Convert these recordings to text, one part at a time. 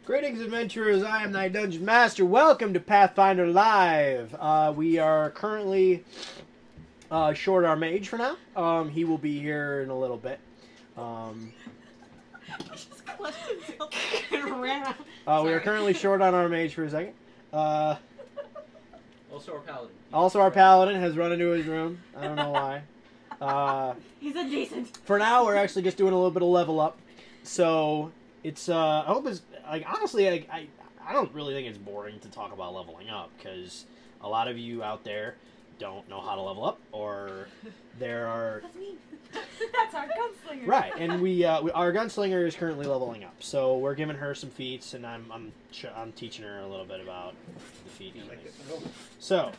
Greetings, adventurers. I am thy Dungeon Master. Welcome to Pathfinder Live. We are currently short our mage for now. He will be here in a little bit. Just clutched himself and ran. We are currently short on our mage for a second. Also our paladin. Also, our paladin has run into his room. I don't know why. He's indecent. For now, we're actually just doing a little bit of level up. So it's I hope it's like honestly, I don't really think it's boring to talk about leveling up because a lot of you out there don't know how to level up, or there are. That's me. That's our gunslinger. Right, and our gunslinger is currently leveling up, so we're giving her some feats, and I'm teaching her a little bit about the feat. So,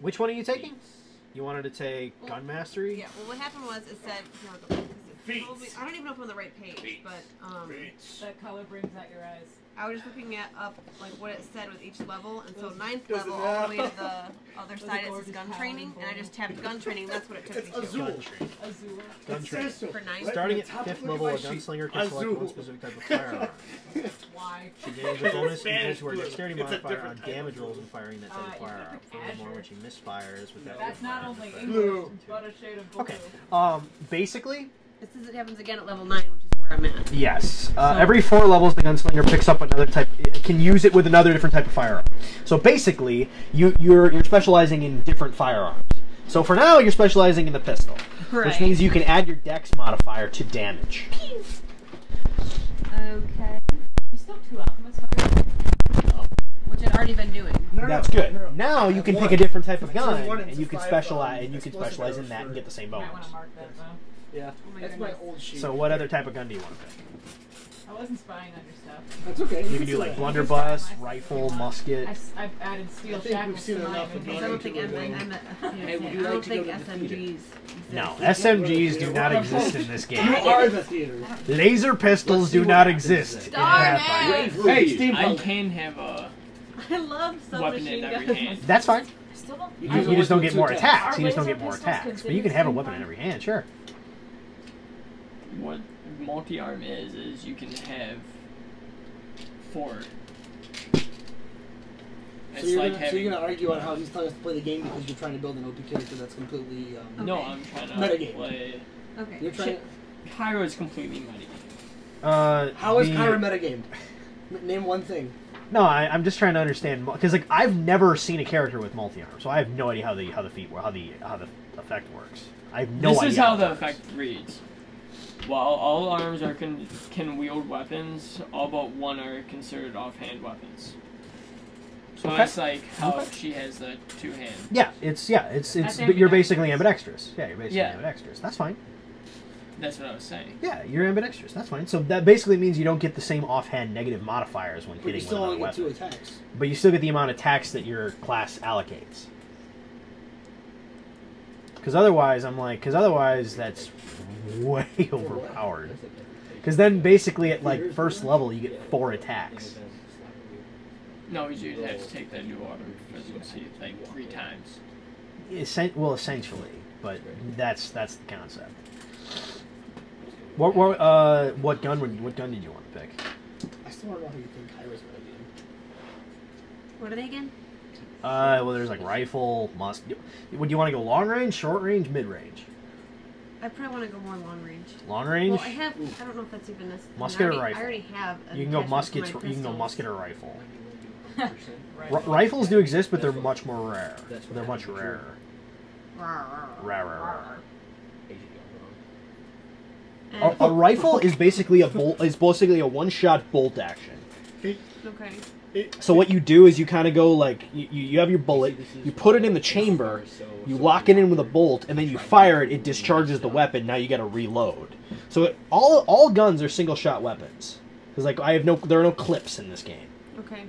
which one are you taking? You wanted to take gun mastery? Yeah. Well, what happened was it said. I don't even know if I'm on the right page, but that color brings out your eyes. I was just looking at like what it said with each level, and so 9th level all the way to the other side it says gun training, and I just tapped gun training. And that's what it took me to. Gun training. For 9th. Starting at 5th level, a gunslinger can select one specific type of firearm. Why? She gains a bonus equal to her dexterity modifier on damage rolls when firing that type of firearm. Furthermore, when she misfires with that. That's not only English, but a shade of blue. Okay. Basically. It says it happens again at level 9, which is where I'm at. Yes. Every 4 levels, the gunslinger picks up another type. Can use it with another different type of firearm. So basically, you're specializing in different firearms. So for now, you're specializing in the pistol, which means you can add your dex modifier to damage. Okay. You still have 2 alchemist fires? Which I'd already been doing. That's good. Now you can pick a different type of gun, and you can specialize, in that and get the same bonus. I want to mark that though. Yeah, that's my old sheet. So what other type of gun do you want to pick? I wasn't spying on your stuff. That's okay. You can do like blunderbuss, rifle, musket. I've added steel shackles to mine. I don't think SMGs. No, SMGs do not exist in this game. You are the theater. Laser pistols do not exist. Hey, I can have a I love weapon in every hand. That's fine. Still don't. You just don't get more attacks. You just don't Are get more laser attacks. pistols But you can have a considered weapon in every hand, sure. What multi-arm is you can have 4. So you're gonna argue on how he's telling us to play the game because you're trying to build an OP character that's completely No, I'm trying to metagame. play. Okay. You're trying. Kyro is completely metagame. How is Kyra metagame? Name one thing. No, I'm just trying to understand because like I've never seen a character with multi-arm, so I have no idea how the effect works. I have no idea. This is how the effect reads. While all arms can wield weapons, all but 1 are considered offhand weapons. So Okay. it's like how she has the 2 hands. Yeah, it's you're basically ambidextrous. Yeah, you're basically ambidextrous. That's fine. That's what I was saying. Yeah, you're ambidextrous. That's fine. So that basically means you don't get the same offhand negative modifiers when But you hitting still with only another get weapon. 2 attacks. But you still get the amount of attacks that your class allocates. Because otherwise, that's way overpowered. Because then basically at like 1st level you get 4 attacks. No, you'd have to take that new order efficiency like 3 times. Well, essentially, but that's the concept. What gun did you want to pick? I still don't know how you think Kyra's metagame. What are they again? Well, there's like rifle, musket. Would you want to go long range, short range, mid range? I probably want to go more long range. Long range? Well, I don't know if that's even necessary. Musket or rifle? I already have. You can go muskets. You can go musket or rifle. Right. Rifles do exist, but they're much more rare. They're much rarer. Rarer. A rifle is basically a one-shot bolt action. Okay. So what you do is you kind of go like you have your bullet, you put it in the chamber, you lock it in with a bolt, and then you fire it. It discharges the weapon. Now you got to reload. So all guns are single-shot weapons. Because like there are no clips in this game. Okay.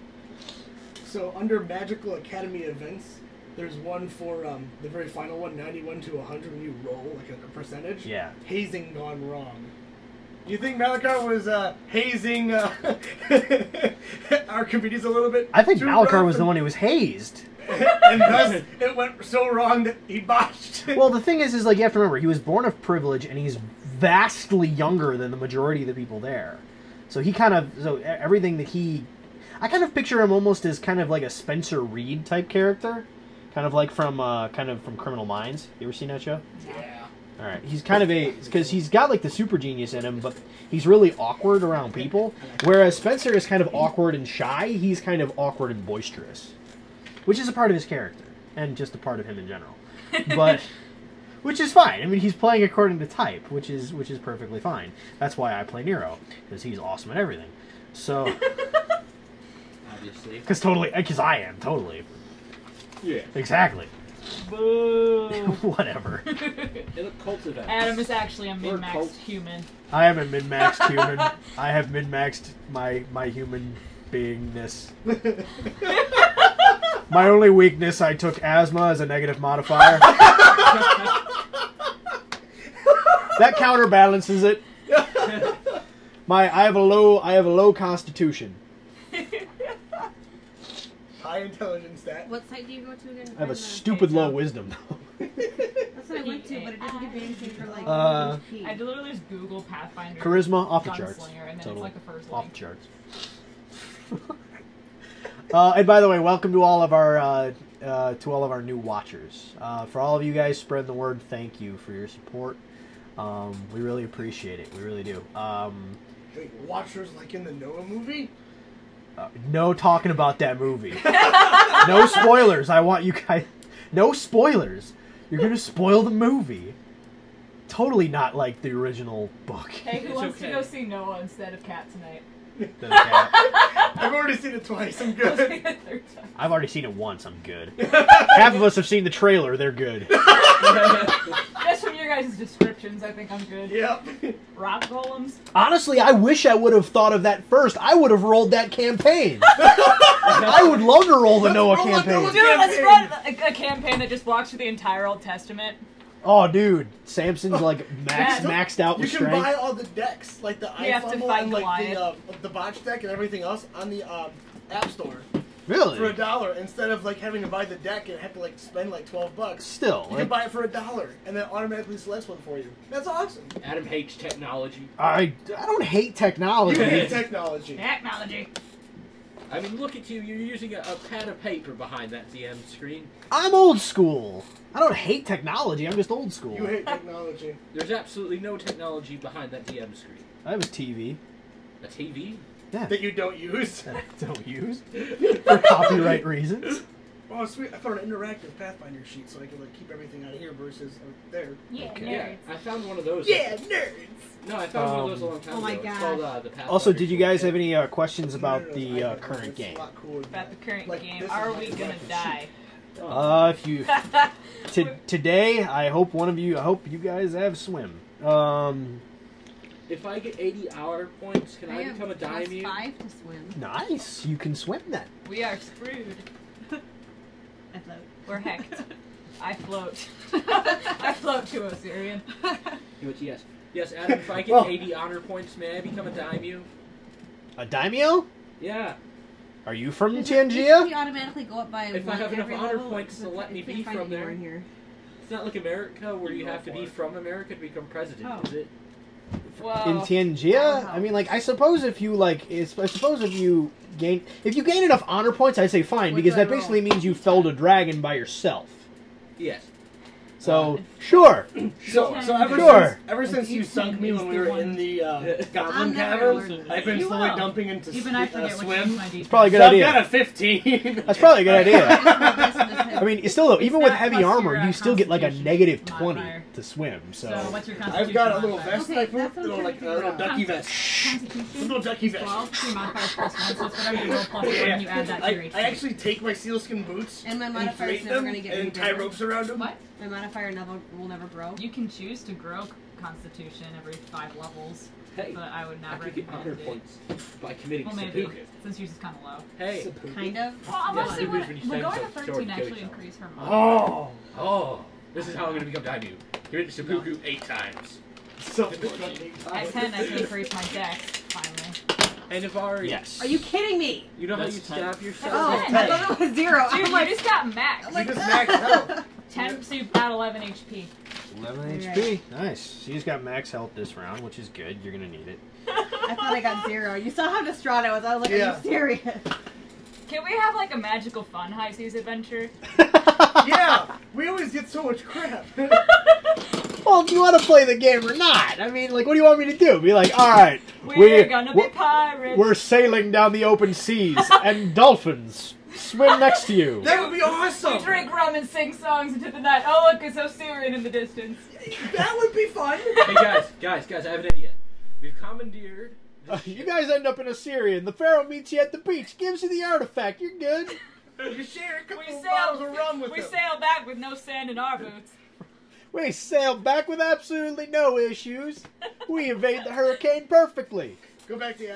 So under Magical Academy events, there's one for the very final one, 91 to 100 when you roll like a percentage. Yeah. Hazing gone wrong. Do you think Malachar was hazing our communities a little bit? I think too Malachar rough was the one who was hazed. And thus it went so wrong that he botched. Well, the thing is like you have to remember he was born of privilege and he's vastly younger than the majority of the people there. So he kind of, everything that I kind of picture him almost as kind of like a Spencer Reed type character, kind of like from Criminal Minds. You ever seen that show? Yeah. All right, he's kind of because he's got like the super genius in him, but he's really awkward around people. Whereas Spencer is kind of awkward and shy. He's kind of awkward and boisterous, which is a part of his character and just a part of him in general. But which is fine. I mean, he's playing according to type, which is perfectly fine. That's why I play Nero, because he's awesome at everything. So obviously, because I am totally. Yeah. Exactly. Boo. Whatever. In a cult event. Adam is actually a min-maxed cult. human. I am a min-maxed human. I have min-maxed my human beingness. My only weakness, I took asthma as a negative modifier. That counterbalances it. I have a low constitution. High intelligence stat. What site do you go to again? I have a stupid low wisdom. That's what I went to, but it doesn't give me anything for like. HP. I literally just Google Pathfinder. Charisma off the charts. Gunslinger, and then Totally. it's like the first Off link. the charts. And by the way, welcome to all of our new watchers. For all of you guys spreading the word, thank you for your support. We really appreciate it. We really do. Wait, Watchers like in the Noah movie? No talking about that movie. No spoilers. I want you guys. No spoilers. You're gonna spoil the movie. Totally not like the original book. Hey, who It's wants okay. to go see Noah instead of Cat tonight? I've already seen it twice. I'm Go see good. it a third time. I've already seen it once. I'm good. Half of us have seen the trailer. They're good. Just from your guys' descriptions, I think I'm good. Yep. Rock golems? Honestly, I wish I would have thought of that first. I would have rolled that campaign. I would love to roll the Noah roll the campaign. Noah Dude, let's Campaign. run a campaign that just walks through the entire Old Testament. Oh, dude, Samson's like Yeah. maxed out You with can buy strength. all the decks, like the You have to iFumble fight and like Goliath. the botch deck and everything else on the App Store for Really? $1 instead of like having to buy the deck and have to like spend like $12. Still, You can buy it for $1 and then automatically selects one for you. That's awesome. Adam hates technology. I don't hate You technology. hate technology. Technology. I mean, look at you. You're using a pad of paper behind that DM screen. I'm old school. I don't hate technology. I'm just old school. You hate technology. There's absolutely no technology behind that DM screen. I have a TV. A TV? Yeah. That you don't use. That I don't use for copyright reasons. Oh, sweet. I found an interactive Pathfinder sheet so I can like keep everything out of here versus out there. Yeah, Okay. Yeah, nerds. I found one of those. Yeah, nerds! No, I found one of those a long time Oh ago. my It's gosh. called, the Pathfinder Also, did you guys have Toolkit. any questions about No, the I know, current it's game? a lot cooler than About the that. current Like, game. this Are is we my gonna interactive die? If you today, I hope you guys have swim. If I get 80 hour points, can I have become a daimyo? +5 to swim. Nice. You can swim then. We are screwed. I float. We're hecked. I float. I float to Osirion. Yes. Yes, Adam, if I get 80 honor points, may I become a daimyo? A daimyo? Yeah. Are you from We Tianjia? automatically go up by If I one have enough every honor level, points to but let me I can't be find from anywhere there. in here. It's not like America where you have to be from America to become president, Oh. is it? Whoa. In Tianjia? I mean, like, I suppose if you gain enough honor points, I'd say fine, What because do I that basically means you felled a dragon by yourself. Yes. So, sure. So Sure. ever since you sunk me when we were in the Goblin I'm never Cavern, learning. I've been You slowly will. dumping into Even I forget which one's swim. my It's probably a good So I've idea. got a 15. That's probably a good idea. Just my best in this I mean, it's still though, It's even with not heavy plus armor, your, you still get like a constitution negative 20 modifier. to swim. So So, what's your constitution? I've got a little modifier? vest Okay, I put, that's what I'm little, like, a trying to little figure ducky out. vest. A Constitution? little ducky vest. 12, so your modifier is +1, so it's whatever you roll +1, you add that to your HP. I actually take my sealskin boots, And my modifier is inflate never them, gonna get any and tie bigger. ropes around them. What? My modifier will never grow. You can choose to grow Constitution every 5 levels, Hey, but I would I not could get honor recommend it. points by committing Well, maybe, seppuku. since yours is kind of low. Hey. Kind of. Well, unless they seppuku would, is when you would stand going to so short 13 to kill actually yourself. increase her modifier? Oh, Oh, this is how I'm going to become daimyo. Commit seppuku 8 times. so At 10, I can increase my dex, finally. And if I yes. Are you kidding me? You know how That's you 10. stab yourself? Oh, Ten. I thought it was 0. Dude, I'm like, you just got max. You just maxed out. 10, so you got 11 HP. 11 HP. Nice. She's got max health this round, which is good. You're going to need it. I thought I got 0. You saw how distraught I was. I was like, are you serious? Can we have like a magical fun high seas adventure? Yeah, we always get so much crap. Well, do you want to play the game or not? I mean, like, what do you want me to do? Be like, all right, We're gonna be pirates. We're sailing down the open seas, and dolphins swim next to you. That would be awesome. We drink rum and sing songs into the night. Oh, look, it's Osirion in the distance. That would be fun. Hey guys, I have an idea. We've commandeered. You guys end up in Osirion. The Pharaoh meets you at the beach, gives you the artifact. You're good. You share a couple We of bottles of rum with we them. sail back with no sand in our boots. We sailed back with absolutely no issues. We evade the hurricane perfectly. Go back to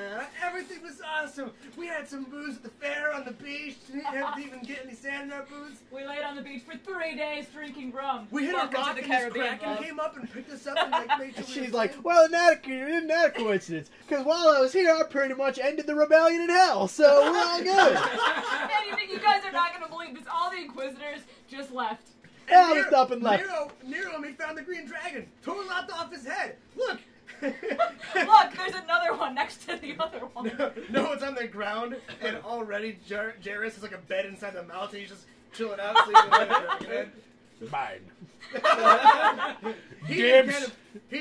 everything was awesome. We had some booze at the fair on the beach. Didn't have to even get any sand in our boots. We laid on the beach for 3 days drinking rum. We hit Welcome a rock to the and this Caribbean. kraken love. came up and picked us up and like made sure we She's were like, fine. well, isn't that a coincidence? Because while I was here, I pretty much ended the rebellion in hell, so we're all good. And you think you guys are not going to believe this? All the Inquisitors just left. Hell, just up and left. Nero and me found the green dragon. Totally lopped off his head. Look. Look, there's another one next to the other one. No, it's on the ground, and already Jairus has like a bed inside the mouth, and he's just chilling out, sleeping on the dragon Mine. head. He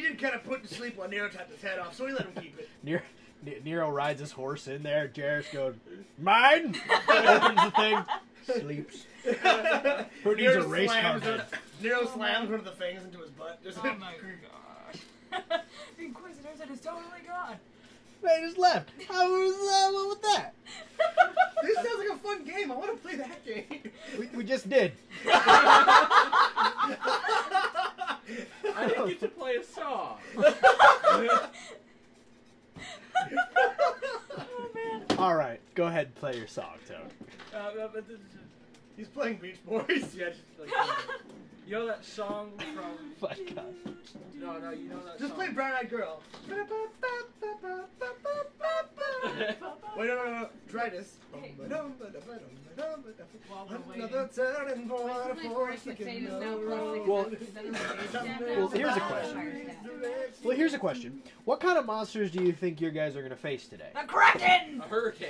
did kind of put to sleep while Nero tapped his head off, so we let him keep it. Nero rides his horse in there. Jairus goes, mine. Opens the thing. Sleeps. Who needs a race car head? Nero slams one of the things into his butt. Just Oh my gosh. The Inquisitors are just totally gone. They just left. How was with that? This sounds like a fun game. I want to play that game. We just did. I didn't get to play a song. Oh man. All right, go ahead and play your song, Toad. He's playing Beach Boys. Yeah, just like, you know that song from... My God. No, you know that Just song. play Brown Eyed Girl. Wait, no. Try this. Another turning point for us to get Well, here's a question. Well, here's a question. What kind of monsters do you think your guys are going to face today? The Kraken! A hurricane.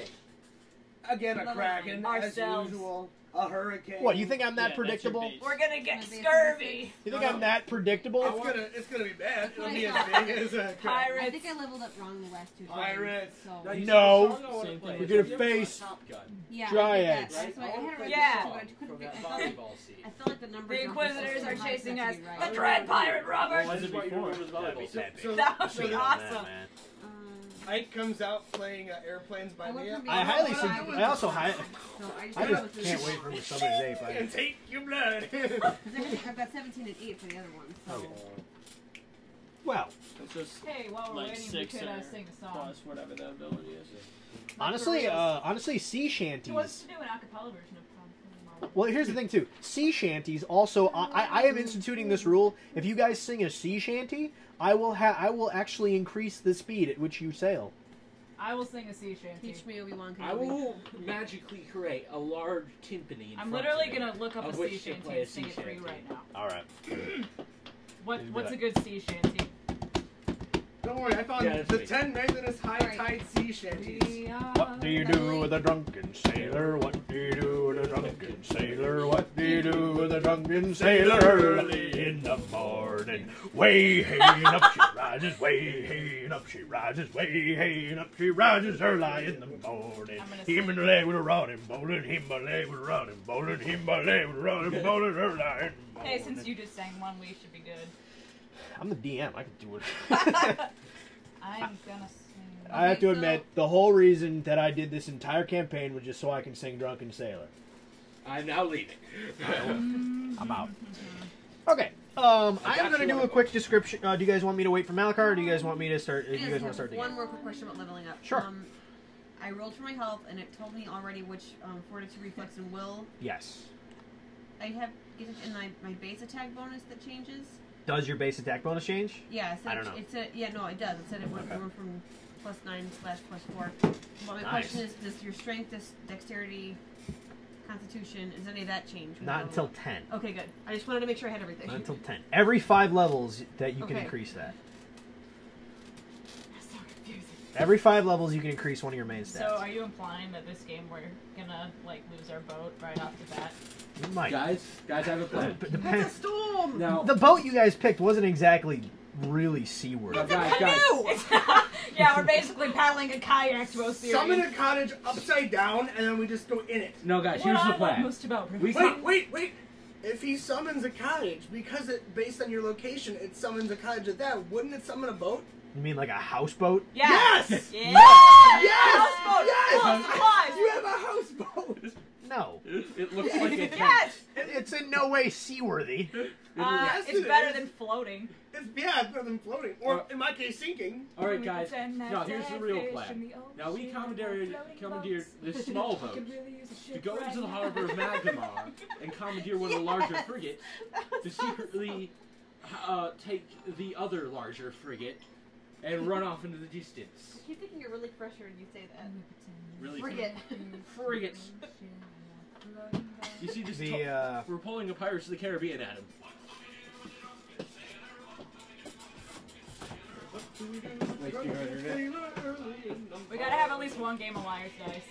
Again, a kraken, as Ourselves. usual. A hurricane. What, you think I'm that Yeah, that's your predictable? base. We're gonna get scurvy. You think I'm that predictable? It's gonna be bad. It'll be as big as a kraken. I Pirates. think I leveled up wrong the last 2 times. Pirates. So. You No. see the song I wanna Same play? thing. We're gonna You ever play face Top Gun, Yeah, Dryads. I did that. That's why I had it right Yeah. there, but I couldn't from pick- that I felt like- volleyball scene. I felt like the numbers. The Inquisitors are so high chasing for that us. to be right. The Dread Pirate Robbers! What was it before? That'd be So- That would so be the- awesome. Ike comes out playing Airplanes by I went Mia. from I highly being- suggest. I also So I I just can't wait for him to summon his ape. And take your blood. I've got 17 and 8 for the other one. So. Okay. Well, It's just Hey, while we're like waiting, we 6 could or sing a song. plus whatever the ability is. honestly, sea She wants shanties. to do an acapella version of Tom. Well, here's the thing too. Sea shanties also. I am instituting this rule. If you guys sing a sea shanty, I will actually increase the speed at which you sail. I will sing a sea shanty. Teach me Obi-Wan I Kenobi. will magically create a large timpani in I'm front literally of me, gonna look up of a which sea to shanty play a and sing sea it for you shanty. right now. All right. What's a good sea shanty? Don't worry, I found Yeah, that's the me. 10 Magnus high tide sea shanties. What do you do with a drunken sailor? What do you do with a drunken sailor? What do you do with a drunken sailor early in the morning? Way hey and up she rises, way hey and up she rises, way hey and up she rises early in the morning. Him and the leg with a rod and bowling, him my leg with a rod and bowling, him my leg with a rod and bowling early in the morning. Hey, since you just sang one, we should be good. I'm the DM, I can do it. I'm gonna sing. I have to admit, the whole reason that I did this entire campaign was just so I can sing Drunken Sailor. I'm now leaving. I'm out. Okay. I'm going to do a quick description. Do you guys want me to wait for Malachar, or do you guys want me to start? Do you guys want to start the One game? more quick question about leveling up. Sure. I rolled for my health, and it told me already which fortitude, reflex, and will. Yes. I have in my base attack bonus that changes. Does your base attack bonus change? Yeah, it said I don't know. It said, yeah, no, it does. It said it went Okay. from +9/+4. But my Nice. question is, does your strength, dexterity, Constitution. Does any of that change? Not until 10. Okay, good. I just wanted to make sure I had everything. Not until 10. Every 5 levels that you can Okay. increase that. That's so confusing. Every 5 levels you can increase one of your main stats. So, are you implying that this game we're gonna like lose our boat right off the bat? You might. Guys, I have a plan. But That's a depends. storm. Now, The boat you guys picked wasn't exactly really seaworthy. now, guys, Yeah, we're basically paddling a kayak to Osirion. Summon a cottage upside down, and then we just go in it. no, guys. What Here's I the love plan. most about We Wait. If he summons a cottage, because it based on your location, it summons a cottage at that. Wouldn't it summon a boat? You mean like a houseboat? Yeah. Yes! Yeah. Yes! Houseboat. Yes! Full of supplies. You have a houseboat. No. It looks like a tent. Yes. It's in no way seaworthy. Yes, It's it better is. than floating. It's better than floating, or in my case, sinking. All right, guys. Now here's the real plan. Now we commandeered this small boat to go into the harbor of Magnimar and commandeer one of the larger frigates to secretly take the other larger frigate and run off into the distance. I keep thinking you're really fresher when you say that. Really, Frigate. frigates. You see this? We're pulling a Pirates of the Caribbean at him. We gotta have at least one game of Liar's Dice.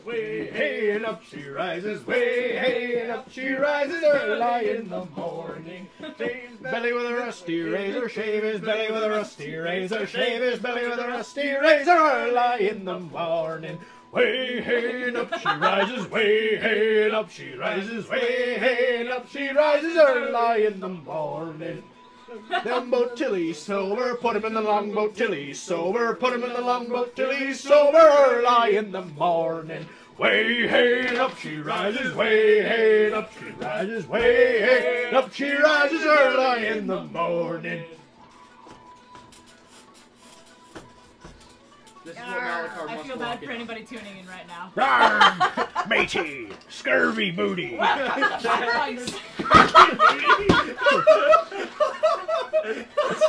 Way hey and up she rises, way hey and up she rises early in the morning. Shave his belly with a rusty razor, shave his belly with a rusty razor, shave his belly with a rusty razor early in the morning. Way hey and up she rises, way hey and up she rises, way hey and up she rises early in the morning. Them boat till he's sober, put him in the longboat till he's sober, put him in the longboat till he's sober early in the morning. Way hey and up she rises, way hey and up she rises, way hey and up she rises early in the morning. This is what Malachar I must feel walk bad in for on. anybody tuning in right now. Rawr, matey, scurvy booty. Pathfinders.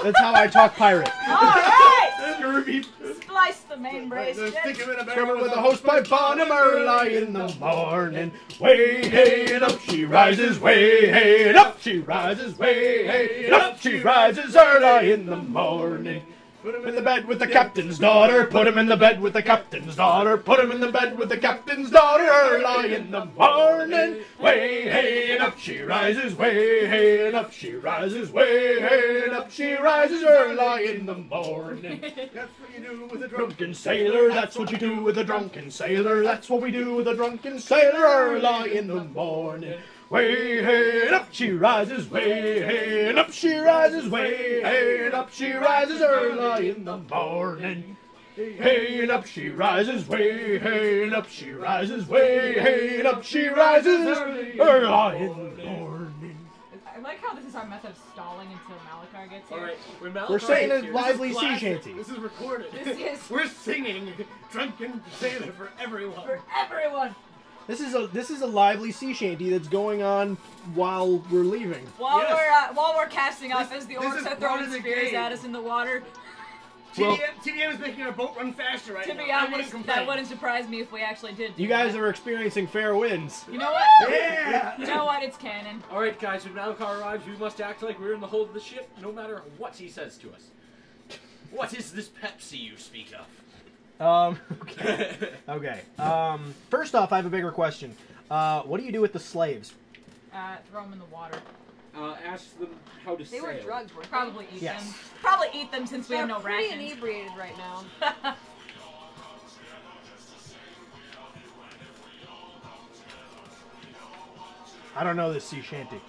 That's how I talk pirate. Alright! Scurvy. Splice the main brace. Stick him in a barrel Covered with a hosepipe on him early in the morning. Way hey and up she rises, way hey and up she rises, way hey and up she rises early in the morning. Put him in the bed with the captain's daughter, put him in the bed with the captain's daughter, put him in the bed with the captain's daughter early in the morning. Way hey and up she rises, way hey and up she rises, way hey and up she rises early in the morning. That's what you do with a Drunken sailor, that's what you do with a drunken sailor, that's what we do with a drunken sailor early in the morning. Way hey and up she rises, way hey and up she rises, way hey and up she rises early in the morning. Hey and up she rises, way hey and up she rises, way hey and up she rises early in the morning. I like how this is our method of stalling until Malachar gets here. All right, when Malachar We're saying gets a here- lively sea Classic. shanty. This is recorded. This is We're singing Drunken Sailor for everyone. for everyone. This is a lively sea shanty that's going on while we're leaving. While we're casting off as the this orcs is are part throwing of the spears game. at us in the water. Well- TDM is making our boat run faster right To now. be I wouldn't honest, complain. that wouldn't surprise me if we actually did do You guys that. are experiencing fair winds. You know what? Yeah! You know what? It's canon. All right, guys, when Malachar arrives, we must act like we're in the hold of the ship, no matter what he says to us. What is this Pepsi you speak of? Okay. Okay. First off, I have a bigger question. What do you do with the slaves? Throw them in the water. Ask them how to They sail. were drugged, weren't they? Probably eat Yes. them. Probably eat them since we They're have no pretty rations. inebriated right now. I don't know this sea shanty.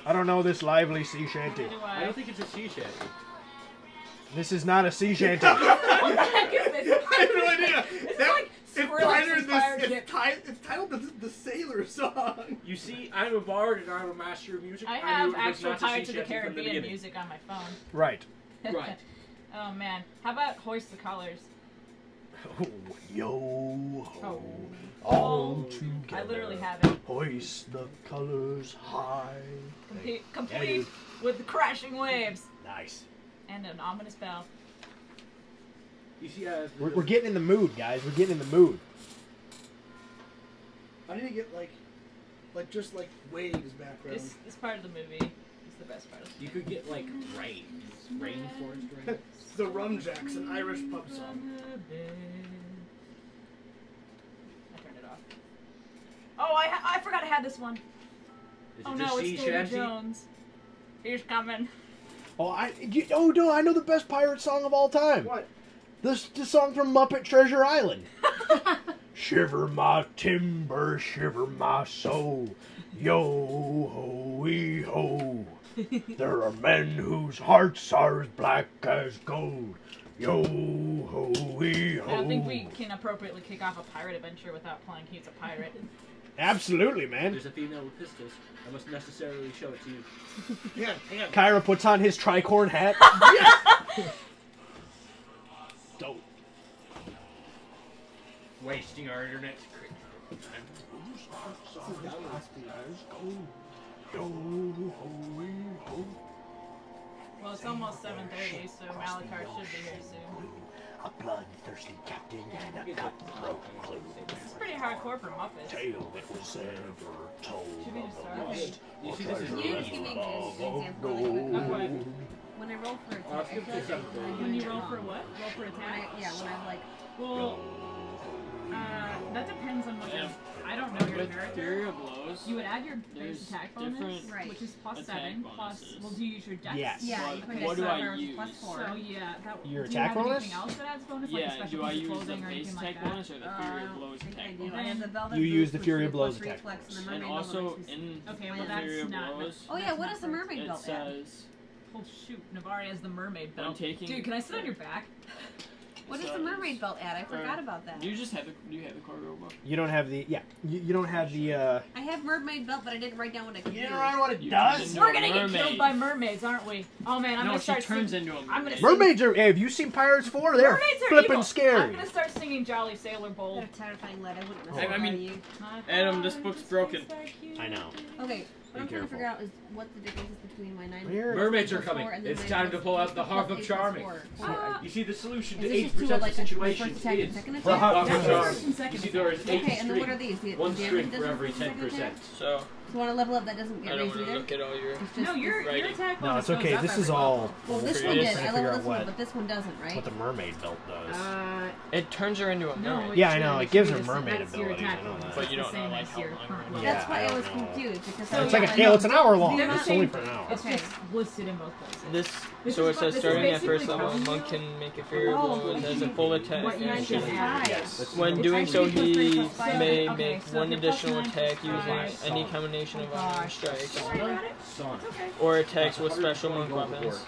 I don't know this lively sea shanty. Do I don't think it's a sea shanty. This is not a sea shanty. What the heck is this? I have no idea. It's That- like it's Skrillex inspired shit. it's titled the Sailor Song. You see, I'm a bard and I'm a master of music. I knew have it was actual not a Pirates sea of the shanty from Caribbean beginning. music on my phone. Right. Right. Oh man. How about hoist the colors? Oh, yo ho, Oh. all I together. literally have it. Hoist the colors high. Complete with the crashing waves Nice. and an ominous bell. You see, We're getting in the mood, guys. We're getting in the mood. I need to get like just like waves background. This part of the movie is the best part of the You could get like rainforest rain. The Rum Jacks, an Irish pub song. I turned it off. Oh, I forgot I had this one. Is Oh it no, just it's sea Davy shanty? Jones. He's coming. Oh, no, I know the best pirate song of all time. What? The song from Muppet Treasure Island. Shiver my timber, shiver my soul. Yo ho wee ho. There are men whose hearts are as black as gold. Yo ho wee ho. I don't think we can appropriately kick off a pirate adventure without playing He's a Pirate. Absolutely, man. There's a female with pistols. I must necessarily show it to you. Hang on. Kyra puts on his tricorn hat. Dope. Wasting our internet. Well, it's almost 7:30, so Malachar should be here soon. A bloodthirsty captain and a cutthroat clue. This is pretty hardcore for Muppets. Tale that was ever told. Should we just start? Okay. You see, this is Can you just give me an example really quick? Of what? When I roll for I'll attack, I skip feel to like I'm 7:30. When doing you it roll for wrong. what? Roll for attack? When I'm like, Well, that depends on what your... I don't know your With character. Fury of Blows, You would add your base there's attack bonus, different Right. which is plus attack 7, plus... bonuses. Well, do you use your dex? Yes. yeah, What- you put what it do I plus use? 4. So, yeah, that... Your do attack you have bonus? anything else that adds bonus? Like a Yeah, special do I piece of use the clothing or base anything attack like that? bonus or the Fury of Blows I think I attack do. bonus? I have the velvet You use boots, the which Fury is of Blows plus attack reflex, and the And mermaid also belt, which is- in Okay, well, the that's Fury of not- Blows, Oh yeah, That's what not does the for- mermaid it belt add? says Oh shoot, Navari has the mermaid when belt. taking. Dude, can I sit on your back? What does the mermaid belt add? I forgot about that. You just have the cargo book. You don't have the you don't have the I have mermaid belt, but I didn't write down what I could do. what it You does? turn into We're a gonna get mermaid. killed by mermaids, aren't we? Oh man, I'm No, gonna she start turns singing. into a I'm gonna mermaid. sing- Mermaids are. Hey, have you seen Pirates 4? They're Mermaids are flipping evil. scary. I'm gonna start singing Jolly Sailor Bowl. They're terrifying lead. I wouldn't mess I with mean- you. Adam, this book's broken. I know. Okay, what I'm trying to careful. figure out is what the difference is between my 9 Where- Mermaids are plus coming. 4 and then It's 9 time to plus- pull out the plus Harp 8 of plus Charming. 4. You see the solution Is to this 80% just two, of like, situations first attack and is second Well, attack? Harp Yeah, of first Charming. and second You see there is 8 Okay, and then what are string. these? Do you- One do string damage for doesn't every do second 10%. attack? So So on a level up that doesn't I get don't raised want to either? look at all your. It's just No, your Writing. attack No, bonus it's okay. goes up This is every all. level. Well, this We're one just did. trying I to figure leveled out this one, what but this one doesn't, right? the mermaid belt does. It turns her into a No, mermaid. Yeah, I know, it gives her That's mermaid your abilities, attack I know bonus. that. But you It's the don't know, same like, as how your long current it level. Yeah, That's why I I don't was know. confused because It's I like was a, it's an hour long. They're the It's same only for an thing. hour. It's Okay. just listed in both places. This So it this says is starting at basically first level, a telling monk you can make a Fury of Oh, Blows okay. as a full attack. What you action. should have. Yes. When It's doing so, actually he plus 5. may Okay, make so one if you're plus additional 9 attack plus using 5. any combination of unarmed strikes, Don't worry about it. Son. It's okay. or attacks with special monk weapons,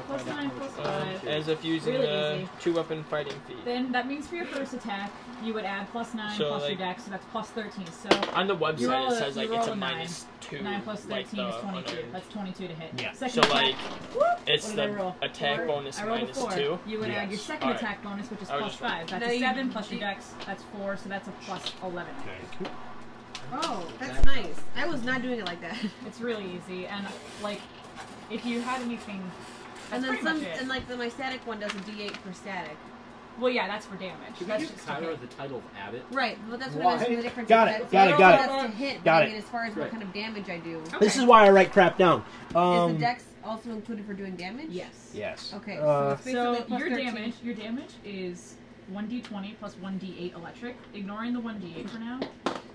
Plus 9, plus 5. as if using Really a easy. 2-weapon fighting feat. Then that means for your first attack, you would add plus 9 So, plus your like- dex, so that's plus 13. So On the You website, roll it a- says you like roll it's a a 9. -2. 9 plus 13 like is the 22. unarmed. That's 22 to hit. Yeah. Second So attack, like, it's what did I the roll? attack 4? bonus I rolled a minus 4. 2. You would add your Yes. second Alright. attack bonus, which is I was plus just- 5. That's No, a you- 7 plus your dex. That's 4, so that's a plus 11. Oh, that's nice. I was not doing it like that. It's really easy, and like, if you had anything, that's And then pretty some, much it. and like my static one does a D8 for static. Well, yeah, that's for damage. Should we That's give just to Kyra hit. the title of Abbot? Right, but that's what Why? I was the difference. Got is it, that- got so it, got that's it. to hit, Got but I it. mean, as far as what Right. kind of damage I do. Okay. This is why I write crap down. Is the dex also included for doing damage? Yes. Yes. Okay, so it's basically So plus your 13. damage is 1d20 plus 1d8 electric. Ignoring the 1d8 for now,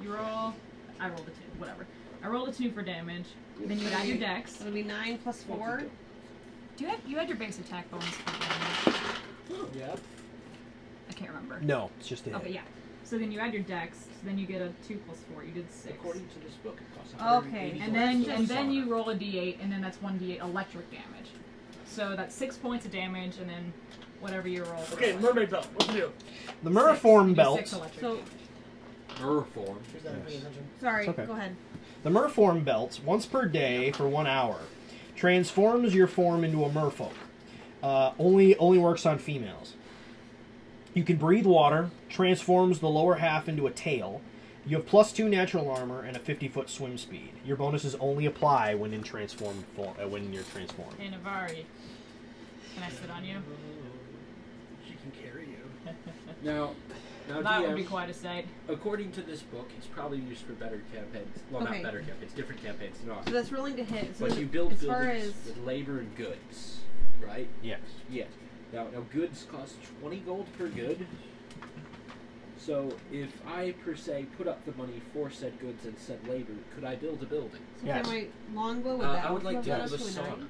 you roll. I rolled a 2. Whatever. I rolled a 2 for damage. Then you would add your dex. So it'll be 9 plus 4. Do you had your base attack bonus for damage? Yeah. I can't remember. No, it's just a Okay, hit. yeah. So then you add your dex. So then you get a 2 plus 4. You did 6. According to this book, it costs Okay, And then you roll a d8, and then that's 1d8 electric damage. So that's 6 points of damage, and then whatever you roll. for Okay, electric. mermaid belt. What to do? The Merform You do belt. 6 electric So- damage. Merform. Here's that. Pay attention. Sorry, It's okay. go ahead. The Merform belt, once per day for 1 hour, transforms your form into a merfolk. Only works on females. You can breathe water, transforms the lower half into a tail. You have +2 natural armor and a 50-foot swim speed. Your bonuses only apply when in transformed form, when you're transformed. Hey, Navari. Can I sit on you? She can carry you. Now, Now, That DM, would be quite a sight. according to this book, it's probably used for better campaigns. Well, Okay. not better campaigns, different campaigns. No. So that's rolling to hit. So But you build as far buildings as with labor and goods, right? Yes. Yes. Now goods cost 20 gold per good. So if I, per se, put up the money for said goods and said labor, could I build a building? so Yes. for my longbow with that, I would like to that have a up to a sauna. 9?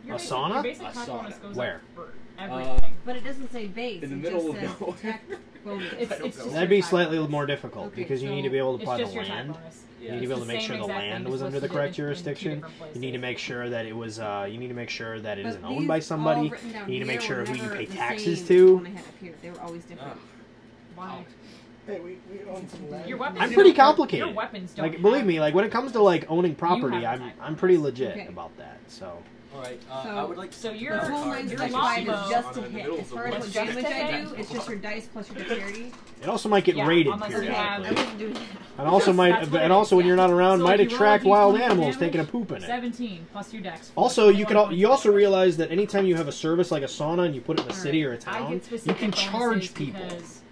Your A basic, sauna? Your basic A attack bonus sauna. goes Where? up for everything. But it doesn't say base. In the it middle just of says nowhere. attack bonus. It's I don't just know. your That'd be attack slightly bonus. more difficult Okay, because you so need to be able to It's apply just the your attack land. bonus. Yeah. You need to be able to It's the make sure same the exact land thing, was just under the listed correct in two jurisdiction. different You need to places. make sure that it was. You need to make sure that it But isn't owned these by all somebody. written down You need to make here sure were who you never pay the taxes same as to. the one I had up here. They were always different. Why? Hey, we own some land. Your weapons. I'm pretty don't- complicated. Your weapons don't. Like, believe have- me, like when it comes to like owning property, have I'm attack pretty bonus. legit Okay. about that. So Alright, So- I would like to so take you're- The that whole card. nine's your like longbow- 5 is just to in the hit. middle As of far the as woods. what Just damage to I hit? do, it's just your dice plus your dexterity. it also might get Yeah, raided unless you periodically. have- I wasn't doing that. And also That's might, what it and also is, when you're yeah. not around, So might if you roll attract a wild D20 animals damage, taking a poop in it. 17 plus your dex. Also, you can 21 you also points. realize that anytime you have a service like a sauna and you put it in a Alright. city or a I town, get you specific can charge bonuses people. because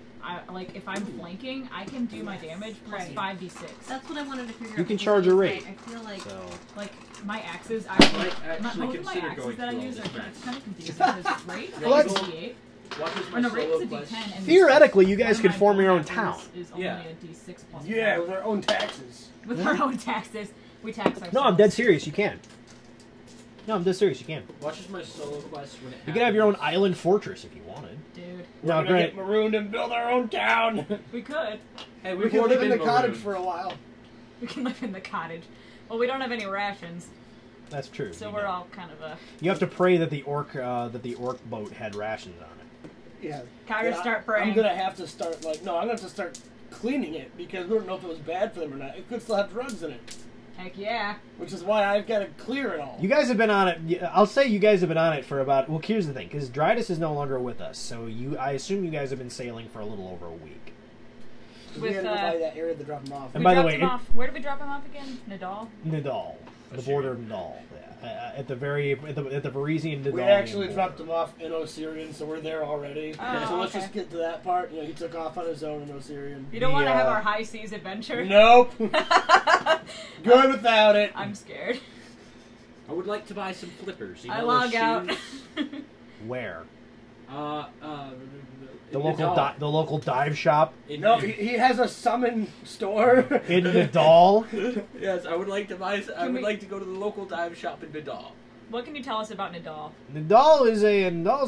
like if I'm flanking, I can do my damage plus Right. 5d6. That's what I wanted to figure out. You can because charge a it's rate. like, I feel like So Like my axes, might my, actually both of my consider axes going that I through all use this are mess. kind of confusing because rate Well, is that's- d8. What is Or my no, rate is a solo quest? d10. And theoretically, you guys one could of my form your own bonuses town. Is only Yeah. a d6 plus Yeah, 1. with our own taxes. With our own taxes, we tax ourselves. No, I'm dead serious. You can. No, I'm dead serious. You can. Watch as my solo quest when it You could have your own happens. island fortress if you wanted. Dude, We're No, gonna great. get marooned and build our own town. we could. Hey, We we've can already live in the been cottage marooned. for a while. We can live in the cottage. Well, we don't have any rations, That's true. so you we're don't. all kind of a. You have to pray that the orc boat had rations on it. Yeah. Kyra, Yeah, start praying. I'm gonna have to start I'm gonna have to start cleaning it because we don't know if it was bad for them or not. It could still have drugs in it, Heck yeah. which is why I've got to clear it all. You guys have been on it. I'll say you guys have been on it for about. Well, here's the thing, because Drydas is no longer with us, so I assume you guys have been sailing for a little over a week. we with, had to go by that area to drop them off. And We by the dropped way, him off. Where did we drop him off again? Nadal? Nadal, the border of Nadal, at the Varisian Nadal. We actually dropped them off in Osirion, so we're there already. Oh, so let's okay. just get to that part. He took off on his own in Osirion. You don't want to have The, our high seas adventure? Nope. Good without it. I'm scared. I would like to buy some flippers. You I know, log those out. shoes? Where In the local dive shop In- No, he has a summon store. in Nadal. Yes, I would like to buy. I would we- like to go to the local dive shop in Nadal. What can you tell us about Nadal? Nadal is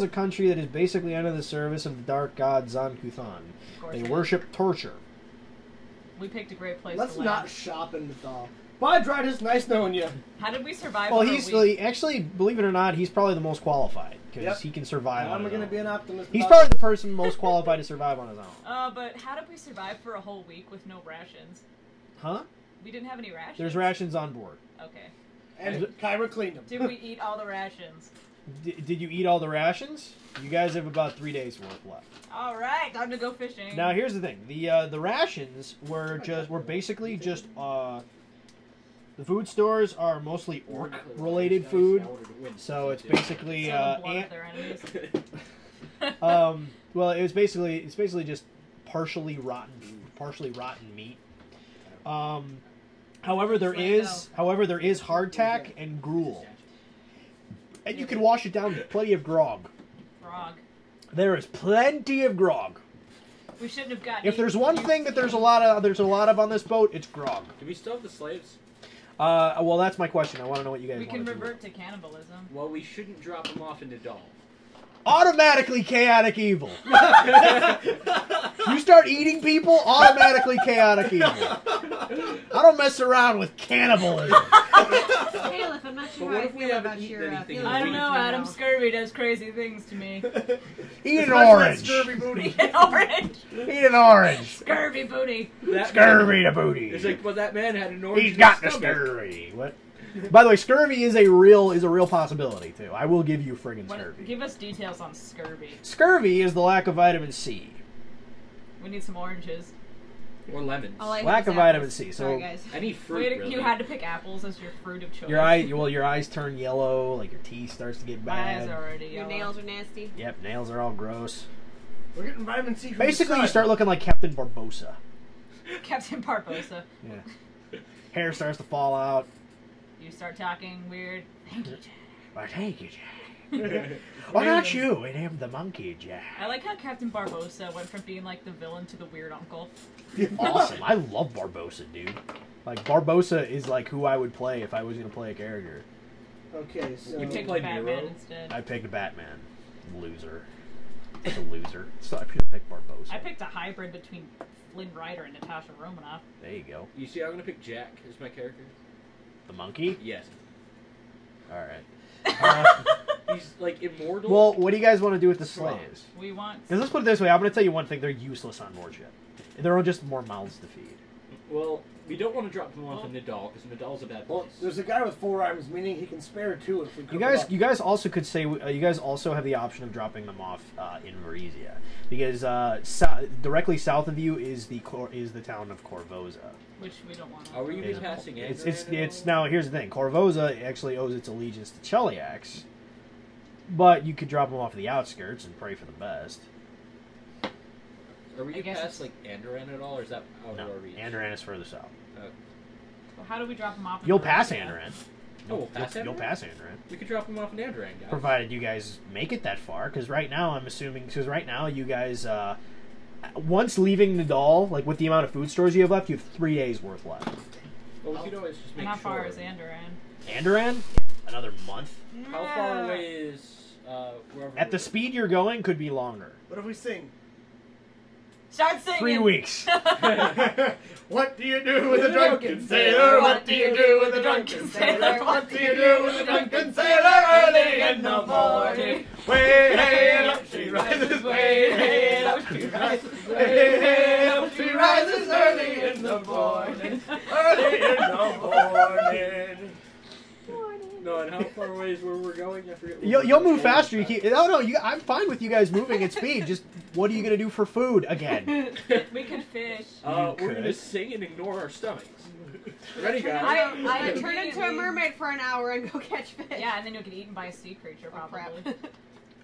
a country that is basically under the service of the dark god Zan-Kuthon. Of course They it is. worship torture. We picked a great place Let's to not land. shop in Nathal. Bye, Drydas. Nice knowing you. How did we survive Well, for he's a week? actually, believe it or not, he's probably the most qualified because Yep. he can survive. I'm on going his to be own. an optimist. He's about probably the this. person most qualified to survive on his own. But how did we survive for a whole week with no rations? Huh? We didn't have any rations. There's rations on board. Okay. And Kyra cleaned them. Did we eat all the rations? Did you eat all the rations? You guys have about 3 days worth left. All right, time to go fishing. Now here's the thing: the rations were basically just the food stores are mostly orc related food, so it's basically So the blood of their enemies. well, it's basically just partially rotten meat. However, there is hardtack and gruel, and you can wash it down with plenty of grog. Frog. There is plenty of grog. We shouldn't have gotten. If there's one thing that there's a lot of on this boat, it's grog. Do we still have the slaves? Well, that's my question. I want to know what you guys we want can to do. revert to cannibalism. Well, we shouldn't drop them off in Nadal. Automatically chaotic evil. You start eating people, automatically chaotic evil. I don't mess around with cannibalism. Caliph, I'm not sure But what how I if we feel haven't about eaten your anything feelings I don't right know, now. Adam. Scurvy does crazy things to me. Eat an Especially that orange. scurvy booty. Eat an orange. Eat an orange. Scurvy booty. That Scurvy to booty. It's like, well, that man had an orange. He's in got his the stomach. scurvy. What? By the way, scurvy is a real possibility too. I will give you friggin' scurvy. Give us details on scurvy. Scurvy is the lack of vitamin C. We need some oranges. Or lemons. All I have Lack is of apples. vitamin C. So Sorry, guys. Any fruit, Wait, really. you had to pick apples as your fruit of choice. your eyes turn yellow, like your teeth starts to get My eyes bad. are already Your yellow. nails are nasty. Yep, nails are all gross. We're getting vitamin C from Basically, the you sun. start looking like Captain Barbosa. Captain Barbosa. Yeah. Hair starts to fall out. You start talking weird. Thank you, Jack. Why, thank you, Jack. Why not you? And him, the monkey, Jack. I like how Captain Barbosa went from being like the villain to the weird uncle. Awesome. I love Barbosa, dude. Like, Barbosa is like who I would play if I was going to play a character. Okay, so... You Pick pick like Batman Nero? instead. I picked Batman. Loser. A loser. So I should have picked Barbosa. I picked a hybrid between Flynn Rider and Natasha Romanoff. There you go. You see, I'm gonna pick Jack as my character. The monkey? Yes. Alright. He's like immortal. Well, what do you guys want to do with the slaves? We want. Because let's put it this way. I'm going to tell you one thing. They're useless on Warship. They're just more mouths to feed. Well, we don't want to drop them off in Nidal because Nidal's a bad place. Well, there's a guy with 4 arms, meaning he can spare 2 if we cook You guys also could say you guys also have the option of dropping them off in Varizia, because directly south of you is the town of Corvoza. Which we don't want. Are we It's- passing It's now here's the thing. Corvoza actually owes its allegiance to Cheliax, but you could drop them off at the outskirts and pray for the best. Are we I guess past like Andoran at all, or is that out No, of our reach? Andoran is further south. Well, how do we drop them off? in You'll pass Varizia? Andoran. Oh, we'll pass You'll Andoran? pass Andoran. We could drop them off in Andoran, guys. Provided you guys make it that far, because right now I'm assuming, because right now you guys, once leaving Nidal, like with the amount of food stores you have left, you have 3 days worth left. Well, we could always just make And how sure. far is Andoran? Andoran? Another month. How far away is wherever? At the speed you're going, could be longer. What if we sing? Start singing. 3 weeks. What do you do with a drunken sailor? What do you do with a drunken sailor? What do you do with a drunken sailor early in the morning? Way hey up she rises, way hey up she rises, way hey up she rises early in the morning, early in the morning. No, and how far away is where we're going? I forget. You'll move faster. I'm fine with you guys moving at speed. Just what are you gonna do for food again? We could fish. We're could. gonna sing and ignore our stomachs. Ready, guys? I turn into a mermaid for an hour and go catch fish. Yeah, and then you'll get eaten by a sea creature Oh, crap. probably.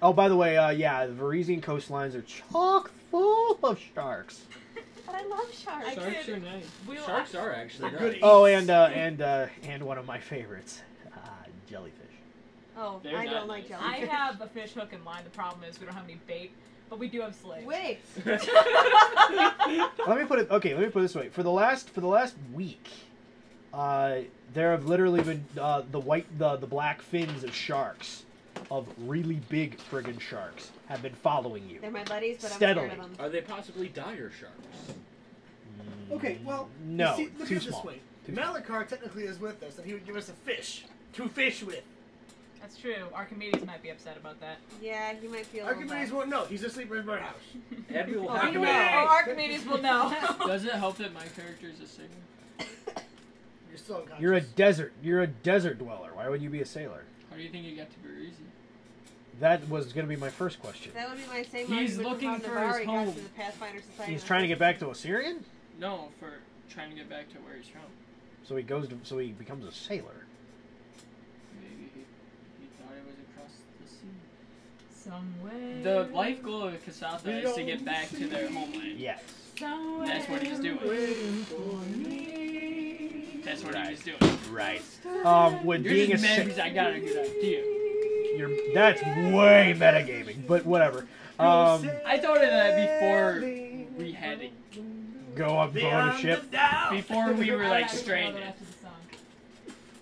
Oh, by the way, yeah, the Varisian coastlines are chock full of sharks. But I love sharks. Sharks are nice. We'll Sharks are actually They're good nice. Oh, and one of my favorites, jellyfish. Oh, They're I not don't like nice. I jellyfish. have a fish hook in line. The problem is we don't have any bait, but we do have slaves. Wait. Let me put it this way. For the last week, there have literally been the black fins of sharks, of really big friggin' sharks, have been following you. They're my buddies, but Steadily. I'm scared of them. Are they possibly dire sharks? Okay, well, No, you see, look too at it this small. way. Too small. Malachar technically is with us, and he would give us a fish to fish with. That's true. Archimedes might be upset about that. Yeah, he might feel a little Archimedes bad. won't know. He's asleep in his birdhouse. And we will Oh, have he to will. Oh, Archimedes will know. Does it help that my character is a sailor? You're still unconscious. You're a desert dweller. Why would you be a sailor? How do you think you got to Varizia? That was going to be my first question. That would be my same He's argument looking for for how his Navari got home. to the Pathfinder Society. He's trying to get back to Osirion, No, for trying to get back to where he's from. so he becomes a sailor. Maybe he thought it was across the sea. Some way. The life goal of Kasatha is to get back to their homeland. Yes. Somewhere That's what he's doing. waiting for me. That's what he's doing. Right. When You're being just a mad sa- because I got a good idea. that's way metagaming, but whatever. I thought of that before we had to, Go on board a ship. before we were like I stranded. after the song.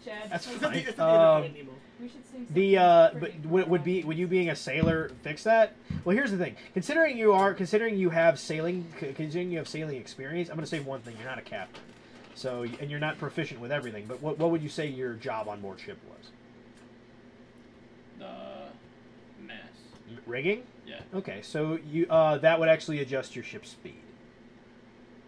Chad, That's It's at the- fine. it's at the end of Finding Nemo. we should sing The something but freaking would you being a sailor fix that? Well, here's the thing. Considering you have sailing experience, I'm going to say one thing: you're not a captain, so and you're not proficient with everything. But what would you say your job on board ship was? The mass. Rigging? Yeah. Okay, so you that would actually adjust your ship's speed.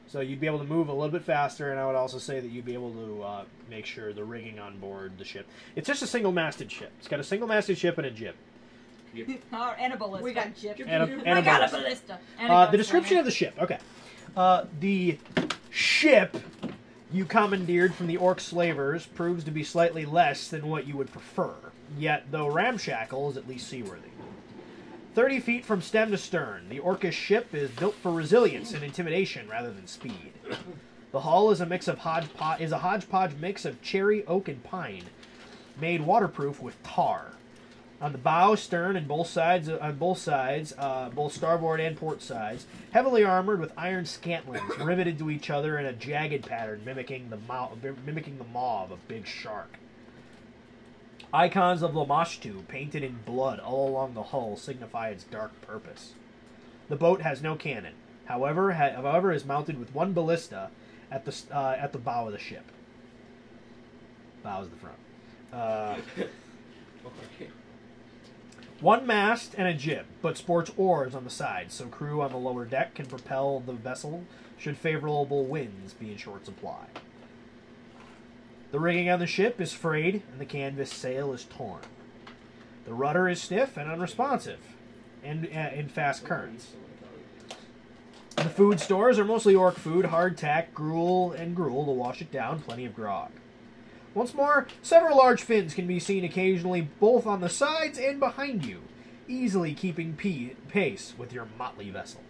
So you'd be able to move a little bit faster, and I would also say that you'd be able to make sure the rigging on board the ship. It's just a single-masted ship. It's got a single-masted ship and a jib. Oh, and a ballista. We got gypped. And I a got a ballista. ballista. And a The description of the ship. Okay. The ship you commandeered from the Orc slavers proves to be slightly less than what you would prefer. Yet, though ramshackle, is at least seaworthy. 30 feet from stem to stern, the Orcish ship is built for resilience and intimidation rather than speed. The hull is a hodgepodge mix of cherry, oak, and pine, made waterproof with tar. On the bow, stern, and both sides, both starboard and port sides, heavily armored with iron scantlings riveted to each other in a jagged pattern, mimicking the maw of a big shark. Icons of Lamashtu, painted in blood all along the hull, signify its dark purpose. The boat has no cannon, however, is mounted with one ballista at the bow of the ship. Bow is the front. One mast and a jib, but sports oars on the sides, so crew on the lower deck can propel the vessel should favorable winds be in short supply. The rigging on the ship is frayed, and the canvas sail is torn. The rudder is stiff and unresponsive, and in fast currents. The food stores are mostly orc food, hardtack, gruel to wash it down, plenty of grog. Once more, several large fins can be seen occasionally both on the sides and behind you, easily keeping pace with your motley vessel.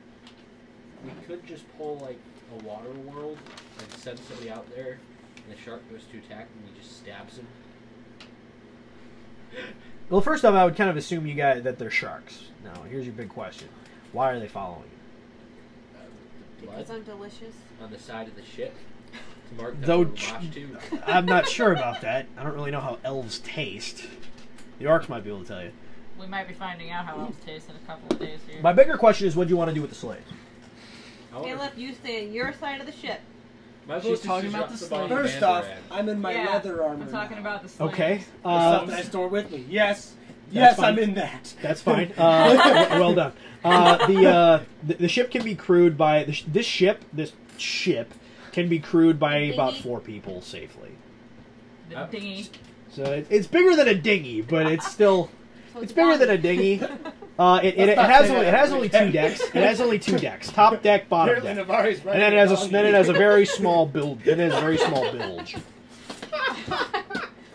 We could just pull, like, a water world and send somebody out there, and the shark goes to attack and he just stabs him. Well, first off, I would kind of assume you guys that they're sharks. Now, here's your big question. Why are they following you? Because I'm delicious. On the side of the ship. To mark that Though, too. I'm not sure about that. I don't really know how elves taste. The orcs might be able to tell you. We might be finding out how elves taste in a couple of days here. My bigger question is, what do you want to do with the slaves? Caleb, you stay on your side of the ship. She's talking about the slaves. First off, I'm in my Yeah, leather armor. I'm talking now. about the slaves. Okay. There's something I store with me. Yes. That's Yes, fine. I'm in that. That's fine. Well done. The ship can be crewed by this ship can be crewed by about 4 people safely. The dinghy. So it's bigger than a dinghy, but it's still So it's bigger than a dinghy. It has only 2 decks. It has only 2 decks. Top deck, bottom deck, and then it has a very small build. It has a very small bilge.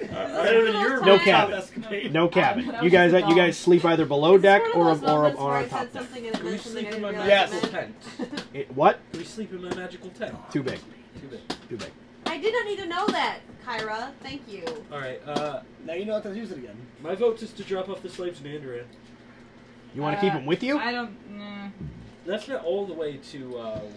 No cabin. No cabin. You guys sleep either below deck or on top deck. Can we sleep in my Yes. magical tent? What? Can we sleep in my magical tent? Too big. Too big. Too big. I did not need to know that, Kyra. Thank you. Alright, Now you know how to use it again. my vote is to drop off the slaves in Andorran. You want to keep them with you? I don't. Nah. That's not all the way to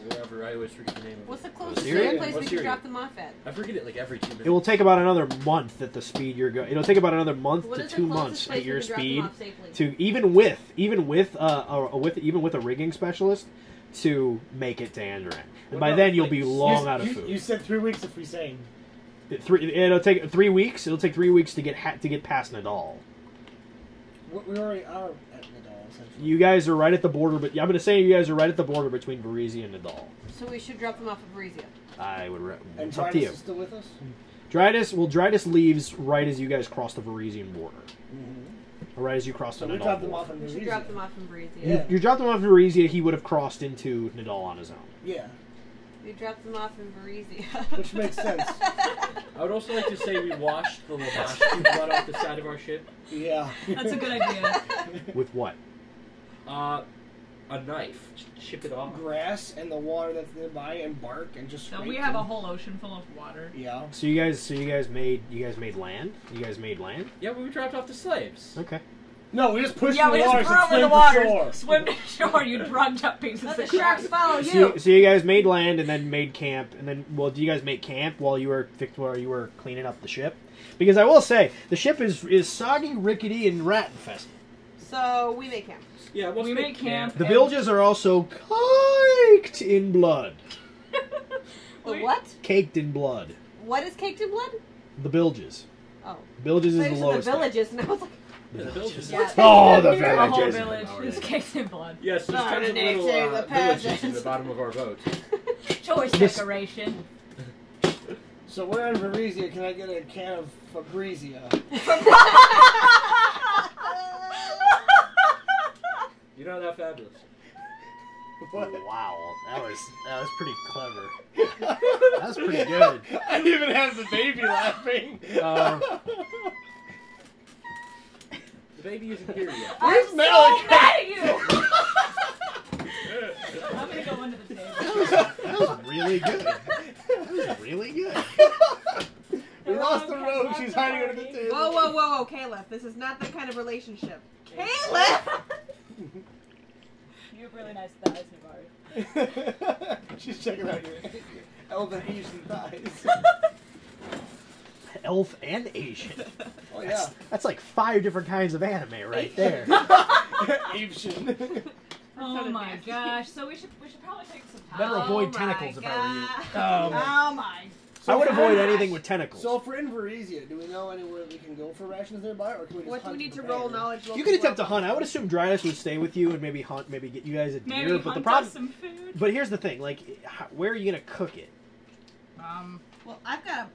wherever. I always forget the name of What's the it. closest Osirion? place we can Osirion. drop them off at? I forget it like every 2 minutes. It will take about another month at the speed you're going. It'll take about another month What to is the 2 closest months place at your we can drop them speed off safely? to even with a rigging specialist to make it to Andorran. And by then you'll be long out of food. You said 3 weeks if we sang. It'll take 3 weeks. It'll take 3 weeks to get past Nadal. We already are at Nadal, essentially. You guys are right at the border, but I'm going to say you guys are right at the border between Varese and Nadal. So we should drop them off at Varese. I would. And It's up to Drydas you. is still with us? Drydas leaves right as you guys cross the Varesian border. Mm-hmm. Or right as you cross the So we Nadal drop them border. off in We should Varese. drop them off in Varese. Yeah. You dropped them off in Varese, he would have crossed into Nadal on his own. Yeah, We dropped them off in Varese. which makes sense. I would also like to say we washed the Lamashtu blood off the side of our ship. Yeah. That's a good idea. With what? A knife. Just chip it off. Grass and the water that's nearby and bark and just So scrape we have a them. whole ocean full of water. Yeah. So you guys made land? You guys made land? Yeah, but we dropped off the slaves. Okay. No, we just pushed Yeah, in we the just water threw so them in swim the to water. shore. Swim to shore. You drugged up pieces Let of the crap. sharks follow So you. you guys made land and then made camp, and then do you guys make camp while you were cleaning up the ship? Because I will say the ship is soggy, rickety, and rat infested. So we make camp. Yeah, we'll We make make camp. The villages are also caked in blood. The Wait. what? Caked in blood. What is caked in blood? The bilges. Oh. Villages So is you the said lowest. the villages, and I was like, Yeah, the villages. yeah. Oh, the The whole villages. village is caked in blood. Yes, there's Not tons of annexing little the villages in peasants. the bottom of our boat. Choice This- decoration. So we're in Varese. Can I get a can of Fabrizia? You're not that fabulous. Wow, that was pretty clever. That was pretty good. I even have the baby laughing. The baby isn't here yet. Where's I'm Malik? so mad at you! I'm gonna go under the table. That was really good. That was really good. We lost the road. She's hiding under the table. Whoa, whoa, whoa, whoa, Caleb. This is not that kind of relationship. Caleb! You have really nice thighs, Navari. She's checking out your elven Asian thighs. Elf and Asian. Oh yeah. That's like 5 different kinds of anime right there. Asian. Oh my gosh! So we should probably take some time. Better avoid Oh tentacles my if I were you. Oh my! I would avoid gosh. anything with tentacles. So if we're in Varesia, do we know anywhere we can go for rations nearby, or can we just What do hunt we need to and roll prepare? knowledge? You could attempt to hunt. I would assume Dryas would stay with you and maybe hunt, maybe get you guys a deer. Maybe but the hunt problem, us some food. but here's the thing: like, where are you gonna cook it? Well, I've got an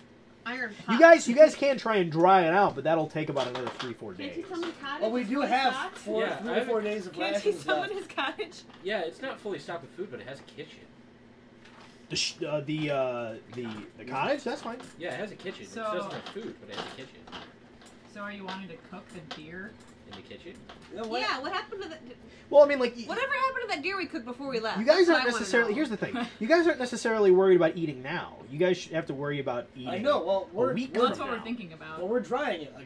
iron pot. You guys can try and dry it out, but that'll take about another 3-4 Can't you days. summon cottage? Well, we do Fully have stocked? 3 to 4 days of Can't he rations summon left. his cottage? Yeah, it's not fully stocked with food, but it has a kitchen. The cottage, that's fine. Yeah, it has a kitchen. So- It doesn't have food, but it has a kitchen. So are you wanting to cook the deer? In the kitchen? You know what? Yeah, what happened to that? Well, I mean, like, Whatever happened to that deer we cooked before we left? you guys That's what aren't I wanna necessarily. know. Here's the thing: you guys aren't necessarily worried about eating now. You guys should have to worry about eating. I know. Well, a we're week Well, from that's what now. we're thinking about. well, we're drying it. Like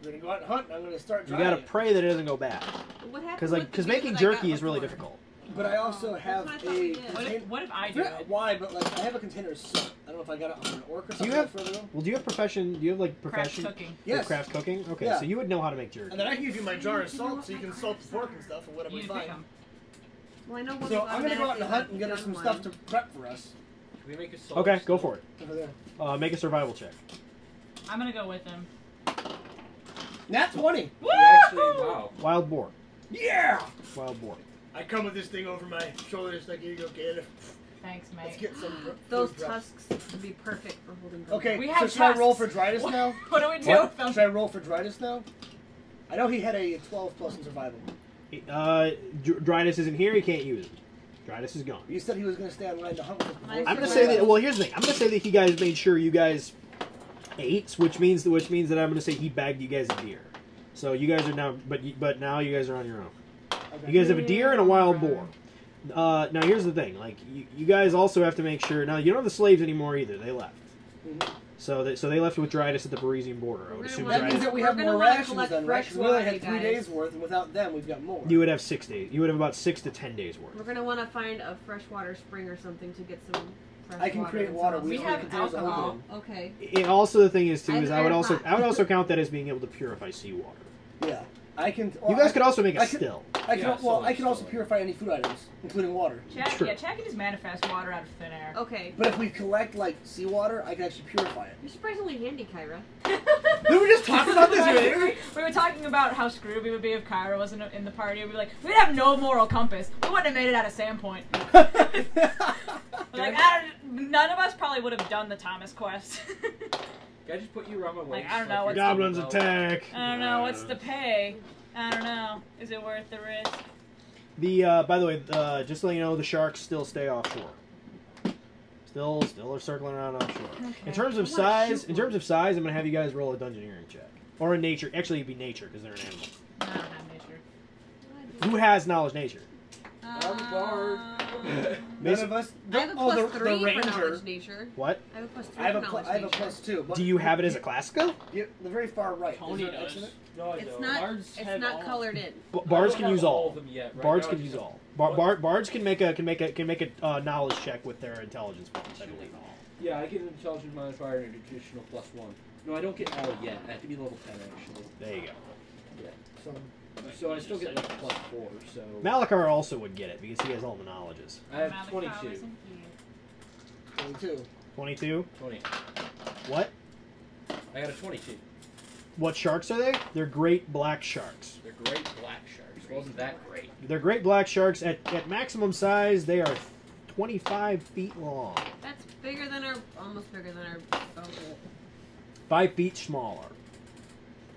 we're gonna go out and hunt. And I'm gonna start You drying gotta it. pray that it doesn't go bad, What happened? because with the deer making that I got jerky is really before? difficult. But I also have That's what I thought we a. did. What if I I do forget it? why, but like I have a container of soap. I don't know if I got it on an orc or Do something. you have? further ago. Well, do you have profession? Do you have like Craft profession? cooking. Yes. Craft cooking. Okay, Yeah. so you would know how to make jerky. And then I can give you my jar of salt, so you can salt the pork and stuff, or whatever You we pick find. 'em. Well, I know one So of I'm gonna go out and automatically hunt and get her done some one. stuff to prep for us. Can we make a salt? Okay, go for it. Over there. Make a survival check. I'm gonna go with him. Nat 20. We actually, wow. Wild boar. Yeah. Wild boar. I come with this thing over my shoulders, like here you go, kid. Thanks, Let's mate. get some. Those food prep. tusks would be perfect for holding. them. Okay, We so have should I roll tusks. for Drydas now? What do we do What? with them? Should I roll for Drydas now? I know he had a 12 plus in survival. Drydas isn't here. He can't use it. Drydas is gone. You said he was going to stay online to hunt with us. before. I'm I'm gonna say that. Well, here's the thing. I'm gonna say that you guys made sure you guys ate, which means that I'm gonna say he bagged you guys a deer. So you guys are now, but now you guys are on your own. Okay. You guys have a deer and a wild boar. Now here's the thing. Like you guys also have to make sure. Now you don't have the slaves anymore either. They left. Mhm. So they left with Drydas at the Parisian border. I would assume That means Drydas, that we We're have gonna more wanna rations collect then, right? fresh 'Cause we only water, had you 3 guys. days worth, and without them, we've got more. you would have 6 days. You would have about 6 to 10 days worth. We're gonna want to find a freshwater spring or something to get some fresh I can water create and water. some- We only have containers of alcohol. open. Okay. And also the thing is too I have is an I would iron pot. also count that as being able to purify seawater. Yeah, I can. You guys could also make a I could- still. I can. Yeah, Well, I can so- also purify any food items, including water. Chad, Sure. yeah, Chad can just manifest water out of thin air. Okay. But if we collect like seawater, I can actually purify it. You're surprisingly handy, Kyra. Did we just talk about this earlier? We were talking about how screwed we would be if Kyra wasn't in the party. We'd be like, we'd have no moral compass. We wouldn't have made it out of Sandpoint. Like, none of us probably would have done the Thomas quest. Can I just put you around my waist? Like, I don't know, you're what's Goblins well- attack. I don't know, what's the pay? I don't know. Is it worth the risk? By the way, just to let you know, the sharks still stay offshore. Still are circling around offshore. Okay. In terms of size, I'm gonna have you guys roll a dungeoneering check or a nature. Actually, it'd be nature because they're an animal. I don't have nature. Who has knowledge nature? I'm a bard. None of us. I have a oh, plus the 3 for ranger. knowledge nature. What? I have a plus 3 I have for a knowledge I have a nature. plus 2. But Do you have it as a class skill? The very far right. Tony Is there an X does. in it? No, I It's don't. not. Bards It's have not all- colored in. Bards I can don't use have all. of them yet. Right Bards now can it's use just- all. Bards can make a knowledge check with their intelligence points, I believe. Yeah, I get an intelligence modifier and an additional +1. No, I don't get all yet. I have to be level 10 actually. There you go. So I still get like +4. So Malachar also would get it because he has all the knowledges. I have Malachi 22. wasn't here. 22. 22. 20. What? I got a 22. What sharks are they? They're great black sharks. They're great black sharks. Wasn't that great? They're great black sharks. At maximum size, they are 25 feet long. That's bigger than our. Almost bigger than our. Oh. 5 feet smaller.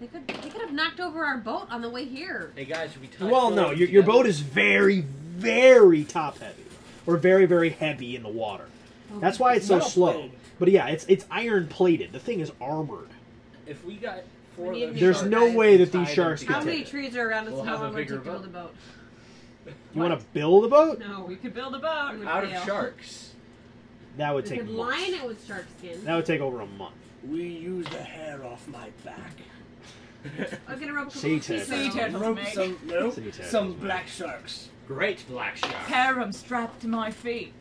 They could have knocked over our boat on the way here. Hey guys, should we tie Well, no, four your together? boat is very, very top heavy, or very, very heavy in the water. That's why it's so Metal slow. plated. But yeah, it's iron plated. The thing is armored. If we got 4 We of need those There's shark no guys. way that these Tie sharks them can How many take it. trees are around us We'll and how have a long would it bigger take to build a boat. boat? You want to build a boat? No, We could build a boat. would Out of fail. sharks. That would We take could months. line it with shark skin. That would take over a month. We use the hair off my back. I'm gonna rope a couple Sea of sea turtles. Sea turtles. turtles. Rope Meg. some, no, Sea turtles, some Meg. black sharks. Great black shark. Pair 'em strapped to my feet.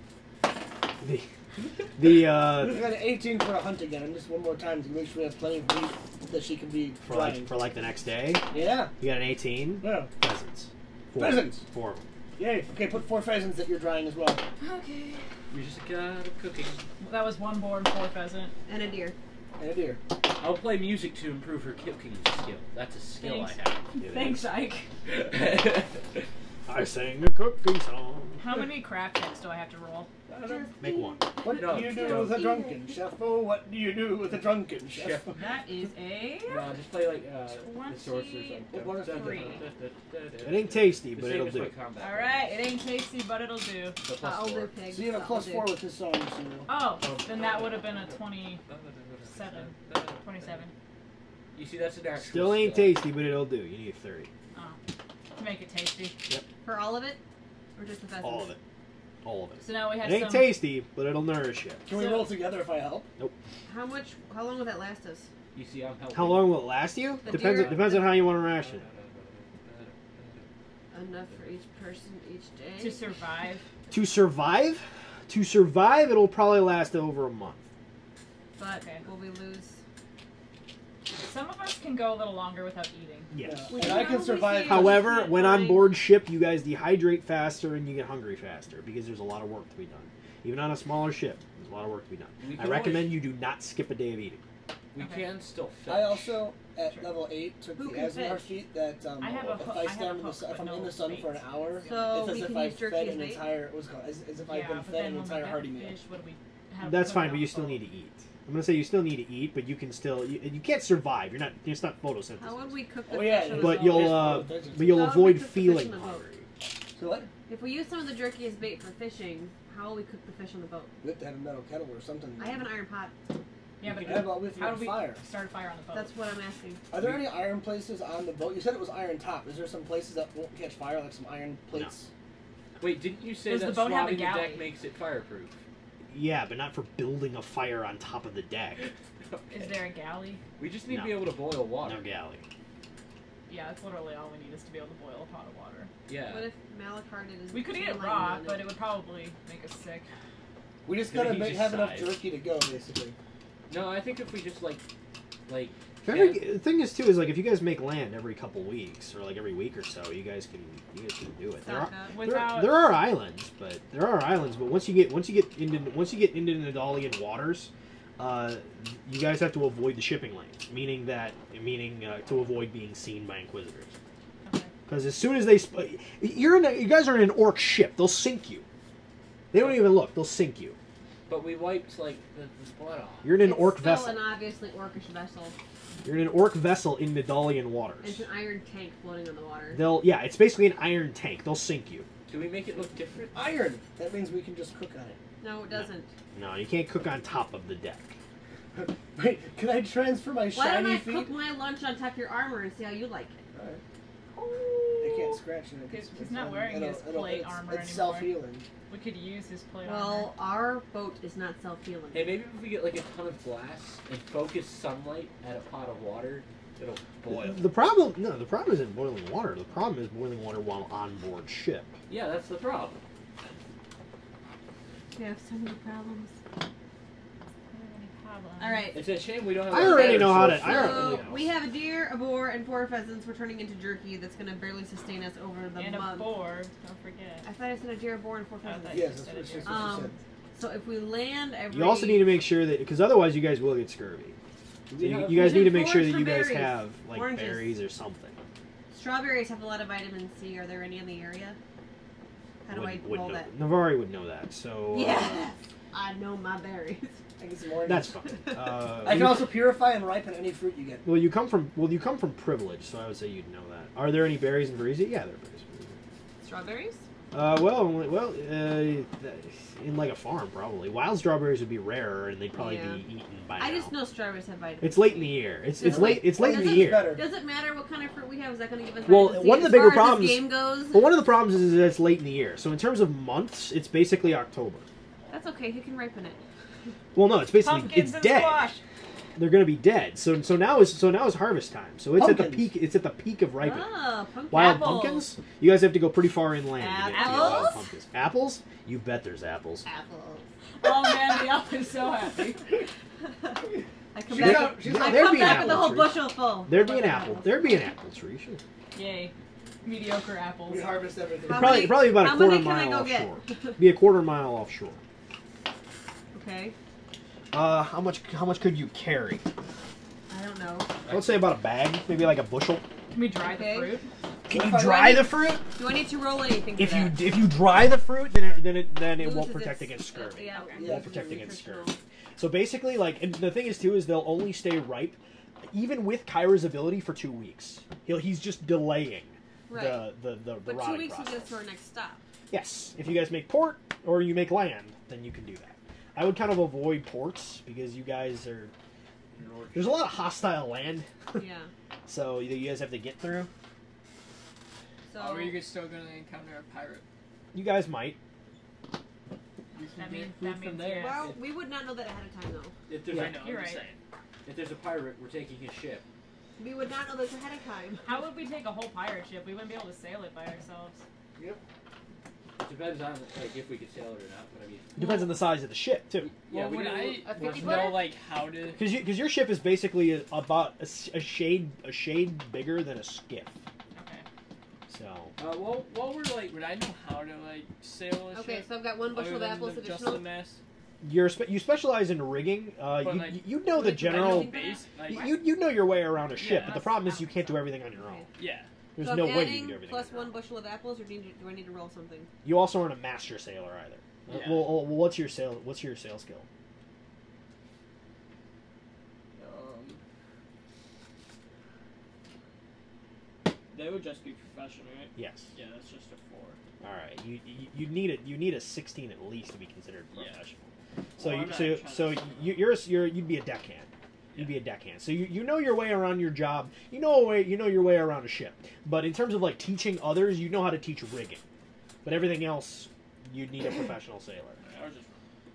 The We got an 18 for a hunt again, and just one more time to make sure we have plenty of meat that she can be for frying. like the next day, Yeah. you got an 18 Yeah. pheasants. Pheasants. 4 of them. Yay. Okay, put 4 pheasants that you're drying as well. Okay. We just got cooking. That was 1 boar and 4 pheasant. And a deer. And a deer. I'll play music to improve her cooking skill. That's a skill Thanks. I have. Thanks, Ike. I sang a cooking song. How many craft checks do I have to roll? Make one. What No, do you do no. with a drunken chef? Oh, what do you do with a drunken chef? Chef. That is a... No, just play like the sorcerer's like. 23. It ain't tasty, but it'll do. Alright, it ain't tasty, but it'll do. I'll do pig. So you have a I'll plus do. 4 with this song, so... Oh, then that would have been a 27. 27. You see, that's an actual. Still ain't skill. tasty, but it'll do. You need 30. Oh. To make it tasty. For all of it? Or just the pheasants? All of it. All of it. So now we have It ain't some... tasty, but it'll nourish you. Can we So- roll together if I help? How long will that last us? You see, I'm helping. How long will it last you? The Depends. deer- Depends on how you want to ration it. Enough for each person each day? To survive. To survive, it'll probably last over a month. But Okay. will we lose? Some of us can go a little longer without eating. Yes. Yeah. Would And you I can probably survive. say- However, can't when on find- board ship, you guys dehydrate faster and you get hungry faster because there's a lot of work to be done. Even on a smaller ship, there's a lot of work to be done. We I can recommend you do not skip a day of eating. We Okay. can still fish. I also, at level 8, took Who the can Asmar fish? feat that I have a if hook- I I have stand a in the hook, sun, if but I'm in no the sun for an bait. hour, So it's as we if can I use jerky fed as an bait? entire, what's it called? As if I've Yeah, been but fed then an when we entire got hearty the meal. fish, what do we... how do we That's put fine, it but on you the still boat? need to eat. I'm gonna say you still need to eat, but you can still you can't survive. You're not. It's not photosynthesis. How would we cook the Oh, yeah, fish on the But boat? you'll How but would avoid we cook the fish feeling on the boat? hungry. So what? If we use some of the jerky as bait for fishing, how will we cook the fish on the boat? We have to have a metal kettle or something. I have an iron pot. Yeah, but How about with how do we fire? start a fire on the boat? That's what I'm asking. Are there any iron places on the boat? You said it was iron top. Is there some places that won't catch fire, like some iron plates? Wait, didn't you say Does that the boat have a swabbing the galley? deck makes it fireproof? Yeah, but not for building a fire on top of the deck. Is there a galley? We just need No. to be able to boil water. No galley. Yeah, that's literally all we need is to be able to boil a pot of water. Yeah. What if Malacharded is We could eat it too raw, light on but it would probably make us sick. We just Did gotta he just have enough sigh? jerky to go, basically. No, I think if we just like. The thing is too is like if you guys make land every couple weeks or like every week or so, you guys can do it. Stock up. Without... There are islands, but once you get into Nadalian waters, you guys have to avoid the shipping lanes, meaning to avoid being seen by Inquisitors. Okay. Because as soon as you guys are in an orc ship, they'll sink you. They don't even look; they'll sink you. But we wiped like the blood off. You're in an It's orc still vessel. an obviously orcish vessel. You're in an orc vessel in Nadalian waters. It's an iron tank floating on the water. It's basically an iron tank. They'll sink you. Do we make it look different? Iron! That means we can just cook on it. No, it doesn't. No, you can't cook on top of the deck. Wait, can I transfer my Why don't shiny I feet? cook my lunch on top of your armor and see how you like it? Alright. They can't scratch it. He's not wearing his plate armor It's anymore. self-healing. We could use his plate armor. Well, our boat is not self-healing. Hey, maybe if we get like a ton of glass and focus sunlight at a pot of water, it'll boil. The problem isn't boiling water. The problem is boiling water while on board ship. Yeah, that's the problem. We have so many problems. Problem. All right. It's a shame we don't have. I already a know how to- source. I already So know. we have a deer, a boar, and 4 pheasants. We're turning into jerky that's going to barely sustain us over the And a month. boar, don't forget. I thought I said a deer, a boar, and 4 I pheasants. thought Yes, you that's said what it she did. said. So if we land every... You also need to make sure that because otherwise you guys will get scurvy. So We you have- guys need to make Forage sure that for you guys berries. have like Oranges. berries or something. Strawberries have a lot of vitamin C. Are there any in the area? How do I roll know. that? Navari would know that. So Yes! I know my berries. I get some oranges. that's fine. I can also purify and ripen any fruit you get. Well, you come from privilege, so I would say you'd know that. Are there any berries in Varese? Yeah, there are berries. Strawberries? In like a farm probably. Wild strawberries would be rarer and they'd probably Yeah. be eaten by now. I just know strawberries have vitamins. It's late in the year. It's Does late. it- It's late in does the it- year. Better. Does it matter what kind of fruit we have? Is that going to give us Well, vitamin C? one of the As bigger far as problems- this game goes, Well, one of the problems is that it's late in the year. So in terms of months, it's basically October. that's okay. He can ripen it. Well, no, it's basically Pumpkins it's and dead. squash. They're going to be dead. So now is harvest time. So it's at the Pumpkins. peak. It's at the peak of ripening. Oh, pumpkin. Wild Apples. pumpkins? You guys have to go pretty far inland to get wild Apples? pumpkins. Apples? You bet there's apples. Apples. Oh man, the elf is so happy. I come She's back, not- she's I not- there'd come be an back with a apple whole tree. bushel full. There'd be an apple. There'd be an apple tree. Sure. Yay. Mediocre apples. We harvest everything. How Probably, many- probably about a how quarter many can I mile go get? offshore. Be a quarter mile offshore. Okay. How much could you carry? I don't know. Let's say about a bag, maybe like a bushel. Can we dry Okay. the fruit? Can What you if I dry the fruit? Do I need to roll anything for If that? you dry the fruit, then it won't Loses protect its- against scurvy. Yeah, Okay. It Yeah, won't protect against nutritional. scurvy. So basically, like, and the thing is too is they'll only stay ripe, even with Kyra's ability, for 2 weeks. He's just delaying Right. the But rotting 2 weeks process. will get to our next stop. Yes, if you guys make port or you make land, then you can do that. I would kind of avoid ports because you guys are. There's a lot of hostile land, Yeah. so you guys have to get through. So Are we still going to encounter a pirate? You guys might. You That can means- get food that from means there. yes. well, we would not know that ahead of time though. If there's Yeah. I a, know, You're I'm just right. saying. if there's a pirate, we're taking his ship. We would not know this ahead of time. How would we take a whole pirate ship? We wouldn't be able to sail it by ourselves. It depends on like if we could sail it or not. But I mean, Depends on the size of the ship too. yeah, Well, we would didn't- I A 50 know footer? like how to? Because your ship is basically about a shade bigger than a skiff. Okay. So while we're like, Would I know how to like sail a Okay, ship? so I've got one bushel of other than apples just the additional. mast? you specialize in rigging. But, You like, you know the like, general. I know base. Like, You know your way around a ship, Yeah, but the problem is you can't do everything on your own. yeah. There's So no I'm way you adding can do everything. plus on your one own. bushel of apples, or do I need to roll something? You also aren't a master sailor either. Yeah. Well, what's your sail skill? They would just be professional, right? Yes. Yeah, that's just a 4. All right. You need a 16 at least to be considered Yeah. professional. So Well, you, I'm not so trying so to- you'd be a deckhand. You'd be a deckhand. So you know your way around your job. You know your way around a ship. But in terms of like teaching others, you know how to teach rigging. But everything else, you'd need a professional sailor. I was just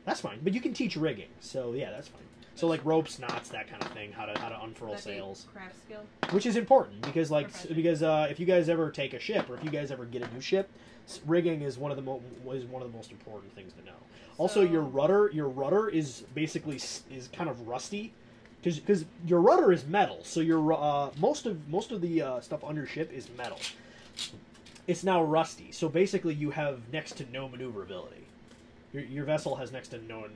That's fine. But you can teach rigging. So yeah, that's fine. So like ropes, knots, that kind of thing. How to unfurl That'd be sails. craft skill. Which is important because Profession. if you guys ever take a ship or if you guys ever get a new ship, rigging is one of the most important things to know. Also, So- your rudder is basically is kind of rusty because your rudder is metal. So your most of the stuff on your ship is metal. It's now rusty. So basically, you have next to no maneuverability. Your vessel has next to no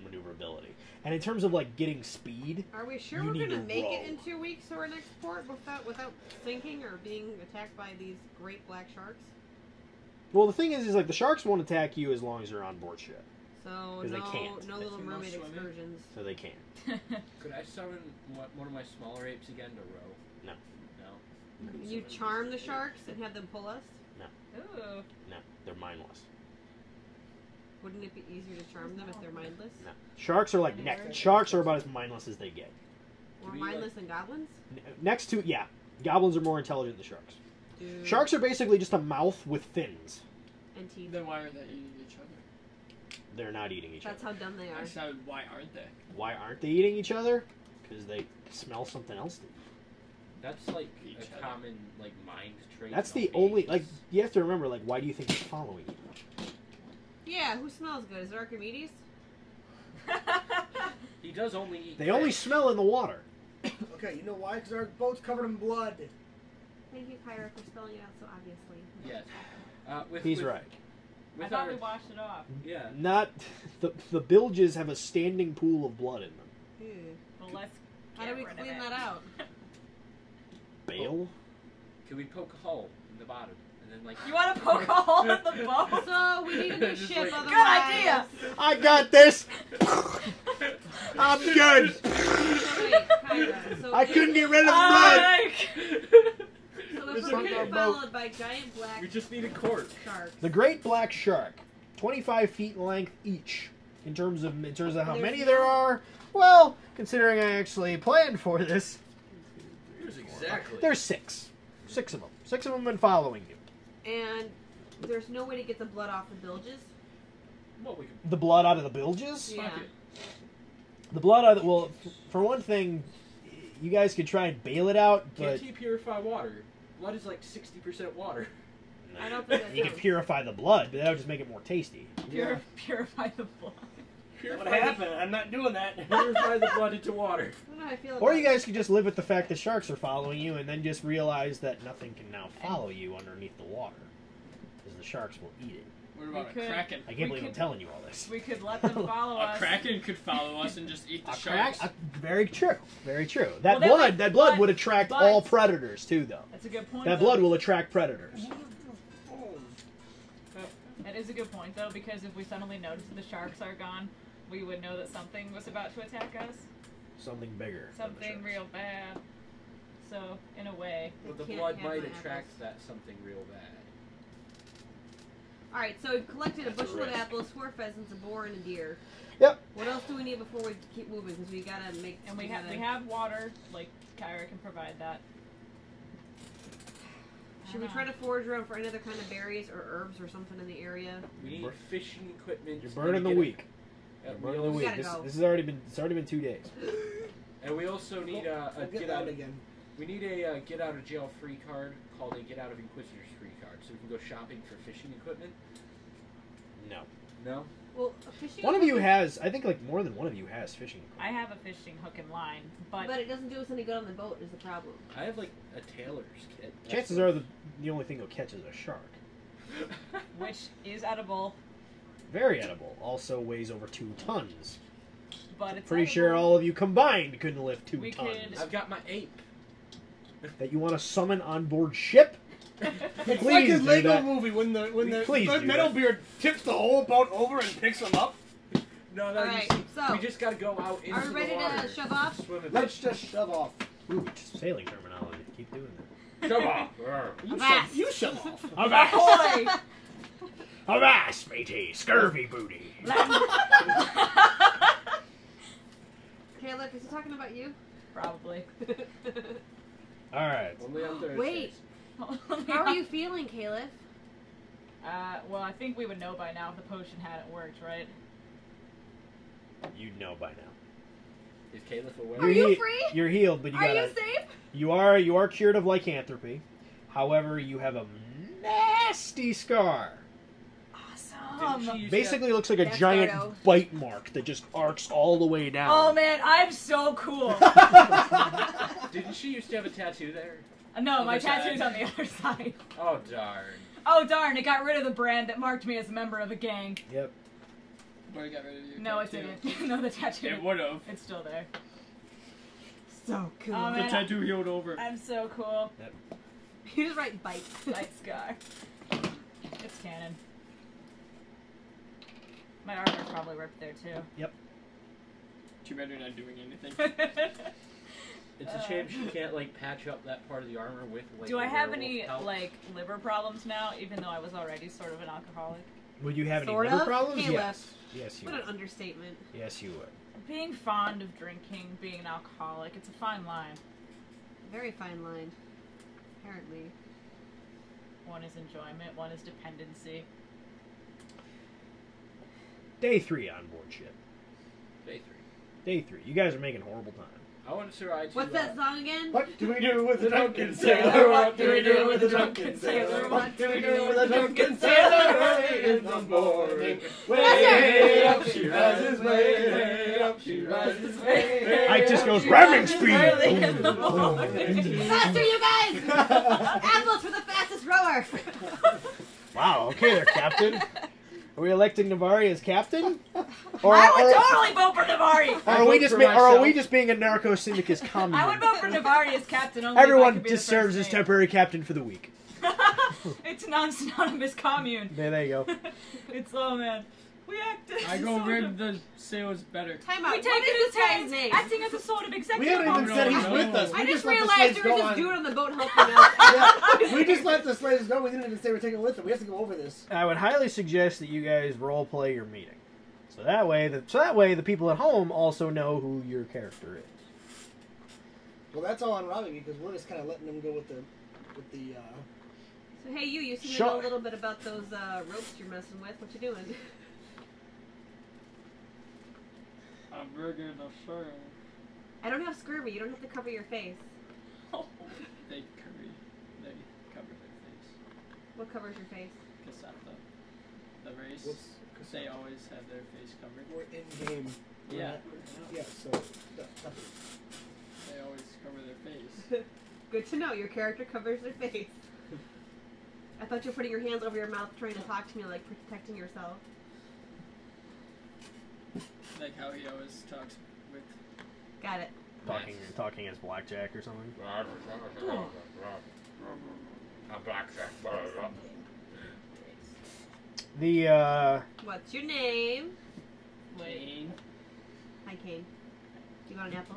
maneuverability. And in terms of like getting speed, Are we sure You we're need gonna to make roll. it in 2 weeks to our next port without sinking or being attacked by these great black sharks? well, the thing is like the sharks won't attack you as long as you're on board ship, So 'Cause they can't. no They little can go mermaid swimming. excursions. so they can't. could I summon one of my smaller apes again to row? No. No. Can you charm the sharks and have them pull us? Ooh. No, they're mindless. Wouldn't it be easier to charm them if they're mindless? No, sharks are like sharks are about as mindless as they get. Or Do we, mindless than goblins? Next to goblins are more intelligent than sharks. Dude. Sharks are basically just a mouth with fins. and teeth. Then why are they eating each other? They're not eating each That's other. how dumb they are. I said, why aren't they? Why aren't they eating each other? Because they smell something else to eat. That's like Each a other. common like mind trait. That's in the all only apes. like you have to remember like why do you think they're following you? Yeah, who smells good? Is it Archimedes? He does only eat. They only fish. smell in the water. Okay, you know why? Because our boat's covered in blood. Thank you, Kyra, for spelling it out so obviously. Yes. He's with, right. I With thought our, we washed it off. yeah. Not the bilges have a standing pool of blood in them. Ew. Well, let's How get do we rid of clean it. that out? Bale? Can we poke a hole in the bottom and then like? You want to poke a hole in the boat? So we need a new Just ship, like- otherwise. Good idea. I got this. I'm good. So wait, Kyra. So I if- couldn't get rid of the blood. So But It's from okay. here followed by giant black We just need a court. sharks. The Great Black Shark, 25 feet in length each. In terms of how There's many there are, well, considering I actually planned for this, Here's exactly. there's 6. 6 of them. 6 of them been following you. And there's no way to get the blood off the bilges. What we can The blood out of the bilges? Yeah. fuck it. The blood out of the, well, for one thing, you guys could try and bail it out, but Can't you purify water? Blood is like 60% water. I don't think that's you can purify the blood, but that would just make it more tasty. Purify the blood. What happened? I'm not doing that. Purify the blood into water. I don't know how I feel Or about you guys could just live with the fact that sharks are following you and then just realize that nothing can now follow you underneath the water. Because the sharks will eat it. What about We a could- kraken? I can't believe I'm could- telling you all this. We could let them follow A us. kraken could follow us and just eat the A sharks. very true. Very true. That Well, blood, that blood would attract but- all predators too, though. That's a good point. That though. blood will attract predators. That is a good point, though, because if we suddenly notice the sharks are gone, we would know that something was about to attack us. Something bigger. than the Something sharks. real bad. So, in a way. But the Can't blood have might my attract apples. that something real bad. Alright, so we've collected a That's a bushel of risk. apples, 4 pheasants, a boar, and a deer. Yep. What else do we need before we keep moving? Because we gotta make. And we have water, like Kyra can provide that. Should we try to forage around for any other kind of berries or herbs or something in the area? We need fishing equipment. You're burning the week. And You're we burning the also- week. gotta This, go. this has already been. It's already been 2 days. And we also need a We'll get get that out. again. We need a get out of jail free card called a get out of Inquisitor's free card, so we can go shopping for fishing equipment. No. No. Well, a fishing. One of you has. I think like more than one of you has fishing. I have a fishing hook and line, but But it doesn't do us any good on the boat. Is the problem? I have like a tailor's kit. Chances are the only thing you'll catch is a shark. which is edible, Very edible. Also weighs over 2 tons. but it's Pretty sure edible. all of you combined couldn't lift 2 We tons. could- I've got my ape. That you want to summon on board ship? It's Please like his do Lego that. movie when the Please do that. Metalbeard tips the whole boat over and picks him up. No, All you right, see, so we just gotta go out into are we ready the water. to shove off? Swim and Let's just shove off. Ooh, sailing terminology. Keep doing that. shove off. Avast. You shove off. Avast! Boy! Avast, matey! Scurvy booty! Caleb, is he talking about you? Probably. Alright. Only on Thursdays. Wait, how are you feeling, Caleb? Well, I think we would know by now if the potion hadn't worked, right? You'd know by now. Is Caliph aware? Are you free? You're healed, but you Are gotta. you safe? You are cured of lycanthropy. However, you have a nasty scar. Didn't she used to Basically, looks like a That's giant Gordo. bite mark that just arcs all the way down. Oh man, I'm so cool. Didn't she used to have a tattoo there? No, my Other side. tattoo's on the other side. Oh darn. Oh darn, it got rid of the brand that marked me as a member of a gang. Yep. But it got rid of your No, it tattoo. didn't. No, the tattoo. It would have. It's still there. So cool. Oh, The man. tattoo healed over. I'm so cool. You just write bite. Light scar. It's canon. My armor's probably ripped there too. Too bad you're not doing anything. It's a shame she can't like patch up that part of the armor with like. Do I a have werewolf any help. like liver problems now, even though I was already sort of an alcoholic? Would you have any Sort liver of? problems? Caleb. Yes. Yes, you What an would. understatement. Yes, you would. Being fond of drinking, being an alcoholic, it's a fine line. Very fine line. Apparently. One is enjoyment, one is dependency. Day 3 on board ship. Day 3. Day 3. You guys are making horrible time. I want to ride to. What's that song again? What do we do with the drunken sailor? What do we do with the drunken sailor? What do we do with the drunken sailor? Early in the morning, way up she rises, way up she rises, way Ike just goes ramming speed. Early in the Faster, you guys! Apples for the fastest rower! Wow. Okay, there, Captain. Are we electing Navari as captain? Or, I would or- totally vote for Navari! or are we vote just for or are we myself. just being a narco syndicus commune? I would vote for Navari as captain only if I Everyone could be just the first serves as name. temporary captain for the week. It's a non-synonymous commune. There you go. It's, oh man. We acted. I as go sort rid of- the sailors better. Time out. We What take is this it guy's as name? acting as a sort of We executive. haven't even said he's no. with us. I We just let the realized slaves there was go this on. dude on the boat helping us. Yeah, we just let the slaves go. We didn't even say we're taking it with them. We have to go over this. I would highly suggest that you guys role play your meeting, so that way the people at home also know who your character is. Well, that's all on Robbie because we're just kind of letting them go with the. So hey, you seem to Sure. know a little bit about those ropes you're messing with. What you doing? I'm rigging the fur. I don't have scurvy. You don't have to cover your face. They cover their face. What covers your face? Cassata. The race. What's They always have their face covered. We're in game. Yeah. Yeah. So. They always cover their face. Good to know. Your character covers their face. I thought you were putting your hands over your mouth trying to talk to me, like protecting yourself. Like how he always talks with. Got it. Talking as blackjack or something. The What's your name? Lane. Hi, Kane. Do you want an apple?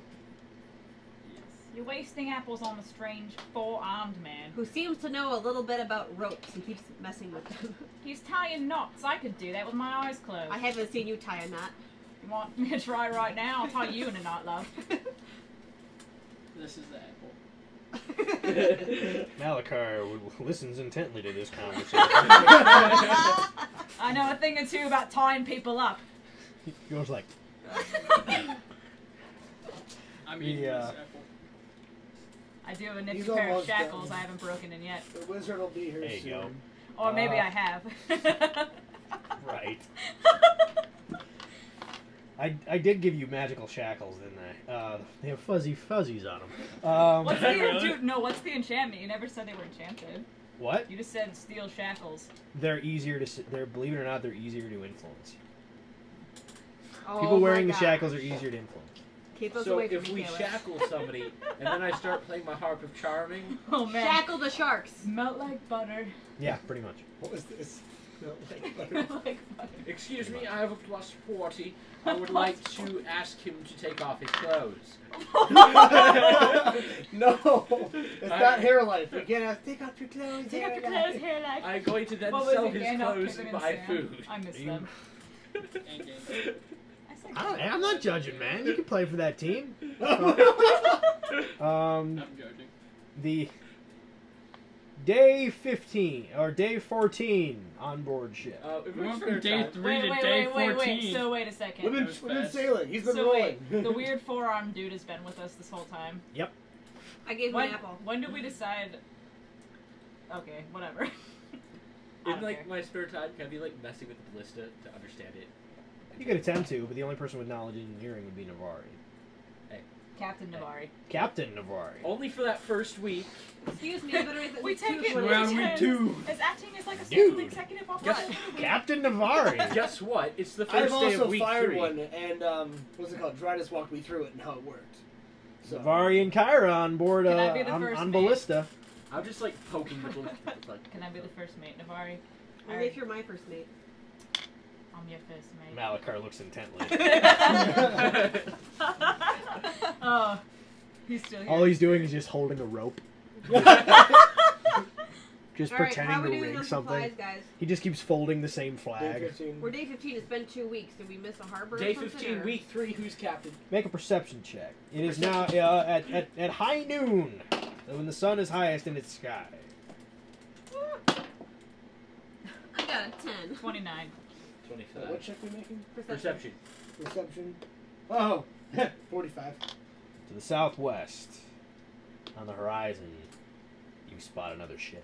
You're wasting apples on a strange four-armed man. Who seems to know a little bit about ropes and keeps messing with them. He's tying knots. I could do that with my eyes closed. I haven't seen you tie a knot. You want me to try right now? I'll tie you in a knot, love. This is the apple. Malachar listens intently to this conversation. I know a thing or two about tying people up. He goes like, I'm eating The, this apple. I do have a nifty He's pair of almost shackles done. I haven't broken in yet. The wizard will be here There you soon. go. Or maybe I have. right. I did give you magical shackles, didn't I? They have fuzzy fuzzies on them. What's what's the enchantment? You never said they were enchanted. What? You just said steel shackles. They're easier to. Believe it or not, they're easier to influence. Oh People wearing my the God. shackles are easier to influence. Keep those So away from if me, we Taylor. shackle somebody and then I start playing my harp of charming, Oh man. Shackle the sharks. Melt like butter. Yeah, pretty much. What was this? No, like, Melt like butter. excuse me, I have a plus 40. I would like to ask him to take off his clothes. no, it's not hair life. We can't ask, take off your clothes. Take hair off your life." clothes, hair life. I'm going to then What was sell it? his Gandalf, clothes Pippin, and buy Sam? food. I miss You- them. And game. I said I'm not judging, man. You can play for that team. I'm judging. The day 15 or day 14 on board ship. If We we went spare from day time- 3 to day 14. So wait a second. We've been, That was we've been fast. sailing. He's been So rolling. wait, the weird four-armed dude has been with us this whole time. I gave him When, an apple. when did we decide? Okay, whatever. I In don't like care. my spare time, can I be like messing with the ballista to understand it? You could attempt to, but the only person with knowledge and hearing would be Navari. Captain Navari. Captain Navari. Only for that first week. Excuse me, I better make We take it Round week 2. as acting as like a Dude. scheduled executive officer. Captain Navari. Guess what? It's the I've first day also of week fired 3. one, and what's it called? Dry just walked me through it and how it worked. So Navari and Kyra on board Can I be the on first mate? Ballista. I'm just like poking the ballista. Like, Can I be the first mate, Navari? Only if you're my first mate. I'm your first mate. Malachar looks intently. Oh, he's still here. All he's doing is just holding a rope. Just All right, pretending how are to we doing rig on something. supplies, guys? He just keeps folding the same day flag. 15. We're day 15. It's been 2 weeks. Did we miss a harbor? day or something, 15, or? week 3. Who's captain? Make a perception check. It is now at high noon, when the sun is highest in its sky. I got a 10. 29. 25. What check we making? Perception. Perception. Oh, 45. To the southwest, on the horizon, you spot another ship.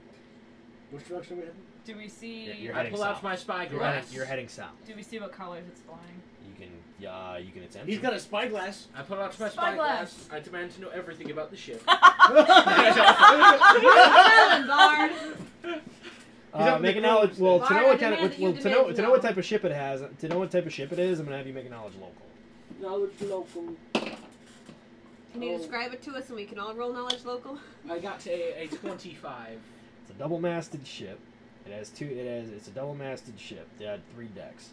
Which direction are we heading? Do we see? You're I heading pull out south. my spyglass. You're heading south. Do we see what colors it's flying? You can attempt. He's to. got a spyglass. I pull out my Spyglass. spyglass. I demand to know everything about the ship. Make a knowledge. Well, to know Bard, what I kind demand of, that you well, to know demand to know no. what type of ship it has. To know what type of ship it is, I'm gonna have you make a knowledge local. Knowledge local. Can you describe it to us and we can all roll knowledge local? I got a 25. It's a double-masted ship. It has two. It's a double-masted ship. They had 3 decks.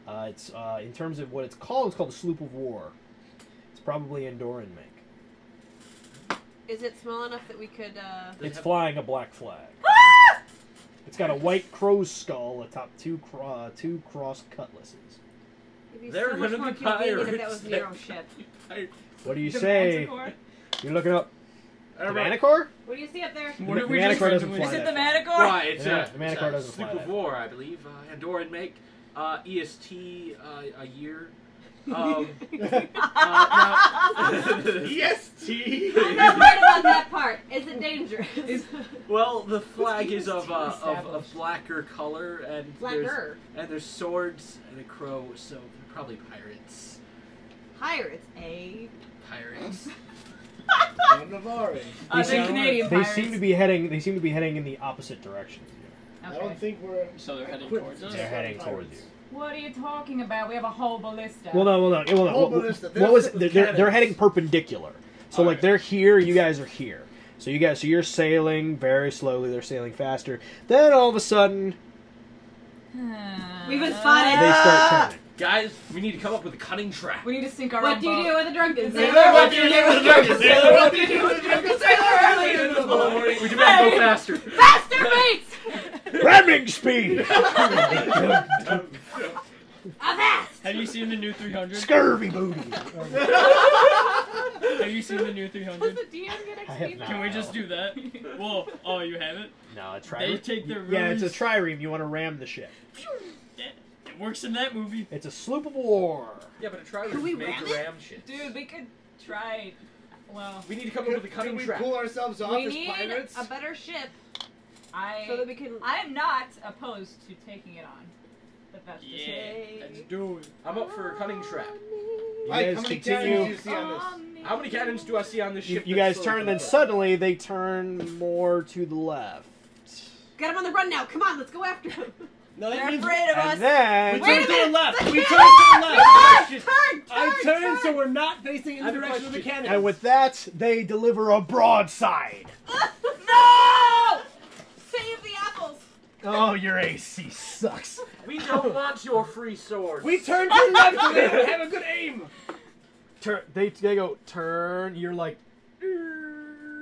It's in terms of what it's called a sloop of war. It's probably Andorran make. Is it small enough that we could? It's flying a black flag. It's got a white crow's skull atop two crossed cutlasses. It'd be They're so much gonna more be convenient if that pirates. was Nero's ship. What do you The say? Manticore? You're looking up the Alright. Manticore? What do you see up there? What did we The just Manticore doesn't randomly fly Is it that the far. Manticore? Right, it's Yeah, a, the Manticore it's a doesn't fly sloop that of war, I believe. Andorran make. EST a year. Now, EST. I'm not right about that part. Is it dangerous? well, the flag is of a blacker color, and Blacker. there's swords and a crow, so they're probably pirates. Pirates, eh? Pirates. They're Canadian They pirates. seem to be heading. They seem to be heading in the opposite direction. I Okay. don't think we're. So they're heading equipped towards us? to They're fight heading towards pirates. you. What are you talking about? We have a whole ballista. Well, no. Whole ballista. They're What was? set with They're cannons. heading perpendicular. So like Alright. they're here, you guys are here. So you're sailing very slowly. They're sailing faster. Then all of a sudden, We've been spotted. they start turning. Guys, we need to come up with a cunning trap. We need to sink our What own do you boat. do with a drunken Sailor, sailor? what do you do with a drunken sailor? What do you do with a drunken sailor early in the morning? We demand go faster. Faster, mates! Ramming speed, Avast! Have you seen the new 300? scurvy booty. Have you seen the new 300? Does the DM get I have XP? not. Can we just do that? Well, oh, you haven't? No, a They trireme. take their Yeah, it's a rooms. trireme. You want to ram the ship. It works in that movie. It's a sloop of war. Yeah, but a try Can we make ram a it? ram shit. Dude, we could try. Well, We need to come up with a Can cunning we trap. pull ourselves off We as need pirates? a better ship so that we can. I'm not opposed to taking it on. But that's just Yeah, let's do it. I'm up for a cunning trap. You Mike, guys how many continue. cannons do you see on this? How many cannons do I see on this You, ship? you that's guys slowly turn, then coming suddenly they turn more to the left. Get him on the run now. Come on, let's go after him. No, that They're means afraid of us. And then we Wait turn a to minute. the left. The We turn cannon- to the left. Turn, I turn so we're not facing in I the have a direction of the question. cannon. and with that, they deliver a broadside. No! Save the apples. Oh, your AC sucks. up. We don't want your free sword. We turn to the left so they don't have a good aim. They go turn. You're like,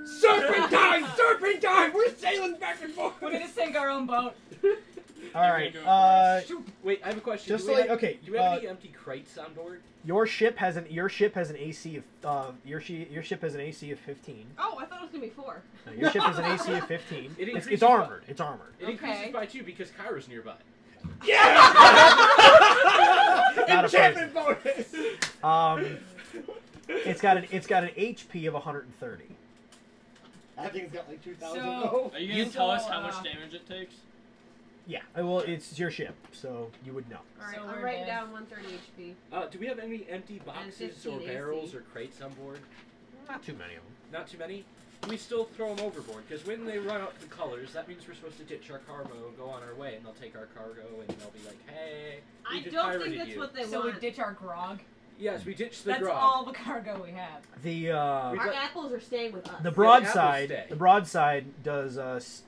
Serpentine! Serpentine! We're sailing back and forth. We're gonna sink our own boat. all right. Wait, I have a question. Just do we like- have, okay, Do we have any empty crates on board? your ship has an AC of your ship has an AC of 15. Oh, I thought it was gonna be 4. No, your ship has an AC of 15. It It's increases armored. It's armored. It increases Okay. by 2 because Kyra's nearby. Not a Enchantment bonus. It's got an HP of 130. That thing's got like 2,000. So- Are you gonna tell us how much damage it takes? Yeah. Well, it's your ship, so you would know. Alright, So I'm we're writing dead. down 130 HP. Do we have any empty boxes 15 or AC. barrels or crates on board? Not too many of them. Not too many? We still throw them overboard because when they run up the colors, that means we're supposed to ditch our cargo and go on our way, and they'll take our cargo and they'll be like, "Hey, we I just don't pirated think that's you." what they So we want. ditch our grog. Yes, we ditched the That's grog. all the cargo we have. The Our got- apples are staying with us. the apples broadside stay. does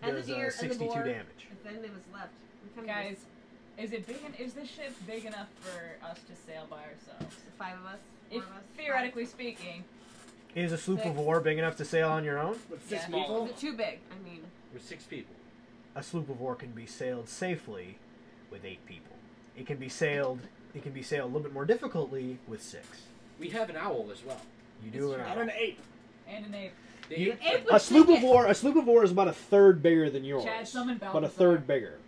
And the deer and the 62 boar. damage. If anything was left. We kinda Guys, is it big? Is this ship big enough for us to sail by ourselves? just, 5 of us. If 4 of us. theoretically speaking, Is a sloop of 6. war big enough to sail on your own? With 6 Yeah. people? Is it too big? I mean, We're 6 people. A sloop of war can be sailed safely with 8 people. It can be sailed a little bit more difficultly with 6. We have an owl as well. You do And an an ape. and an ape. The You- ape- ape A would sloop sink of it. war. A sloop of war is about a third bigger than yours. Chad, summon But a Balthazar. third bigger.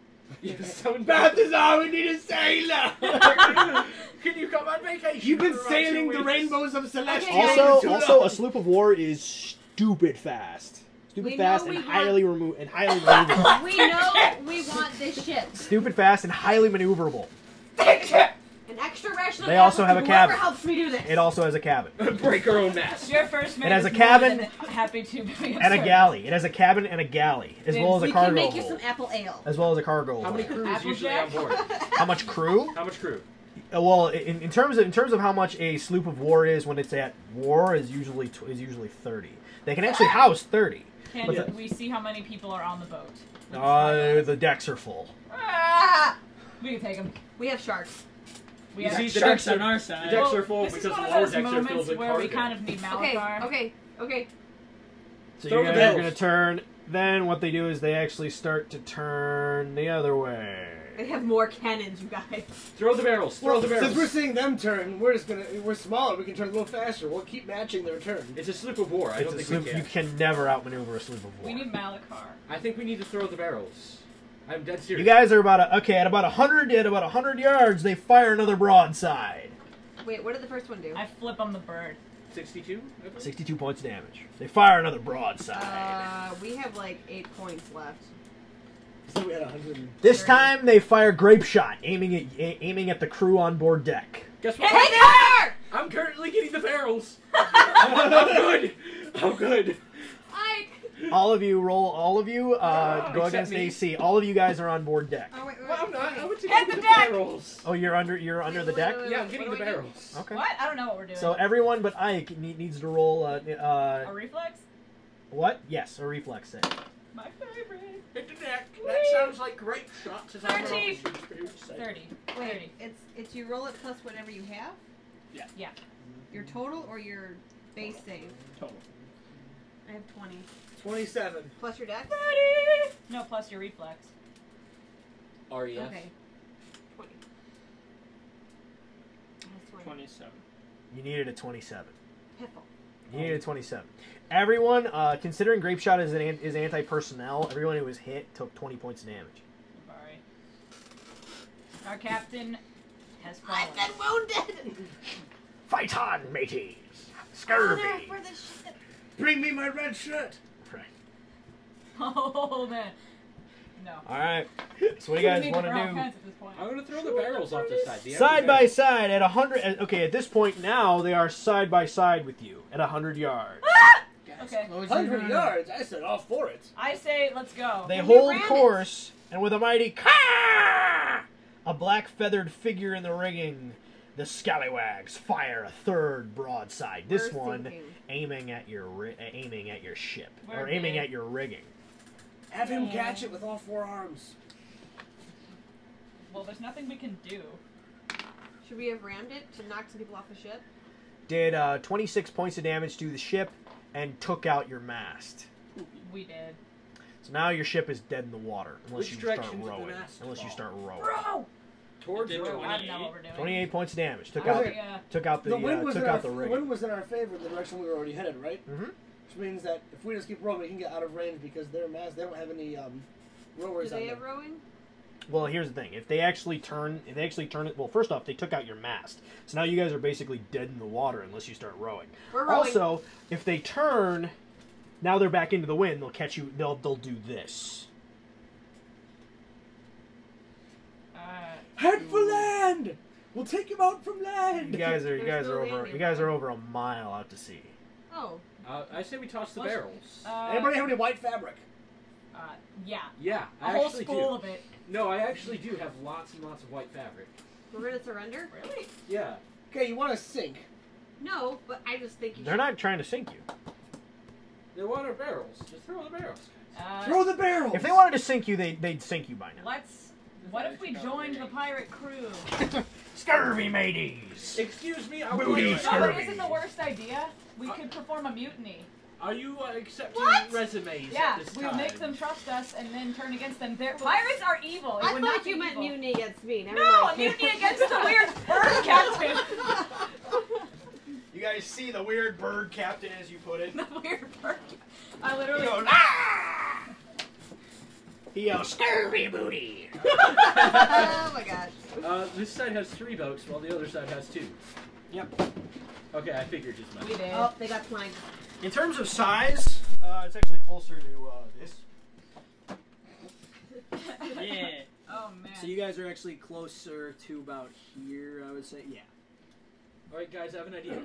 Balthazar, we need a sailor! Can you come on vacation? You've been for about 2 sailing the weeks? rainbows of Celestia. Okay, Also, a sloop of war is stupid fast. Stupid We fast know and we highly maneuverable. we know we want this ship. Stupid fast and highly maneuverable. An extra ration of They also apples have a to whoever cabin. helps me do this. It also has a cabin Break our own mast. Your first mate It has is a cabin more than happy to be of and a service. galley. It has a cabin and a galley, as well as a we cargo can make you hold. some apple ale. As well as a cargo How many hold. crew is usually on board? How much crew? How much crew? Well, in terms of how much a sloop of war is when it's at war is usually 30. They can actually house 30. Can But we see how many people are on the boat? The decks are full. Ah! We can take them. We have sharks. We You have see, the Sharks decks on are, our the side. decks well, are full this is because one the of lower those decks are filled moments with where we cargo. kind of need Okay, Malachar. okay. So Throw you the guys are bells. going to turn. Then what they do is they actually start to turn the other way. They have more cannons, you guys. Throw the barrels. Throw the barrels. Since we're seeing them turn, we're smaller. We can turn a little faster. We'll keep matching their turn. It's a slip of war. I don't think we can. You can never outmaneuver a sloop of war. We need Malachar. I think we need to throw the barrels. I'm dead serious. You guys are about at about 100 yards. They fire another broadside. Wait, what did the first one do? I flip on the bird. 62? 62 points of damage. They fire another broadside. We have like 8 points left. So we had 100. This time they fire grape shot, aiming at the crew on board deck. Guess what? Take her! I'm currently getting the barrels. I'm good. I'm good. Ike! All of you roll. All of you go Except against me. AC. All of you guys are on board deck. Oh, wait. Well, I'm not. I want to Hit get the the deck! barrels. Oh, you're under the deck. Yeah, I'm getting What the do we do? barrels. Okay. What? I don't know what we're doing. So everyone but Ike needs to roll. a reflex? What? Yes, a reflex save. My favorite. Hit the deck. That sounds like great shots. 30. 30. 30. Wait, it's you roll it plus whatever you have? Yeah. Your total or your base save? Total. I have 20. 27. Plus your dex? 30. No, plus your reflex. RES. Okay. 20. That's 20. 27. You needed a 27. Piffle. You needed a 27. Everyone, considering grape shot is anti-personnel, everyone who was hit took 20 points of damage. Sorry. Our captain has fallen. I've been wounded! Fight on, mateys! Honor Scurvy! for the ship! Bring me my red shirt. Right. Oh, man. No. Alright. So what do you guys want to do? At this point. I'm going to throw the barrels off the side. The Side empty by barrels. side at 100. Okay, at this point now they are side by side with you at 100 yards. Okay. 100 yards. I said all for it. I say, let's go. They And we hold ran it. course, and with a mighty caw, a black feathered figure in the rigging, the scallywags fire a third broadside. This We're one sinking. aiming at your ship We're or aiming dead. at your rigging. Have him catch it with all 4 arms. Well, there's nothing we can do. Should we have rammed it to knock some people off the ship? Did 26 points of damage to the ship and took out your mast. We did. So now your ship is dead in the water unless Which you start direction did the rowing. mast Unless you fall? start rowing. Bro! Towards Did the the I don't know what we're doing. 28 points of damage. Took I was out like- took out the The wind was took in out our, the the rig. wind was in our favor in the direction we were already headed, right? Mm-hmm. Which means that if we just keep rowing, we can get out of range because their mast, they don't have any rowers Do on they them. have rowing? Well, here's the thing. If they actually turn it. Well, first off, they took out your mast, so now you guys are basically dead in the water unless you start rowing. We're rowing. Also, if they turn, now they're back into the wind. They'll catch you. They'll do this. Head for land! We'll take him out from land! You guys are There's no over. landing. You guys are over a mile out to sea. Oh. I say we toss the Let's- barrels. Anybody have any white fabric? Yeah. Yeah, A I whole actually spool do. of it. No, I actually do have lots and lots of white fabric. We're gonna surrender? Really? Yeah. Okay, you want to sink. No, but I just think you They're not trying to sink you. They want our barrels. Just throw the barrels. Throw the barrels! If they wanted to sink you, they'd sink you by now. Let's. What if we joined the pirate crew? Scurvy mateys! Excuse me, I Booty would like No, scurvy. but isn't the worst idea? We could perform a mutiny. Are you accepting What? resumes Yeah, at this we time? make them trust us and then turn against them. Pirates are evil. It I would thought not be you meant evil. mutiny against me. Never No, a mind. mutiny against the weird bird captain. You guys see the weird bird captain, as you put it? The weird bird. I literally. "Ah!" He yells, "Scurvy booty!" Oh my gosh. This side has 3 boats, while the other side has 2. Yep. Okay, I figured as much. We did. Oh, they got flanked. In terms of size, it's actually closer to this. Yeah. Oh man. So you guys are actually closer to about here, I would say. Yeah. All right, guys, I have an idea.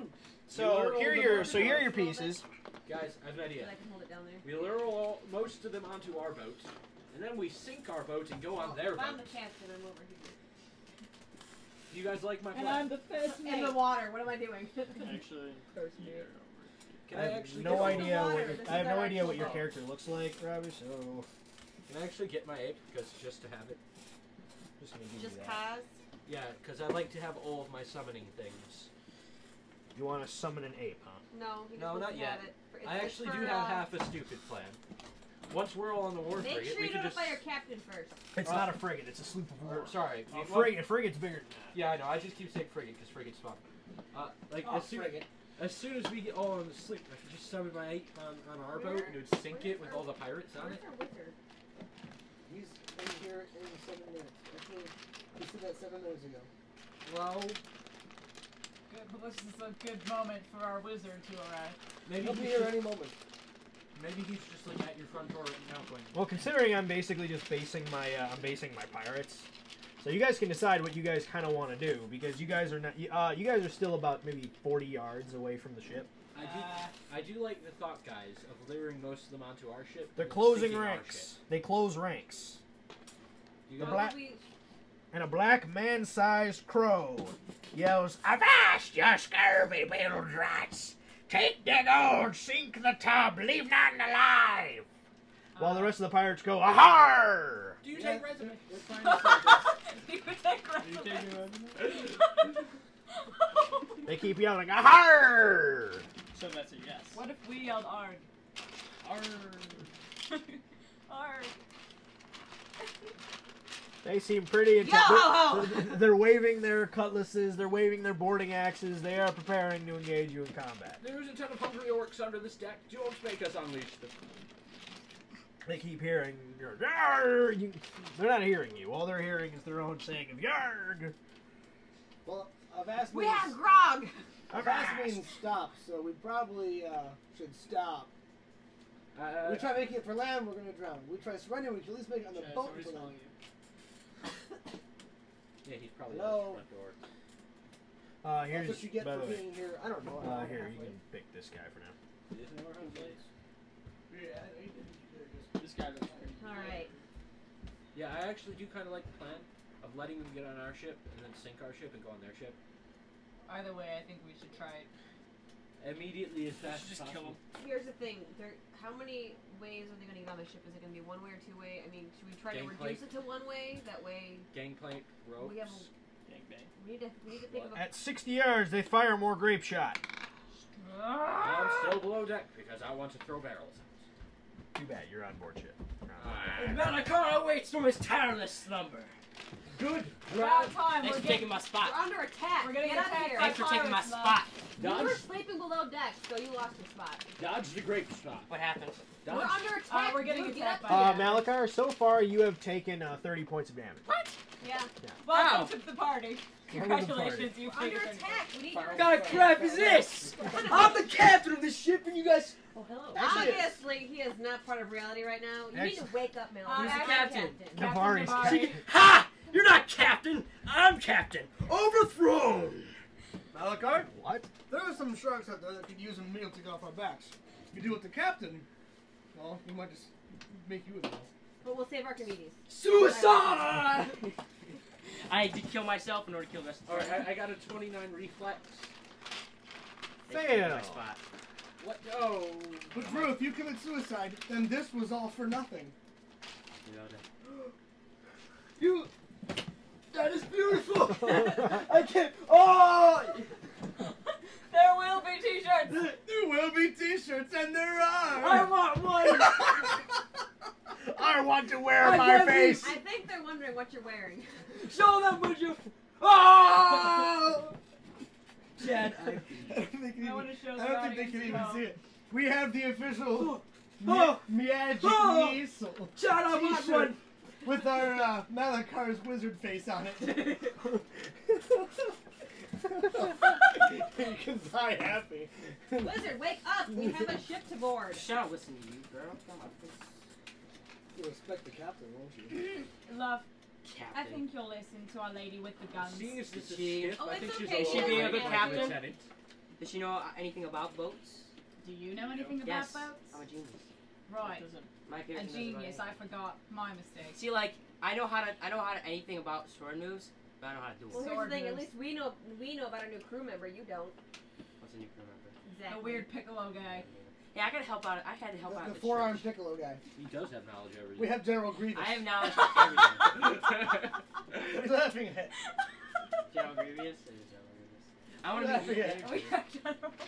So here are your pieces. Guys, I have an idea. I can hold it down there. We lure most of them onto our boat, and then we sink our boat and go on their if I'm boat. the captain, I'm over here. Do you guys like my And plan? I'm the first In mate. the water. What am I doing? Actually, Can I I have actually no get idea water. what This is I have no our idea what actual your boat. character looks like, Robbie. So Can I actually get my egg because just to have it? just gonna give Just you that. cause. Yeah, because I like to have all of my summoning things. You want to summon an ape, huh? No, you No, just not have yet. it. It's I actually do have half a stupid plan. Once we're all on the war Make frigate, sure we you can notify just... your captain first. It's not a frigate. It's a sloop of war. Sorry. A frigate's bigger than that. Yeah, I know. I just keep saying frigate because frigate's fun. As soon as we get all on the sleep, I can just summon my ape on our boat and it would sink it with all the pirates on it. Where's our wizard? He's in here in 7 minutes. Actually, he said that 7 minutes ago. Well, Good, well, this is a good moment for our wizard to arrive. maybe He'll be he's here just, any moment. maybe he's just like at your front door right now going. Well, considering I'm basically just basing my my pirates, so you guys can decide what you guys kind of want to do because you guys are not you guys are still about maybe 40 yards away from the ship. I do like the thought, guys, of luring most of them onto our ship. They're and closing sinking our ranks. ship. They close ranks. You The got black- We- And a black man-sized crow yells, "Avast, you scurvy bilge rats! Take the gold, sink the tub, leave none alive!" While the rest of the pirates go, "Ahar!" Do you take resume? We're trying to solve You would take resume. They keep yelling, "Ahar!" So that's a yes. What if we yelled Arg? Arr. Arg. They seem pretty Yo ho intense. ho! They're waving their cutlasses, they're waving their boarding axes, they are preparing to engage you in combat. There's a ton of hungry orcs under this deck. Don't make us unleash them. They keep hearing, "Yarg!" They're not hearing you. All they're hearing is their own saying of "Yarg!" Well, Avast We means, have grog! Avast means stop, so we probably should stop. We try making it for land, we're gonna drown. We try surrendering, we can at least make it on the boat for land. Yeah, he's probably Hello? at the front door. That's Here's, what you get by for the way, being here. I don't know. here, you can pick this guy for now. Isn't that our home place? This guy looks pretty. Alright. Yeah, I actually do kind of like the plan of letting them get on our ship and then sink our ship and go on their ship. Either way, I think we should try it. Immediately as fast as Just possible. kill him. Here's the thing. How many ways are they going to get on the ship? Is it going to be one way or two way? I mean, should we try to Gangplank. reduce it to one way? That way Gangplank, ropes. we have Gangbang. we need to think of a... At 60 yards, they fire more grape shot. I'm still below deck because I want to throw barrels. Too bad, you're on board ship. Banter awaits from his tireless slumber. Good. About time. Thanks We're for taking my We're spot. under attack. We're getting Get out of attacked here. by Thanks for taking my pirates, love. spot. You were Dodge. sleeping below deck, so you lost your spot. Dodge the grape spot. What happened? We're Dodge. under attack. we're getting dude, attacked get by- up Malachar, so far you have taken 30 points of damage. Yeah. Welcome to the party. Welcome to the Congratulations, you Under figured it out. attack. We need your What kind of crap is this? I'm the captain of this ship and you guys... Oh, hello. Obviously, he is not part of reality right now. You need to wake up, Mel. Who's the captain? Navari's Navari. captain. Ha! You're not captain! I'm captain! Overthrown! Malachar, What? there are some sharks out there that could use a meal to get off our backs. If you deal with the captain, well, he might just make you a meal. But we'll save Archimedes. Suicide! I did kill myself in order to kill the rest of the Alright, I got a 29 reflex. Fail. My spot. What? Oh. But Drew, if you commit suicide, then this was all for nothing. You know that. You... That is beautiful! I can't... Oh! There will be t-shirts. There will be t-shirts, and there are! I want one! I want to wear I my can't face. I think they're wondering what you're wearing. Show them, would you? Oh! Chad, I don't think I wanna show the I don't think they audience can as even well. see it. We have the official Oh! Magic Oh! Missile Chad, I want t-shirt one! with our Malakar's wizard face on it. Because I'm happy. Wizard, wake up! We have a ship to board. Shut up, listen to you, girl. Come on. You'll respect the captain, won't you? Love, Captain. I think you'll listen to our lady with the guns. Seeing as this is She- stiff, Oh, I it's think she's okay. a Is she being a good captain? Lieutenant. Does she know anything about boats? Do you know anything about Yes. boats? I'm a genius. Right. My A character knows genius. about I forgot. My mistake. it. See, like, I know how to anything about sword moves, but I don't know how to do Well, it. here's the thing. At moves. least we know about our new crew member. You don't. What's a new crew member? Exactly. The weird piccolo guy. Yeah, I gotta help out. I had to help out The the four-arm church. piccolo guy. He does have knowledge of everything. We have General Grievous. I have knowledge of everything. What are you laughing at? General Grievous? I want I to be. forget.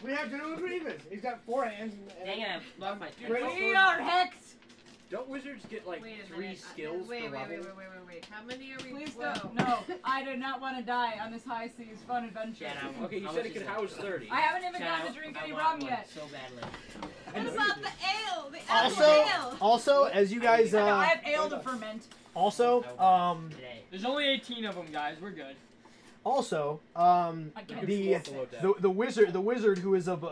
We have General Grievous. He's got 4 hands. Dang it, I lost my Great. We are hexed! Don't wizards get like Wait a 3 minute. skills Wait. per level? How many are we? Please Whoa. don't. No, I do not want to die on this high seas fun adventure. Chad, Okay, you said it could house 30. I haven't even Chad, gotten to drink I any want rum one yet. so badly. What about the ale? The Also, ale. also, as you guys, I have ale to ferment. also, Today. There's only 18 of them, guys. We're good. also, Again. the wizard who is of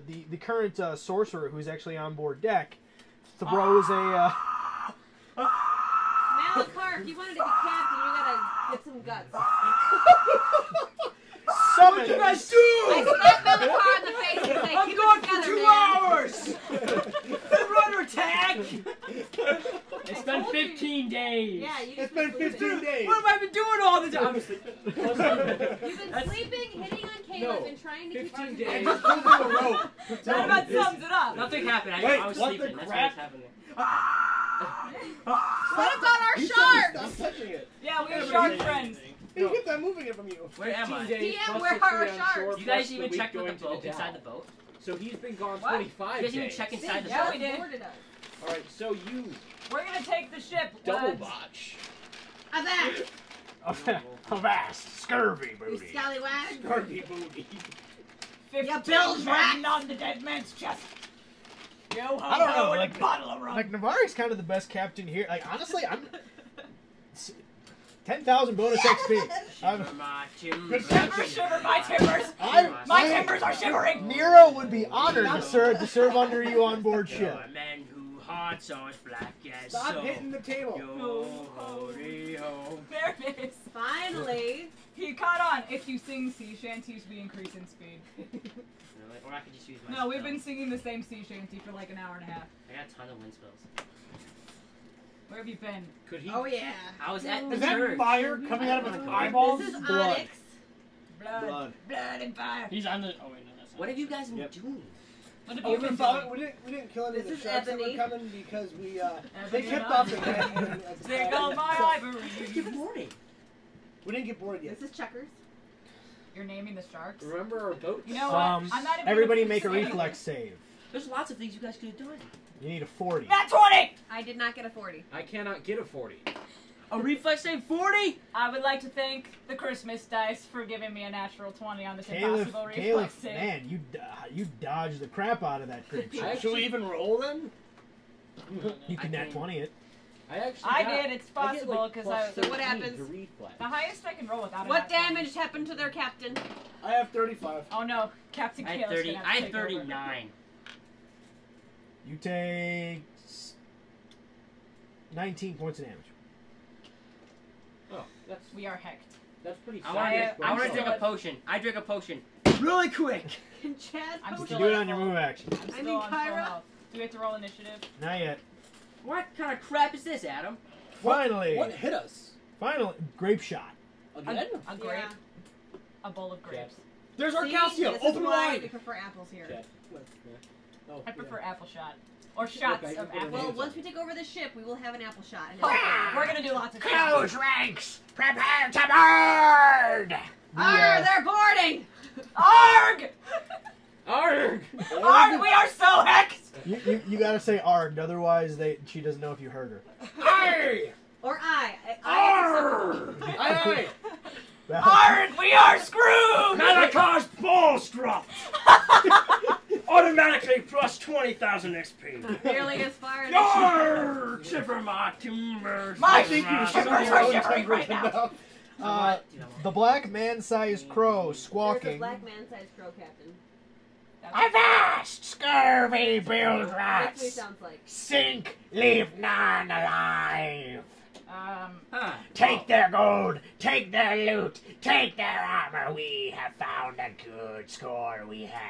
the current sorcerer who's actually on board deck throws a. Malakarp, you wanted to be captain, you gotta get some guts. Summon. What you guys do? I slapped Malakarp in the face and say, I'm keep gone it together, for 2 man. hours! Runner attack! It's been 15 days. Yeah, you It's been 15 days. What have I been doing all the time? I'm sleeping. You've been sleeping, hitting on Caleb, No, and trying to keep 15 our days. Just holding a rope. That about sums it up. Nothing happened. Wait, I was what the sleeping. That's crap? what's happening. What about our sharks? Stop touching it. Yeah, we're shark friends. You keep that moving it from you. Where am I? 15 days DM, plus where the are 3 our on sharks? shore, You plus guys the even week check with going the to boat Dow. inside the boat? So he's been gone What? 25 You guys days. even check inside the Yeah, boat? we did. Boarded us. Alright, so you We're gonna take the ship. double lads. botch. Avast, Avast, scurvy you booty. scallywag. Garby booty. 52 Bill's men on the dead man's chest. Yo ho I don't know, ho, and like- a bottle of rum. Like Navari's kind of the best captain here. Like honestly, I'm 10,000 bonus XP. Shiver, shiver, my timbers. My timbers are shivering. Nero would be honored to serve under you on board ship. A man who hearts are as black as Stop so. hitting the table. Yo ho dee ho. There it is. Finally. He caught on. If you sing sea shanties, we increase in speed. Or I could just use my No, we've spell. been singing the same sea shanty for like an hour and a half. I got a ton of wind spells. Where have you been? Could he? Oh yeah. I was at the Is that church. fire coming out of his eyeballs? This is Blood. Onyx. Blood. Blood and fire. He's on the. Oh wait, no, that's not. What have you guys been Yep. doing? What have Oh, you we been thought doing? we didn't kill any of the This is sharks that were Ebony. coming because we they Ebony kept and off the Ivory. net. at the There time. go my So, ivory. Good morning. we didn't get bored yet. This is Checkers. You're naming the sharks? Remember our boats? You know what? I'm not even Everybody gonna make a say reflex save. There's lots of things you guys could have done. You need a 40. Not 20! I did not get a 40. I cannot get a 40. A reflex save 40? I would like to thank the Christmas dice for giving me a natural 20 on this Caleb, impossible Caleb, reflex save. man, you dodged the crap out of that crit. Should we even roll then? You can nat 20 it. I actually I got, did, it's I get, possible, like, 'cause plus I- So what 13 happens? to reflex. The highest I can roll without a What nat 20. damage happened to their captain? I have 35. Oh no, Captain I had Kale's 30. gonna have I to had take over. 39. You take 19 points of damage. Oh, that's We are hecked. pretty I solid. want I- to I want I'm to drink still a potion. I drink a potion. Really quick. Can Chad I'm You post can still do it at on your full- move action. I'm still mean, on full Kyra? health. Do we have to roll initiative? Not yet. What kind of crap is this, Adam? Finally, What hit us? finally, grape shot. Again? A grape. Yeah. A bowl of grapes. There's our See, calcium. this is Open why wide. we prefer apples here. Chad. Oh, I prefer apple shot. Or shots Okay, of you put it apple. Well, in. once we take over the ship, we will have an apple shot. And We're gonna do lots of shots. ranks, prepare to board. Arr, they're boarding! Arg! Arg! Arg! We are so hexed! You gotta say arg, otherwise she doesn't know if you heard her. Aye! Or I. Aye! Aye! Arg! We are screwed! Malakar's balls dropped! Automatically plus 20,000 XP. Nearly as far as Yarr! Chipper my timbers. My timbers timbers are shivering right now. The black man-sized crow There's a squawking. black man-sized crow captain. Avast, scurvy That's what he rats! sounds like. Sink, leave none alive! Huh. Take their gold, take their loot, take their armor. We have found a good score. We have.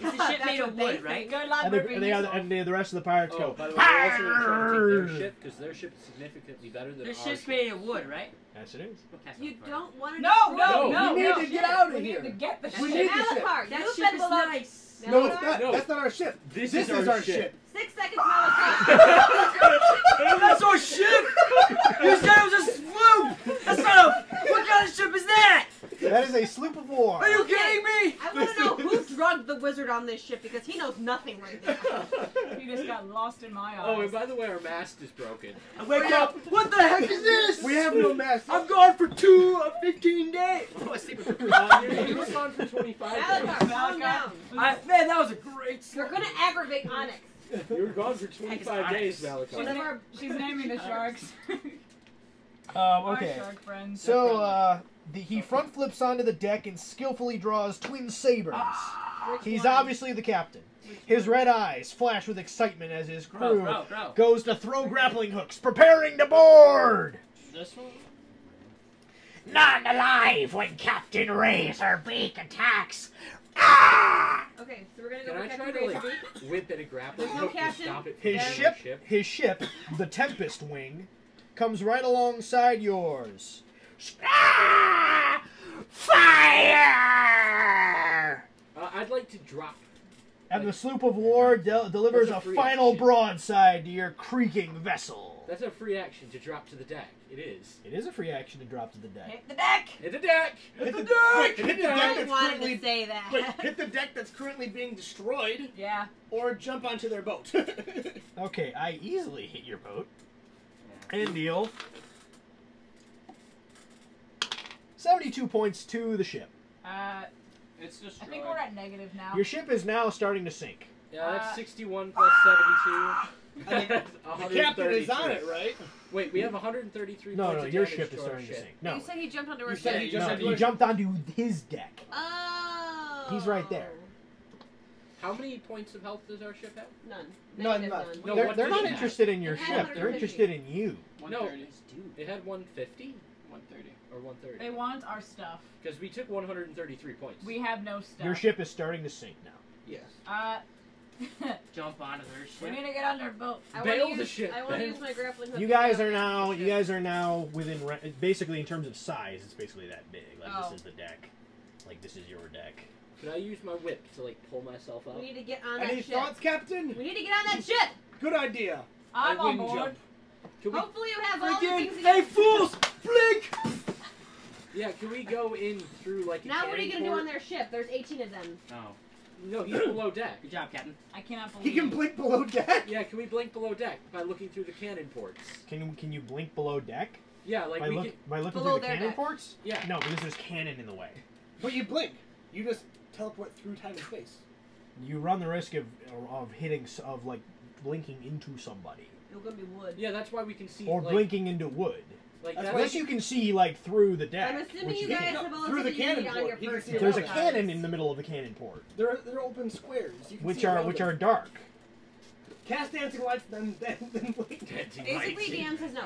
Is the ship That's made what of they wood, think. right? Good luck, And the rest of the pirates Oh, go. by the way, we're also going to try to take their ship, because their ship is significantly better than The our ship's ship. made of wood, right? Yes, it is. That's You not fair. don't want to No, we need to get out of we here. need to get the We shit. need the ship. Malachar, That you've ship been is below. nice. No, it's Malachar, not. No. That's not our ship. This This is our ship. 6 seconds, Malachar. That's our ship! You said it was a sloop! That's not a... What kind of ship is that? That is a sloop of war. Are you kidding me? I want to know who drugged the wizard on this ship because he knows nothing right now. He just got lost in my eyes. Oh, and by the way, our mast is broken. Wake up! What the heck is this? We have no mess. I'm gone for 2 of 15 days. You were gone for 25 days. Malachi, calm down. Man, that was a great You're sleep. going to aggravate Onyx. You were gone for 25 days, Malachi. One of our She's naming the sharks. Okay. Our shark friends. So, he front flips onto the deck and skillfully draws twin sabers. He's obviously the captain. His red eyes flash with excitement as his crew goes to throw grappling hooks, preparing to board. This one? Not alive when Captain Razorbeak attacks. Ah! Okay, so we're going to go Can I with try Captain to, like, Razorbeak. whip at a grappling There's no hook to captain. stop it from His boarding ship, the Tempest Wing, comes right alongside yours. Ah! Fire! I'd like to drop. And the sloop of war delivers a That's a free final action. broadside to your creaking vessel. That's a free action to drop to the deck. It is. It is a free action to drop to the deck. Hit the deck. Hit the deck! Hit the deck! Hit the deck I that's wanted currently... to say that. Wait, hit the deck that's currently being destroyed, Yeah. or jump onto their boat. Okay, I easily hit your boat. And deal 72 points to the ship. It's I destroyed. think we're at negative now. Your ship is now starting to sink. Yeah, that's 61 plus 72. The captain is on it, right? Wait, we have 133 No, points no, of your damage ship to is our starting to ship. sink. No, You said he jumped onto our You said ship. he just no, said you jumped onto his deck. Oh. He's right there. How many points of health does our ship have? None. None, Negative none. No, They're, what they're did not it have? interested in your It had ship. They're 150. interested in you. 130. It had 150 130. or 130? They want our stuff. Because we took 133 points. We have no stuff. Your ship is starting to sink now. Yes. Jump onto their we ship. need to get on their boat. I Bail want the to use, ship, I want to man. use my grappling hook. You to guys get are on the ship. now within basically in terms of size. It's basically that big. Like Oh. this is the deck. Like this is your deck. Can I use my whip to like pull myself up? We need to get on that Any ship. thoughts, Captain? We need to get on that ship. Good idea. I'm A on wing board. jump. Can we? Hopefully you have all the things Freaking, that hey fools! Blink! Yeah, can we go in through like a Now what are you cannon going to do port? on their ship? There's 18 of them. Oh. No, he's below deck. Good job, Captain. I cannot believe He can blink below deck. Yeah, can we blink below deck by looking through the cannon ports? Can you blink below deck Yeah, like by, we look, can. by looking Below through the their cannon deck. ports? Yeah. No, because there's cannon in the way. But you blink. You just teleport through time and space. You run the risk of hitting like blinking into somebody You're going to be wood. Yeah, that's why we can see. or like, blinking into wood. Like That's that's Unless you can see like through the deck. I'm assuming which you you guys can't. have all Through the the things you cannon need on port. your You can person. see There's a all that. cannon in the middle of the cannon port, They're open squares. You can which see are around which them. are dark. Cast dancing lights, then blink. Basically, Dan says no.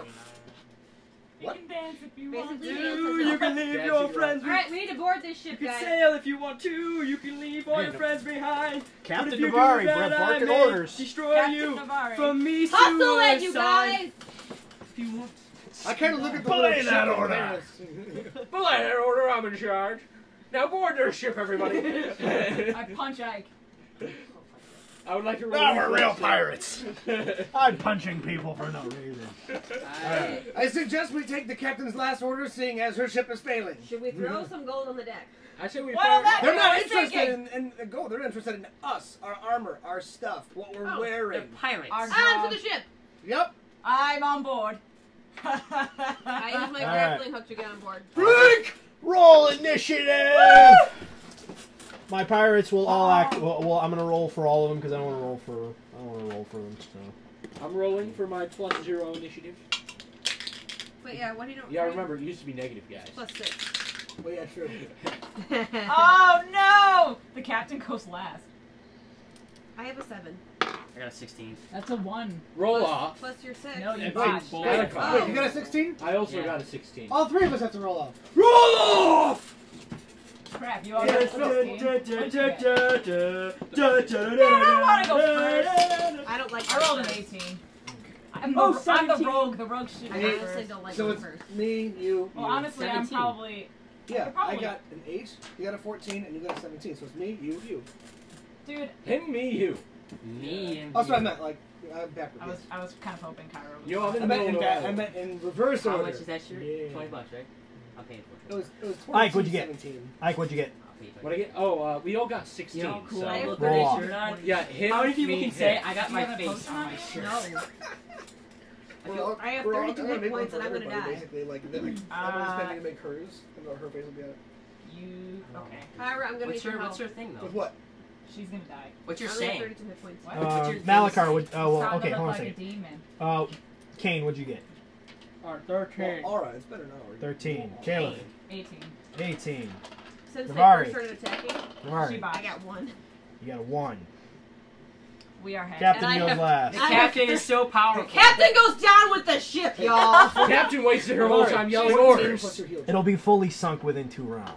You can dance if you want Basically, to. Dan says You no. can leave Dancing your around. friends. Alright, we need to board this You ship, can guys. sail if you want to. You can leave all Man, your friends behind. But Captain if you do Navari, that, I barking may orders. Destroy Captain you Navari. from me. Hustle it, you suicide. guys! If you want. I kind of look at the Belay little that ship order. and Belay that order, I'm in charge. Now board their ship, everybody. I punch Ike. I would like to. Ah, we're relieve real that pirates. I'm punching people for no reason. I suggest we take the captain's last order, seeing as her ship is failing. Should we throw some gold on the deck? I say we. Well, fire- that- They're not I was interested in gold. They're interested in us, our armor, our stuff, what we're Oh, wearing. Pirates. Our On dog. to the ship! Yep. I'm on board. I use my All grappling hook to get on board. Blink! Roll initiative. My pirates will all act. Well, I'm gonna roll for all of them because I don't want to roll for. I don't want to roll for them. So. I'm rolling for my +0 initiative. Wait, yeah, what do you know? Yeah, remember it used to be negative, guys. +6. Well, yeah, sure. Oh no! The captain goes last. I have a 7. I got a 16. That's a 1. Roll off. Plus your 6. No, you And botched. wait, Wait, Malachi. wait, you got a 16? I also Yeah. got a 16. All three of us have to roll off. Roll off! Crap, you all got a 16. What'd you get? I don't wanna go first. I don't like I rolled an first. 18. I'm Oh, the 17. rogue. The rogue should I go honestly first. don't like So going it's first. me, you. Well, you. honestly, I'm 17. probably... Yeah, I probably- got an 8, you got a 14, and you got a 17. So it's me, you. Dude, Him, me, you. Me and That's what I you. meant, like, backwards. I was kind of hoping Cairo would Yo, I'm in I the meant middle in, of the I meant in reverse How order. much is that shirt? Yeah. $20, right? I'm paying for it. It was Ike, what'd you get? 17. Ike, what'd you get? I'll pay for it. What I get? Oh, we all got 16. You know how cool so. I look roll with off. this shirt on? Yeah, him, How many people me, can say him. I got Do my you have a face post on on my it? shirt? No. I have We're all 32 gonna hit make one points for and I'm gonna everybody, die. Basically, like, then everyone's spending to make hers, and her face will be on it. You okay? Kyra, I'm gonna What's need your help. what's your thing though? With what? She's gonna die. What's your I only have saying? 32 hit points. What? What's your Malachar would. Oh, well, Starting okay, to hold look on a like a second. demon. Kane, what'd you get? 13. Alright, it's better now. 13. Caleb, 18. 18. Since they Navari. first started attacking, Navari, Sheba. I got 1. you got a 1. We are head. Captain And I goes have- last. The captain is so powerful. Captain goes down with the ship, y'all. Captain wasted her whole time yelling 14 orders. plus your heal. It'll be fully sunk within 2 rounds.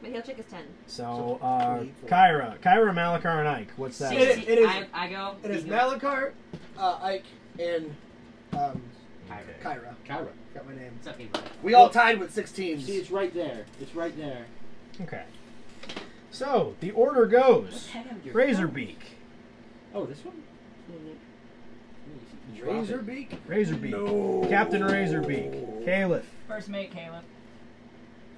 My heal check is 10. So, 24. Kyra, Malachar, and Ike. What's that? It is- I go. It is you go. Malachar, Ike, and Kyra. Kyra. Got my name. It's okay, bro. We all tied with 16s. See, it's right there. It's right there. Okay. So, the order goes. Razorbeak. Oh, this one? Razorbeak? Razorbeak. No. Captain Razorbeak. Caliph. First mate, Caleb.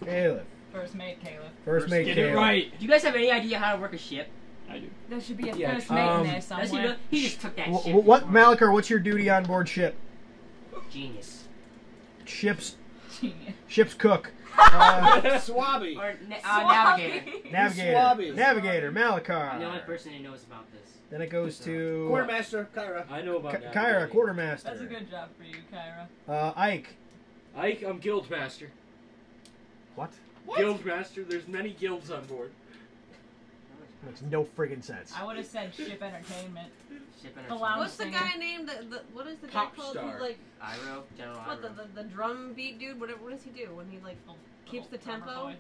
Caliph. First mate, Caleb. First mate, Get Caleb. it right. Do you guys have any idea how to work a ship? I do. There should be a Yeah, first mate in there Does he, somewhere. really? He just took that ship. What, Malachar, what's your duty on board ship? Genius. Ship's cook. Swabby. Or navigator. Navigator. Swabby. Navigator, I'm the only Malachar. person who knows about this. Then it goes to Quartermaster, Kyra. I know about that. Kyra, Quartermaster. That's a good job for you, Kyra. Ike. Ike, I'm Guildmaster. What? Guildmaster, there's many guilds on board. Makes no friggin' sense. I would have said ship entertainment. Ship The entertainment. lounge What's the singer. guy named? What is the guy Pop called? star. Who, like, Iro, General what Iro. the drum beat dude? What does he do when he like keeps the Drummer tempo? boy.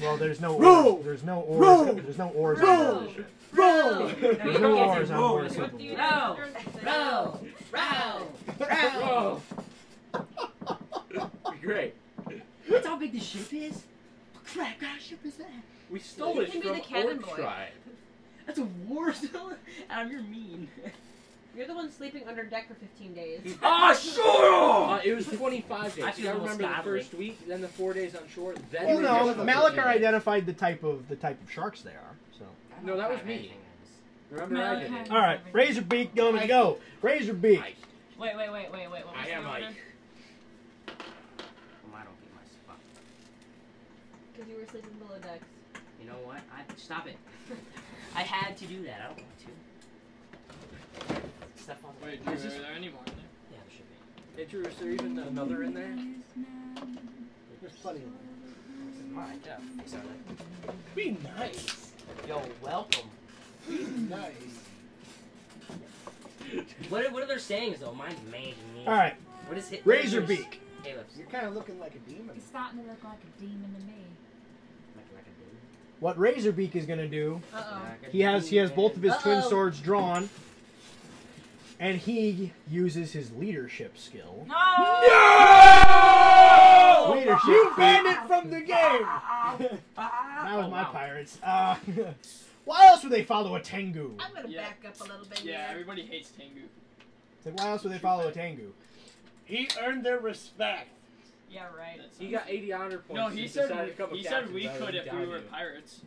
Well, there's no Row! oars. There's no oars. Row! There's no oars. Row! on board the ship. Roll! There's no oars on board the What ship. do you Row! Row! Row! Whoa! Great. That's how big the ship is? What kind of ship is that? We stole You it can be from the cabin Orc boy. Tribe. That's a war zone? Adam, you're mean. You're the one sleeping under deck for 15 days. Ah, sure! It was 25 days. I I feel a little remember the scrabbly. first week, then the 4 days on shore, then Well, the no, additional Malachar 13 days. identified the type of sharks they are. So. No, that was me. Remember I did it. All right, Razorbeak gonna go. Razorbeak. Ike. Wait. What was I the am order? Ike. I don't get my spot. Because you were sleeping below decks. You know what? Stop it. I had to do that. I don't want to. Step on the Wait, Drew, are there any more in there? Yeah, there should be. Hey, Drew, is there even another in there? There's plenty of them. Alright, yeah. Face on it. Be nice. Yo, welcome. Be nice. What are their sayings though? Mine's amazing. All right, What is it? Razorbeak. Caleb's. You're kind of looking like a demon. He's starting to look like a demon to me. Like a dude. What Razorbeak is gonna do? Uh-oh. He has both of his twin Uh-oh. swords drawn, and he uses his leadership skill. No! Leadership. You banned it from the game! That was my pirates. Why else would they follow a Tengu? I'm gonna Yeah. back up a little bit Yeah, here. everybody hates Tengu. It's like, why else would they follow a Tengu? He earned their respect. Yeah, right. That's He got 80 honor points. No, and he decided said to become a we captain rather could than if we down were you. pirates.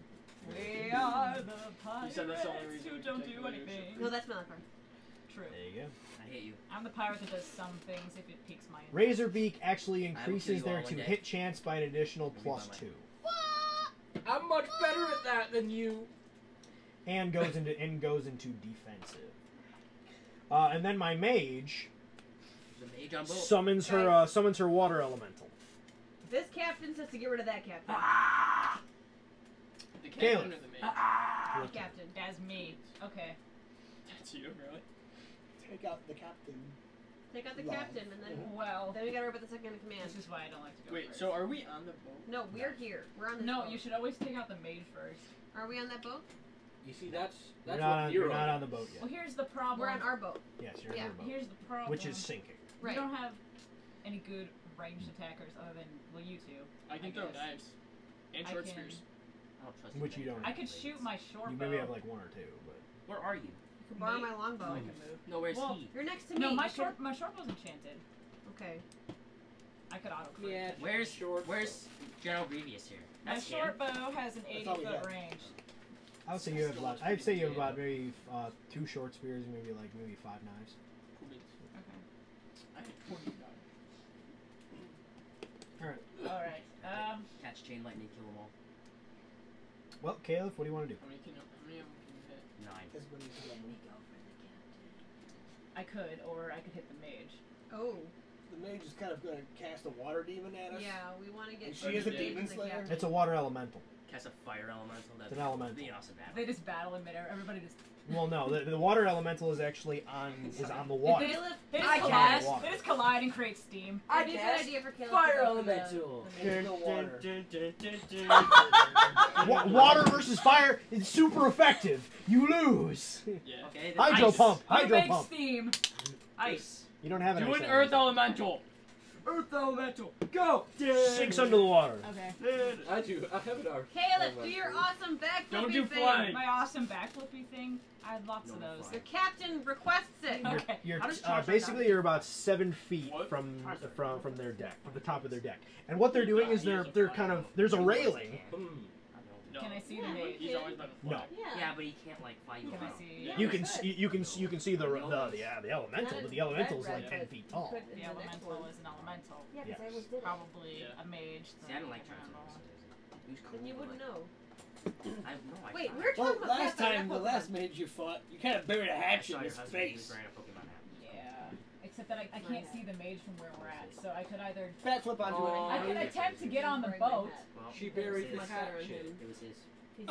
We are the pirates said that's the only reason who we don't take do leadership. anything. No, that's Malachar. True. There you go. I hate you. I'm the pirate that does some things if it piques my interest. Razorbeak actually kill increases you their all one to day. hit chance by an additional You'll be by +2, I'm much better at that than you. and goes into defensive. And then my mage The mage on boat. summons her water elemental. This captain says to get rid of that captain. The Caleb. captain or the mate? The captain. As me. Okay. That's you, really? Take out the captain. Take out the Love. captain, and then Well, we gotta worry about the second in command. this is why I don't like to go Wait, first. so are we on the boat? No, we're here. We're on this No, boat. you should always take out the mage first. Are we on that boat? You see, that's You're what not you're on the boat Well, yet. here's the problem. We're on our boat. Yes, you're yeah, on the boat, Here's the problem. which is sinking. We Right. don't have any good ranged attackers other than, well, you two. I can throw guess. knives. And I short can- spears. I don't trust Which you don't. I could shoot my short You bow. maybe have like one or two, but Where are you? You can borrow Me? my longbow. I can move. No, where's Well, he? You're next to me. No, my You can- short bow's enchanted. Okay. I could auto crit. Yeah. Where's General Grievous here? My That's short him. bow has an 80 all we foot got. range. I would say you have about. I'd say you have about maybe 2 short spears, maybe 5 knives. Okay. I had 20 All right. All right. Catch chain lightning, kill them all. Well, Caleb, what do you want to do? How many of them can you hit? 9. That's when he's level. I could, or I could hit the mage. Oh, The mage is kind of going to cast a water demon at us. yeah, we want to get. And she is a the demon mage, slayer? yeah. It's a water elemental. Cast a fire elemental. That's It's an elemental. Be an awesome battle. They just battle in midair. Everybody just. Well, no, the water elemental is actually on the water. Caleb, They just I collide. guess. They just collide and create steam. It'd be a good idea for Caleb Fire to go for the- elemental. the mage. There's no water. Water versus fire is super effective. You lose. Yeah. Okay. then Hydro ice. pump. Who Hydro makes pump. steam? Ice. You don't have an Do ice an elemental. earth elemental. Earth elemental. Go. 6 under the water. Okay. I have an arc. Caleb, do your awesome backflippy Don't do thing. flying. My awesome backflippy thing. I had lots of No those. flying. The captain requests it. Okay. You're How does charge basically that you're about 7 feet What? from their deck, from the top of their deck. And what they're doing is they're kind of there's a railing. No. Can I see the Yeah, mage? He's always been a No. fly. Yeah, but he can't like fly you Can I around. see? Yeah. You can see the elemental, but the elemental's like 10 feet tall. Put in The the next elemental one. is an elemental. Yeah, Yeah. because I almost did it. Probably Yeah. a mage. See, I don't like then transcendence. Who's cool? Then you wouldn't know. I no, I Wait, thought- we were Well, talking about last Pathfinder, time, the not last Pokemon. mage you fought, you kind of buried a I hatchet saw in your his husband. He was face. wearing a Pokemon hat. Yeah. Except that I can't see the mage from where we're at, so I could either Backflip onto Oh. I it. could attempt to get on the boat. Well, She buried it the was his. hatchet. It was his. He's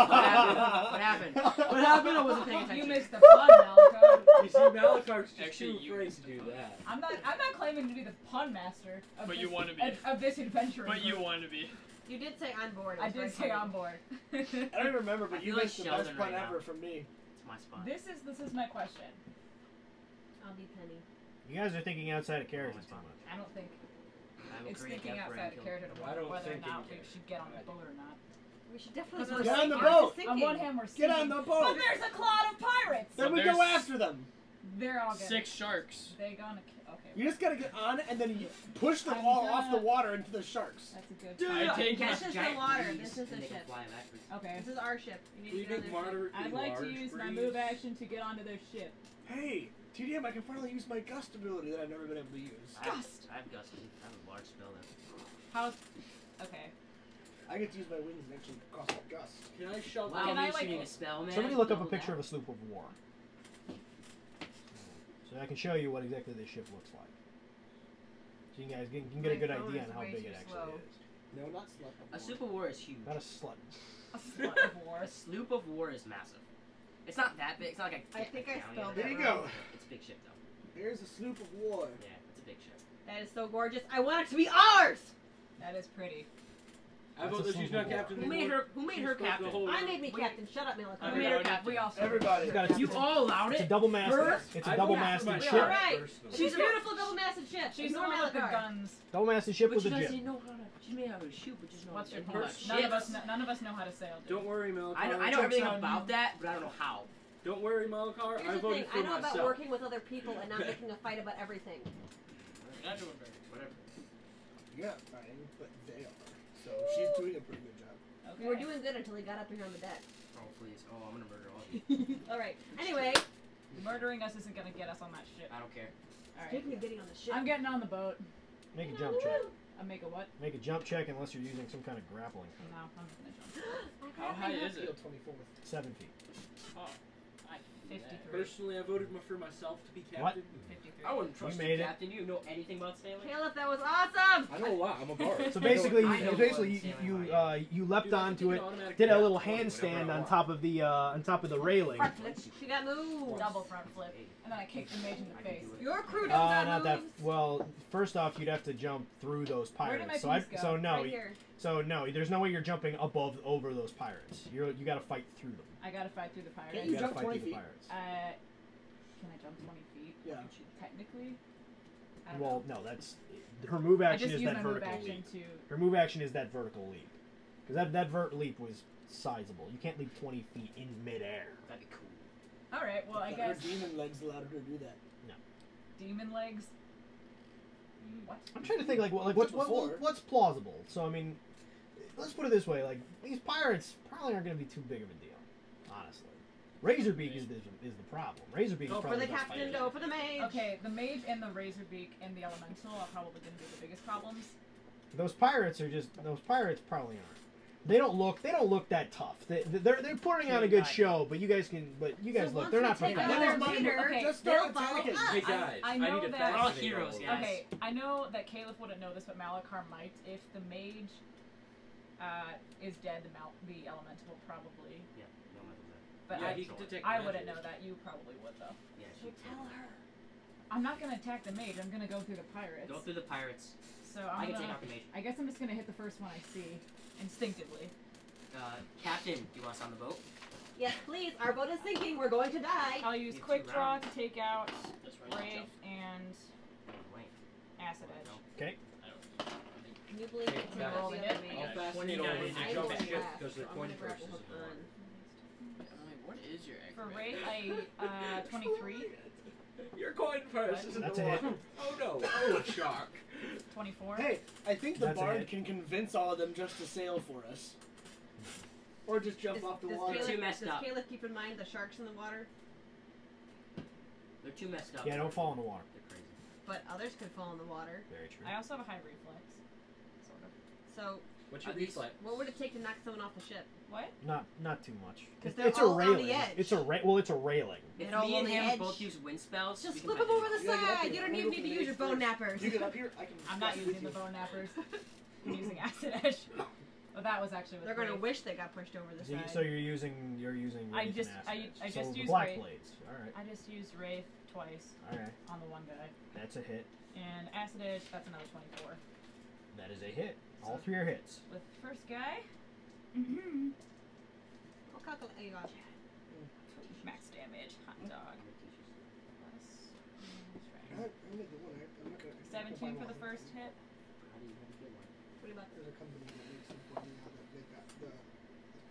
What happened? What happened? I wasn't paying attention. You missed the pun, Malachi. You see, Malakar's just Actually, too you afraid missed to the do fun. that. I'm not claiming to be the pun master of But this, you want to be. of this adventure. But you want to be. You did say on board. It I was very did say funny. on board. I don't even remember, but I you feel like missed the Sheldon best pun right ever now. from me. It's my spot. This is my question. I'll be Penny. You guys are thinking outside of character too much. I don't think I will it's create thinking Emperor outside and of kill character him. to I don't whether or think not in we should get on the boat or not. We should definitely. Because Get on the I was boat! just On thinking. one hand, we're Get on sinking, the but boat! there's a cloud of pirates. Then we There's- go after them. They're all good. 6 sharks. They gonna okay. You just gotta get on it and then you push them I'm all off the gonna- water into the sharks. That's a good. Dude, plan. I take This my is the Giant water. breeze, This is and the they can ship. fly backwards. Okay. This is our ship. You need We to get on big their ship. martyr. I'd like to use my move action to get onto their ship. Hey, TDM, I can finally use my gust ability that I've never been able to use. I have Gust. I have a large spell then. How? Okay. I get to use my wings and actually cross my gust. Can I shove Wow, Can I, you're like- shooting a spell, man. Somebody look up a Double picture that. of a sloop of war. So I can show you what exactly this ship looks like. So you guys can get a My good phone idea is on how way big too it actually slow. is. No, not slut. A sloop of war is huge. Not a slut. A slut of war. A sloop of war is massive. It's not that big. It's not like a. I think I galleon. spelled There it you wrong. go. It's a big ship though. There's a sloop of war. Yeah, it's a big ship. That is so gorgeous. I want it to be ours. That is pretty. I That's vote a that she's sloop not of war. captain. Who made her? Who made She's her supposed to captain? hold I on. made me captain. Shut up, Malachi. Who made her captain? We also. Everybody. It's got a, You all allowed it's a it. double masted. Her? It's a I double vote for masted myself ship. Alright. personally. She's a beautiful double-masted ship. She's the Ignore one with the Malachi. guns. Double masted ship But with you a guys jib. didn't know how to. You may know how to shoot, but just know What's your how point? to None of us know how to sail. Dude. Don't worry, Malakar. I know Joke's everything on about you. that, but I don't know how. Don't worry, Malakar. Here's I the voted thing. for I know myself. about working with other people and not making a fight about everything. You're not doing very Whatever. You're not fighting, but they are. So she's doing a pretty good job. Okay. We were doing good until he got up here on the deck. Oh please. Oh, I'm gonna murder all of you. All right. Anyway, Murdering us isn't gonna get us on that ship. I don't care. All right. speaking of getting on the ship, I'm getting on the boat. Make a jump check. I make a what? Make a jump check unless you're using some kind of grappling. No, I'm gonna jump. How high is Field it? 24th. 7 feet. Oh. I 53. Personally, I voted for myself to be What? captain. 53. I wouldn't trust made you, it. Captain. You know anything about sailing? Caleb, that was awesome. I know a lot. I'm a bard. So basically, I know you leapt Dude, I onto can it, do automatic did a grab little whenever I handstand on want. top of the railing. Front flip. She got moved. Double front flip, and then I kicked the mage in the I can face. do it. Your crew don't Not got that. moves. Well, first off, you'd have to jump through those Where did pirates. my piece go? Right here. So no, there's no way you're jumping over those pirates. You got to fight through them. I gotta fight through the pirates. Can't You You got to jump fight 20 through the feet. pirates. Can I jump 20 feet? Yeah. Technically. I don't Well, know. no, that's her move I action just is used that my move vertical action leap. to. Her move action is that vertical leap, because that vert leap was sizable. You can't leap 20 feet in midair. That'd be cool. All right. Well, I Her guess demon legs allowed her to do that. demon legs. What? I'm trying to think what's plausible. So I mean, let's put it this way: like these pirates probably aren't going to be too big of a deal, honestly. Razorbeak is the problem. Razorbeak Go is for probably the the best captain, fighter. go for the mage. Okay, the mage and the Razorbeak and the elemental are probably going to be the biggest problems. Those pirates probably aren't. They don't look that tough. They're putting on a good show, but you guys look. They're not take professional. another leader, Okay, Just they'll start follow attacking. us. Hey guys, I I know need to that- We're all fascinate heroes, all of guys. you. Okay, I know that Caliph wouldn't know this, but Malachar might. If the mage is dead, the elemental will probably. Yeah, no matter that. But Yeah, I, he can detect I wouldn't magic. know that. You probably would though. Yeah, So tell her. I'm not gonna attack the mage. I'm gonna go through the pirates. Go through the pirates. So I I'm can gonna. take out the mage. I guess I'm just gonna hit the first one I see, instinctively. Captain, do you want us on the boat? Yes, please. Our boat is sinking. We're going to die. I'll use Need quick two draw rounds. to take out That's right. Wraith and Oh, wait. Acid Edge. Okay. Can you believe it's guys, the roll other it. mage? I'll fascinate 29 all of you is to I jump will ship laugh, because their so I'm coin gonna grapple purses hook is burn. What is your For acrobat? Wraith, 23, Your coin purse is in That's the a hit. water. Oh no! Oh, a shark! 24. Hey, I think the That's a bard hit. can convince all of them just to sail for us. Or just jump off the water. Too messed Does up. Caliph keep in mind the sharks in the water? They're too messed up. Yeah, don't fall in the water. They're crazy. But others could fall in the water. Very true. I also have a high reflex. Sort of. So, What's your At least- reflex? what would it take to knock someone off the ship? What? Not too much. 'Cause It's they're a all on railing. the edge. It's a railing. If They're all me on and the him edge. both use wind spells, Just we flip can them over the You gotta get up side. here. You don't I'm even gonna need to go use your for bone the nappers. You get up here, I can. I'm not with using you. the bone nappers. I'm using Acid Edge. But that was actually with They're going to Wraith. wish they got pushed over the side. So you're using I Wraith just- and I Acid Edge. just so the used black Wraith. blades. All right. I just used Wraith twice All right. on the one guy. That's a hit. And Acid Edge, that's another 24. That is a hit. All three are hits. With the first guy, I'll calculate. Oh, you got it. max damage, hot dog. Plus, I'm not gonna- 17 for the first hit. How do you get one? What about There's a company that makes them for me now that they've got the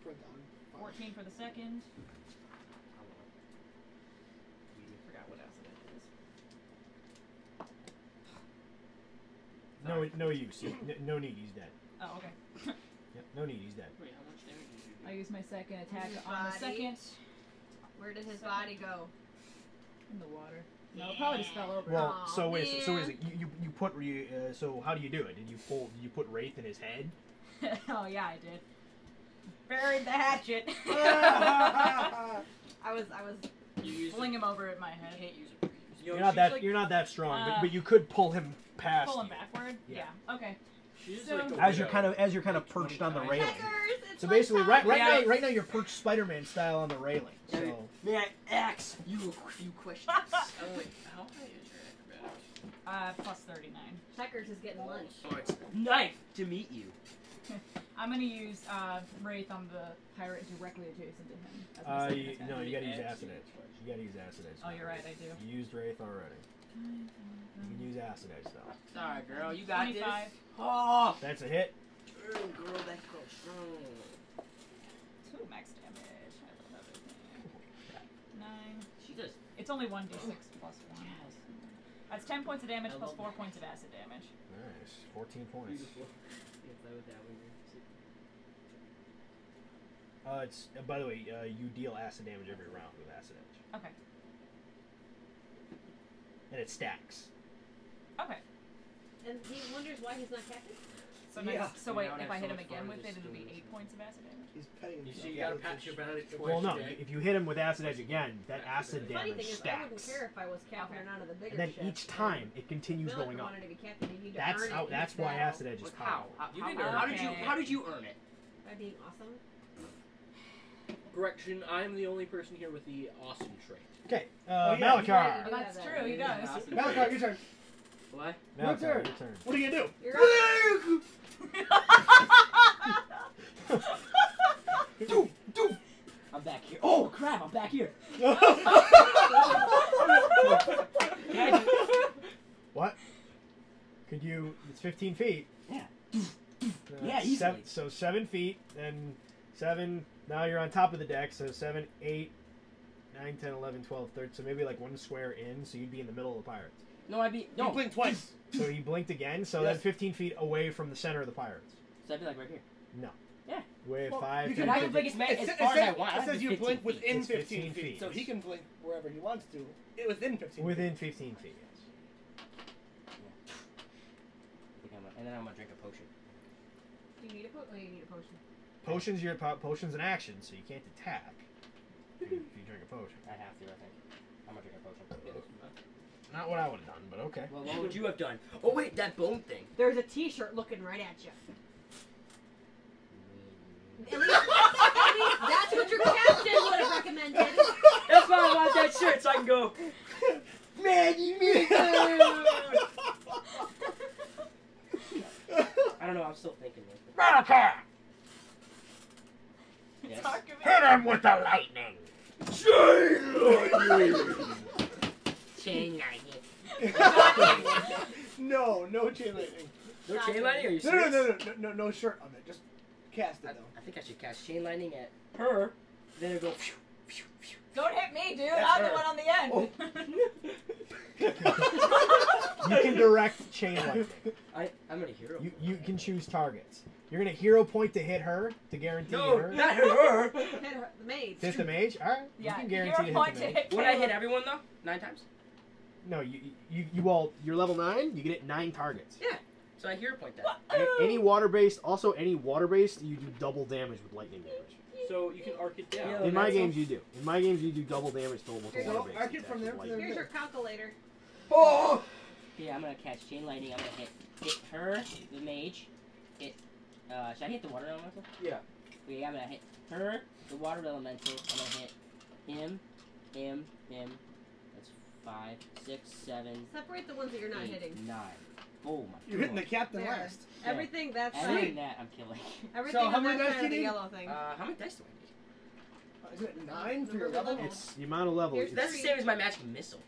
print on. 14 for the second. How long? Forgot what Acid Edge is. No use. No need. He's dead. Oh, okay. Yep. No need. He's dead. Wait, how much damage did you do? I used my second attack His on the body. second where did his Seven. body go? in the water. No, it probably just fell over. Well, Aw, so is it? So is man. it? You put. So how do you do it? Did you put Wraith in his head? Oh yeah, I did. Buried the hatchet. I was. You used Fling it. him over at my You head. can't use it for use. Yo, You're not she's that. like- You're not that strong, Uh, but you could pull him past. Pull him you. backward. Yeah. Yeah. Okay. She's So- like a As you're widow. kind of perched on the Checkers, railing. Checkers. It's So my basically, time. right now you're perched Spider-Man style on the railing. So May I ask you a few questions? Wait, how high is your acrobatics? Plus 39. Checkers is getting lunch. Oh, it's nice to meet you. I'm gonna use Wraith on the pirate directly adjacent to him. as my second attack. no, you gotta use Add Acid to Edge. it. You gotta use Acid Edge. Oh, you're right, I do. You used Wraith already. You can use Acid Edge though. Sorry, girl, you got 25. this. Oh, That's a hit. girl, that's so strong. 2 max damage. I have another thing. 9. She just It's only 1d6 plus 1. yes. That's 10 points of damage I plus love 4 that. points of acid damage. Nice. 14 points. Beautiful. You play with that when you're It's by the way, you deal acid damage every round with Acid Edge, Okay. and it stacks. Okay. And he wonders why he's not captain. So Yeah. nice. So wait, Now I if have I so hit him much again fun with just it, it'll be doing 8 points of acid damage. He's petting You himself. see, you gotta pat your belly twice Well, no, a day. if you hit him with Acid Edge again, that acid The funny damage thing is, I wouldn't stacks. care if I was captain or not of the bigger And then ship. each time it continues Miller going up. wanted to be captain. You need to That's earn how. it That's each why battle. Acid Edge is Like, how? powerful. How, You how, did earn how it. did you? How did you earn it? By being awesome. Correction, I am the only person here with the awesome trait. Okay, yeah, Malachar. you That's have true, that. he does. Malachar, your turn. What? Malachar, turn. your turn. What are you gonna do? You're up. I'm back here. Oh crap! I'm back here. What? Could you? It's 15 feet. Yeah. Yeah, easily. So 7 feet, then 7. Now you're on top of the deck. So 7, 8, 9, 10, 11, 12, 13. So maybe like one square in. So you'd be in the middle of the pirates. No, I be no. You blink twice. So he blinked again. So Yes. then 15 feet away from the center of the pirates. So I'd be like right here. No. Yeah. With Well, 5, you 10, can- I can 15. blink as It far as I says- want. I It don't says do you 15 blink feet. within It's 15 15 feet. So he can blink wherever he wants to. Within 15 feet. Within 15 feet, yes. And then I'm gonna drink a potion. Do you need a potion? Oh, you need a potion. Potion's an action, so you can't attack if you drink a potion. I have to, I think. I'm gonna drink a potion. Not what I would have done, but okay. Well, what would you have done? Oh wait, that bone thing. There's a T-shirt looking right at you. At least that's what your captain would have recommended. That's why I want that shirt, so I can go. Maggie, I don't know. I'm still thinking. Barnacles! Yes. Hit him with the lightning! Chain lightning. No chain lightning. No chain lightning? Are you No, serious? no shirt on it. Just cast it though. I think I should cast chain lightning at her. Then it'll go. Don't hit me, dude. That's I'm the her. one on the end. You can direct chain lightning. I'm gonna hero. You can choose targets. You're going to hero point to hit her, to guarantee No, her. not her. Hit her, the mage. Hit the mage? Alright. Yeah, You can guarantee hero to hit point the to mage. hit Would I Caleb. hit everyone though? 9 times? No, you're level 9, you get it 9 targets. Yeah. So I hero point that. Any water-based, you do double damage with lightning damage. So you can arc it down. Yeah. In my that's games, you do. In my games, you do double damage to with Here a you go. water-based. Arc it attack from with there, lightning. Here's your calculator. Oh! Yeah, I'm gonna catch chain lightning. I'm gonna hit her, the mage. Should I hit the water elemental? Yeah. Yeah, I'm gonna hit her, the water elemental. I'm gonna hit him. That's 5, 6, 7, Separate the ones that you're not 8, hitting. 9. Oh my. You're hitting the God. captain There. last. Everything that's Everything that I'm killing. everything So how on many that dice side do of the you need? yellow thing. How many dice do I need? Is it 9 for your level? It's the amount of levels. Here's It's That's the same as my magic missile.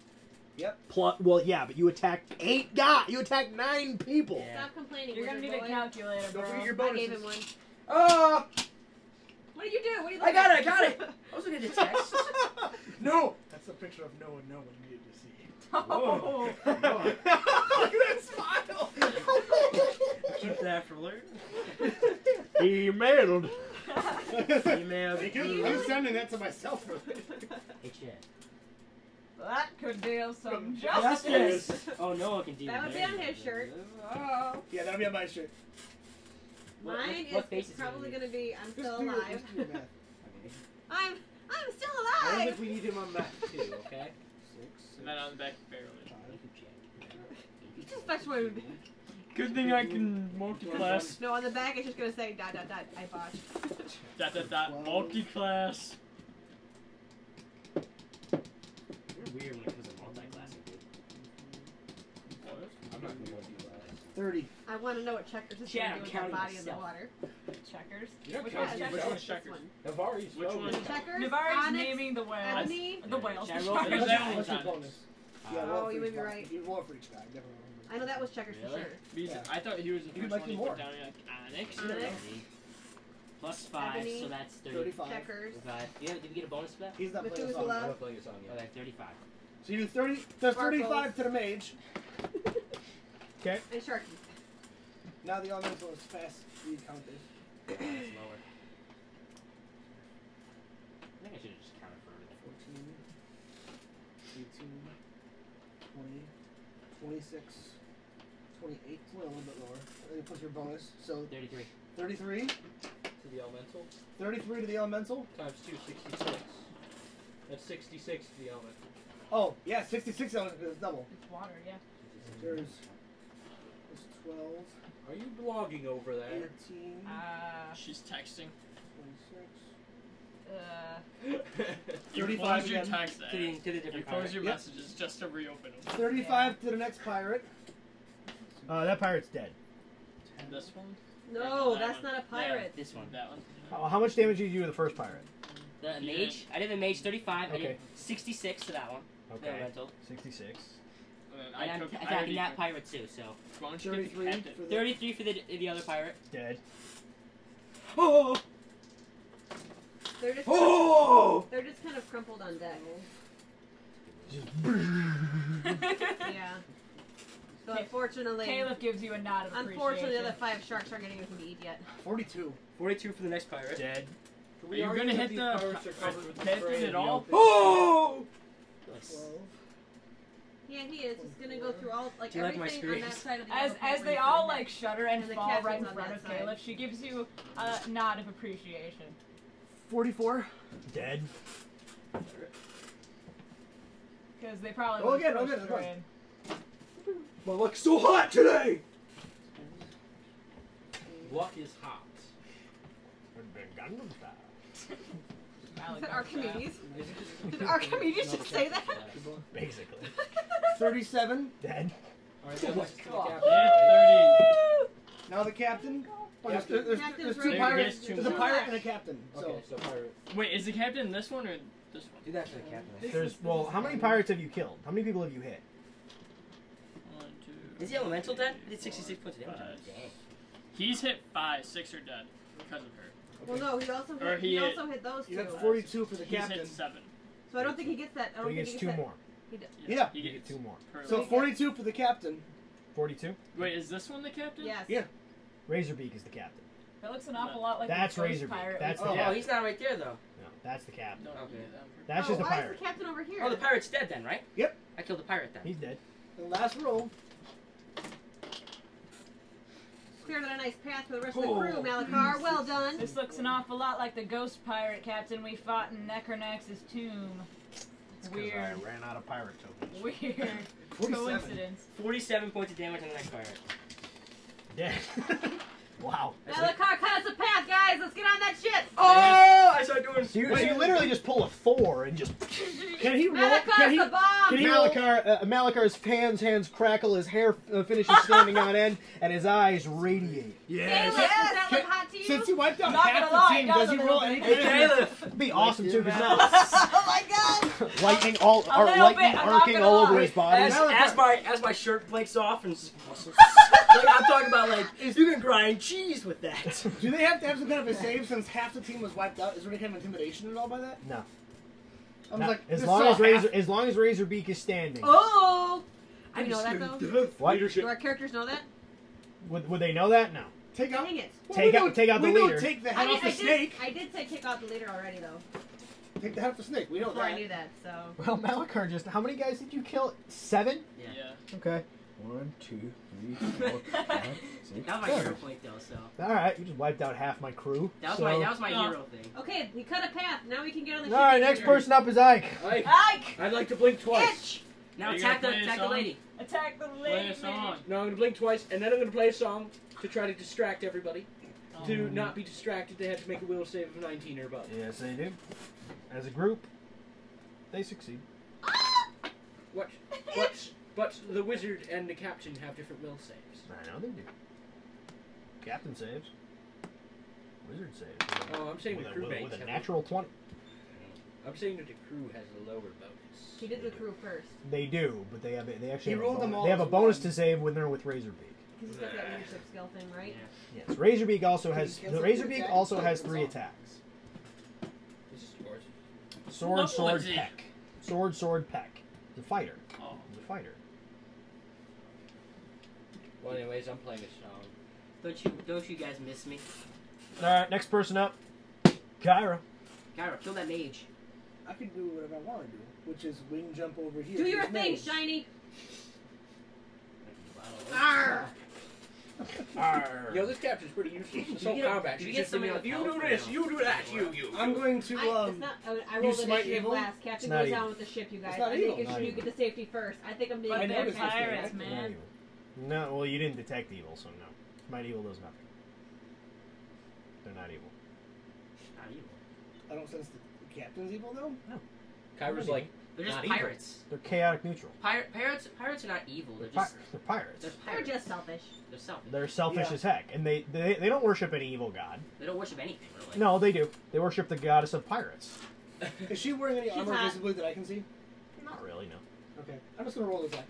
plus, well, yeah, but you attacked 8 guys. You attacked 9 people. Yeah. Stop complaining. You're gonna wizard need a boy. calculator, Don't bro. forget your I gave bonuses. him one. Oh! What did you do? What did you I got it! I was looking at the text. No! That's a picture of no one needed to see. Oh. Look at that smile! Keep that for later. Emailed. Email. I'm sending that to myself. Hey, Chad. That could deal some From justice. Oh, no one can do That would be on his shirt. Oh. Yeah, that'll be on my shirt. Mine what is face is probably gonna gonna be I'm still Just do alive. your math. I'm still I don't alive. think we need him on map 2, okay? 6, And then on the back barely. Just fetch one. Good thing I can multi-class. No, on the back it's just gonna say ... I botched. Multi-class. Weird when it comes to multi-classing, dude. I'm not going to do that. 30. I want to know what checkers is Chad, gonna I'm do with counting the body in the myself. water. Checkers. You're not Which counting one? Which yourself. one's checkers? Navari's Which so one? good. Checkers, Navari's Onyx, naming the whale. Ebony. The whales. Should I the roll for sharks. each that guy? one? What's your bonus? Yeah, Oh, roll for you may each be guy. right. You roll for each guy. Definitely. I know that was checkers for Really? sure. Because Yeah. I thought he was the You first might one do you more. put down. You're like, Onyx? Onyx. Plus 5, Ebony. so that's 30. 35. Checkers. 35. Did we get a bonus for that? He's not playing a Methuselah. song. I'm not playing a song yet. Okay, 35. So you do 30. There's Sparkles. 35 to the mage. Okay. And Sharky. Now the elemental is fast. You count this. That's lower. I think I should have just counted for everything. 14, 18, 20, 26, 28. It's only a little bit lower. And then plus your bonus. So 33. 33. To the elemental. 33 to the elemental. Times 2, 66. That's 66 to the elemental. Oh, yeah, 66 elemental because it's double. It's water, yeah. There's 12, Are you blogging over there? 18, She's texting. 26. You 35 close your again. text To the You different close your Yep. messages just to reopen them. 35 to the next pirate. That pirate's dead. This one? No, That that's one. not a pirate. This one. That one? How much damage did you do to the first pirate? The mage. I did the mage 35. I Okay. did 66 to that one. The Okay. elemental. 66. And then And I'm I attacking already that took- pirate too, so. Why don't you get the 33 captain? for the 33 for the other pirate. Dead. Oh! They're just Oh! they're just kind of crumpled on deck. Just Yeah. So unfortunately, Caleb gives you a nod of appreciation. unfortunately, the other 5 sharks aren't getting anything to eat yet. 42. 42 for the next pirate. Dead. Can Are we you argue gonna that hit these the pirates are covered with captain spray at and all? yellow? Oh! Nice. 12. Yeah, he is. He's gonna go through all Do you like my everything on that screens? side of the As yellow they paper all and like shudder and And the fall right in captain's on front that of side. Caleb, she gives you a nod of appreciation. 44. Dead. Because they probably Oh, were again, pushed again, straight. My luck's so hot today! Luck is hot. Is that Archimedes? Did Archimedes just say that? Basically. 37. Dead. Alright, that was the captain. Yeah, 30. Now the captain. Oh, there's Captain's two right pirates. here. There's a pirate and a captain. Okay, so pirate. Wait, is the captain this one or this one? Do that for the captain. There's well, how many pirates have you killed? How many people have you hit? 1, 2. Is the elemental dead? I did 66 points of damage. Five. Dang. He's hit 5, 6 are dead because of her. Well, no, he also Or hit, he he hit- also hit those You two. have 42 for the He's captain. hit 7. So I don't think he gets that. I So don't he think gets he 2 gets more. He does. Yeah. You You get get 2 more. per So level. 42 for the captain. 42. Wait, is this one the captain? Yes. Yeah. Razorbeak is the captain. That looks an awful lot like That's the ghost Razorbeak. pirate. That's we the Oh, saw. captain. he's not right there though. No, that's the captain. No, Okay. you get that for- That's Oh, just a why pirate. is the captain over here? Oh, the pirate's dead then, right? Yep. I killed the pirate then. He's dead. The last roll. Cleared out a nice path for the rest of the crew, Malachar. Well done. This looks an awful lot like the ghost pirate captain we fought in Necronax's tomb. It's 'cause I Weird. ran out of pirate tokens. Weird 47. coincidence. 47 points of damage on the next pirate. Dead. Wow. Malachar, cut us a path, guys. Let's get on that shit. Oh! I started doing. So you literally just pull a 4 and just. Can he roll? Malachar's the bomb. Can he roll? Malakar's hands crackle, his hair finishes standing on end, and his eyes radiate. Caleb, does that look hot to you? Since he wiped out Not half gonna the lie, team, it does does he a roll little any bit. kind of... It'd be awesome too, because now Oh my god. lightning A little bit, lightning I'm not arcing gonna all over lie. his body. As my shirt breaks off and like, I'm talking about like you can grind cheese with that. Do they have to have some kind of a save since half the team was wiped out? Is there any kind of intimidation at all by that? No. I was No, like, as this long saw as half- Razorbeak is standing. Oh. Do you know that though? What? Do our characters know that? Would they know that? No. Take out. Dang it. Well, Take we out- don't- take out the we leader. don't take the head off the snake. I did say kick out the leader already though. Take the head off the snake. We know Before that. I knew that, so. Well, Malachar just. How many guys did you kill? 7? Yeah. Okay. 1, 2, 3, 4, 5, 6. That was my hero point though, so All right, you just wiped out half my crew. that was so- my hero thing. Okay, he cut a path. Now we can get on the ship. All right, next person up is Ike. Ike! I'd like to blink twice. Itch! Now Are you attack the gonna play a attack the song? lady. Attack the Play lady. a song. No, I'm gonna blink twice, and then I'm gonna play a song to try to distract everybody. Oh. To not be distracted, they have to make a will save of 19 or above. Yes, they do. As a group, they succeed. But the wizard and the captain have different will saves. I know they do. Captain saves. Wizard saves. Oh, I'm saying with the a, crew with, mates with a have natural 20. I'm saying that the crew has a lower bonus. He did the crew first. They do, but they actually He have rolled a them bonus. all They have a as bonus one. to save when they're with Razorbeak. Because he's got that leadership skill thing, right? Yes, Razorbeak also Can has you the cancel the Razorbeak attack? also has It's 3 on. attacks. This is yours. Sword, level sword, is he? peck. Sword, sword, peck. He's a fighter. Oh. He's a fighter. Well, anyways, I'm playing a song. Don't you guys miss me? All right, next person up, Kyra. Gyro, kill that mage. I can do whatever I want to do, which is wing jump over here. Do your There's thing, no- Shiny! Arr. Yo, this captain's pretty useless. This whole you get- combat. did you She's get just gonna be somebody like, with you do health this, now? you do that, you. I'm going to, It's not, I rolled smite initiative evil? last. Captain not goes evil. down with the ship, you guys. It's not I'm evil. making Not sure you evil. get to safety first. I think I'm being But a they're bad captain. pirates, Not man. evil. No, well, you didn't detect evil, so no. Smite evil does nothing. They're not evil. Not evil. I don't sense the captain's evil, though. Kyra's like, They're just Not evil. pirates. They're chaotic neutral. Pirates are not evil. They're They're, just they're pirates. they're They're pirates. just selfish. They're selfish. They're selfish Yeah. as heck, and they don't worship any evil god. They don't worship anything really. No, they do. They worship the goddess of pirates. Is she wearing any She's armor hot. visibly that I can see? Not really, no. Okay. I'm just going to roll this attack.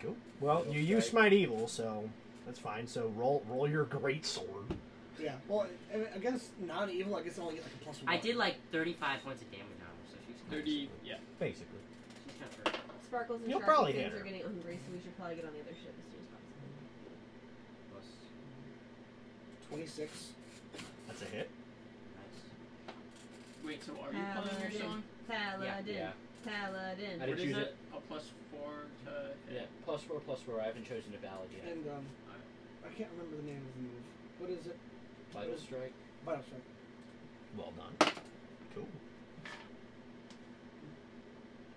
Cool. Well, you use smite evil, so that's fine. So roll your great sword. Yeah. Well, against non-evil, I guess I only get like a +1. I did like 35 points of damage on her, so she's 30, yeah. Basically. She's kind of hurt. Sparkles and You'll Sharky probably things hit her. are getting hungry, so we should probably get on the other ship as soon as possible. Plus 26. That's a hit. nice. Wait, so are you playing your song? Paladin. Yeah. Paladin. I What didn't is choose it? A +4 to Yeah, +4/+4. I haven't chosen a ballad yet. And I can't remember the name of the move. What is it? Vital Strike. Vital Strike. Well done. Cool.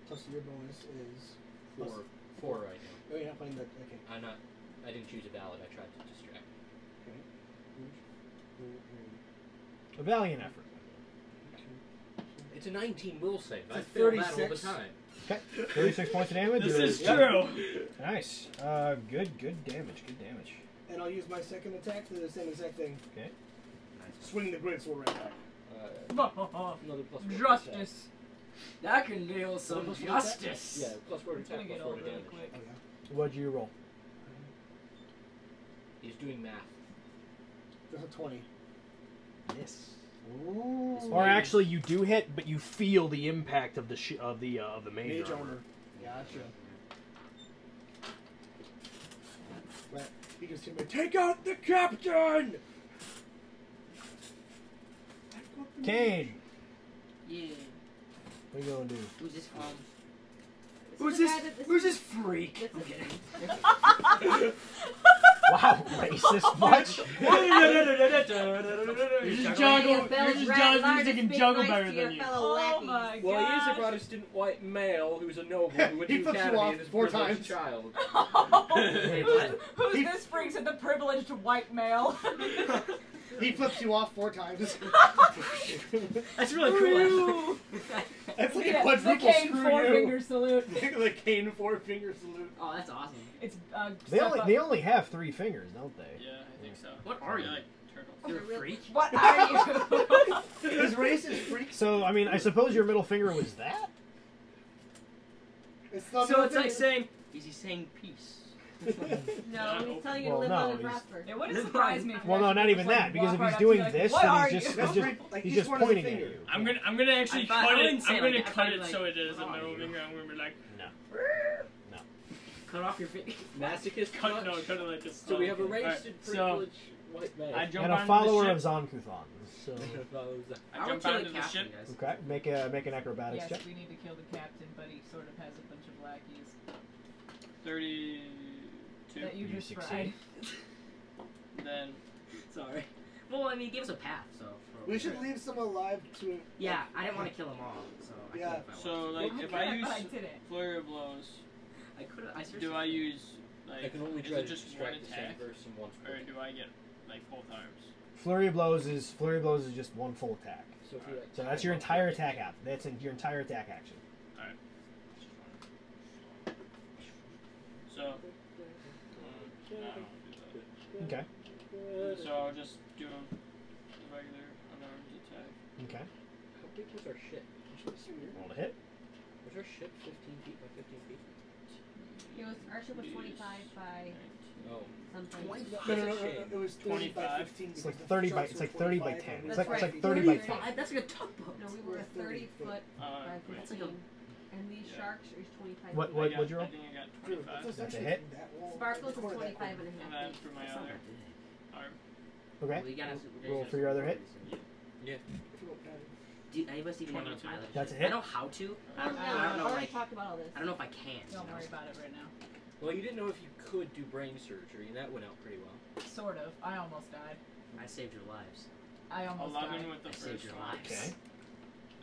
Plus your bonus is 4 right now. Oh, you're not playing that. Okay. I'm not. I didn't choose a ballad. I tried to distract. Okay. A valiant effort. It's a 19 will save. I It's a fail that all the 36. time. Okay. 36 points of damage. This or- is yeah. true. Nice. Good damage. Good damage. And I'll use my second attack to do the same exact thing. Okay. Swing the great sword right back. Another +4 Justice. That can deal some Plus four justice. Yeah, +4 attack, Gonna get +4 old to really damage. quick. Oh yeah. What'd you roll? He's doing math. Just a 20. Yes. Ooh. Or actually, you do hit, but you feel the impact of the mage Mage armor. owner. Gotcha. But he just hit me. Take out the captain. Kane, Yeah. what are you gonna do? Who's this from? Who's the this? guy that Who's this freak? This is Wow, racist much? You're just Fellas, judging rat, large, music and speak juggle nice better to your than you. fellow Oh lackeys. my Well, he is a gosh. Protestant white male who's a noble who went He to flips you academy off and is a 4 privileged times. child. Who's this freak said the privileged white male? He flips you off 4 times. That's really cool. That's like Yeah, a the quadruple Kane screw four-finger salute. The Kane 4-finger salute. Oh, that's awesome. It's They only have 3 fingers, don't they? Yeah, I think so. What are you? Like turtles. You're a You're freak? What are you? His race is freak. So, I mean, I suppose your middle finger was that? It's not So it's like saying, Is he saying peace? No, he's telling you to Well, live no, on and he's- prosper. It wouldn't surprise me. If Well, no, not even that, because if he's doing this, then he's just pointing at you. I'm gonna actually I thought- I cut wouldn't it. say I'm gonna like- I cut thought it like, so it is a oh, middle you- finger. I'm gonna be like, Cut off your finger. Masochist cut clutch? cut it like a So we have a Alright, raced and so privileged white man. I jump And a onto follower the of ship. Zonkuthon. So, I jump onto the ship. guys. okay, make an acrobatics Yes, check. we need to kill the captain, but he sort of has a bunch of lackeys 32. that you You just succeed. fried. Then Sorry. Well, I mean, he gave us a path, so. We should leave some alive to. Yeah, I didn't want to kill them all, so. I Yeah. could if I so wanted. like Well, if I I could, use but I didn't. flurry of blows, I could. I seriously. do I use like I can only is try it to just one distract the same attack person once. or do I get like both arms? Flurry of blows is just one full attack. So, if you, like, So tie that's your them up, entire you attack can- app. That's your entire attack action. So I don't do Okay. that. So I'll just do a regular unarmed attack. Okay. How big was our ship? Roll to hit. Was our ship 15 feet by 15 feet? It was our ship was 25 by Oh. something. No. It was 30 by 25. 15. It's like because 30 the by sharks it's were like 30 by 25 10. and It's That's like right. 30 by 30. 10. That's like a tugboat. No, we were We're 30 30 foot by Wait. That's like a- 15. And these sharks are 25 What- feet. what- I what'd you got- roll? I think I got Dude, 25. that's That's a essentially hit. that wall. Sparkles is Corner of that 25 corner. and a And half then feet. for my That's not other that big. arm. Okay. Well, you gotta, Roll for your other hit. Yeah. If you look at it. Do any of us even know how to 22. pilot? That's a ship? hit. I know how to. I don't I know. already Like, talked about all this. I don't know if I can. Don't you know? worry about it right now. Well, you didn't know if you could do brain surgery, and that went out pretty well. Sort of. I almost died. I saved your lives. I almost 11 died. with the I saved first your one. lives. Okay.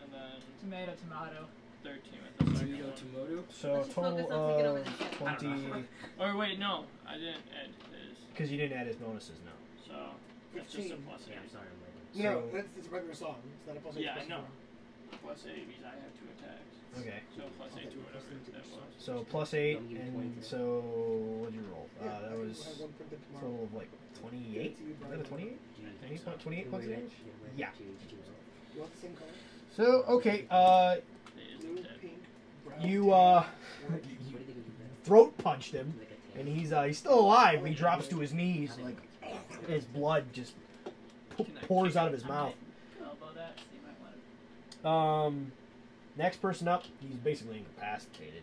And then Tomato, tomato. 13 with the second Tomato, one. tomato. So Let's just focus total on taking over of the ship. 20 Or wait, no, I didn't add his. because you didn't add his bonuses. No. So that's just a 15. plus 8. Yeah, I'm sorry, I'm late. No, So- that's a regular song. It's not a plus Yeah, I plus know. four. Plus 8 because I have 2 attacks. Okay. So plus 8 to whatever that was. So plus 8, Don't give me and 20. so what'd you roll? Yeah, That I was will have one printed a tomorrow. total of like 28. Is that a 28? I think so. 28 points of damage? Yeah. You want the same color? So okay, It Blue, isn't dead. pink, brown. you What do you think of that? throat punched him, Like a and tan. he's still alive. But he drops to his knees, like his blood just pours out of his mouth. Elbow that, so you might want to. Next person up, he's basically incapacitated.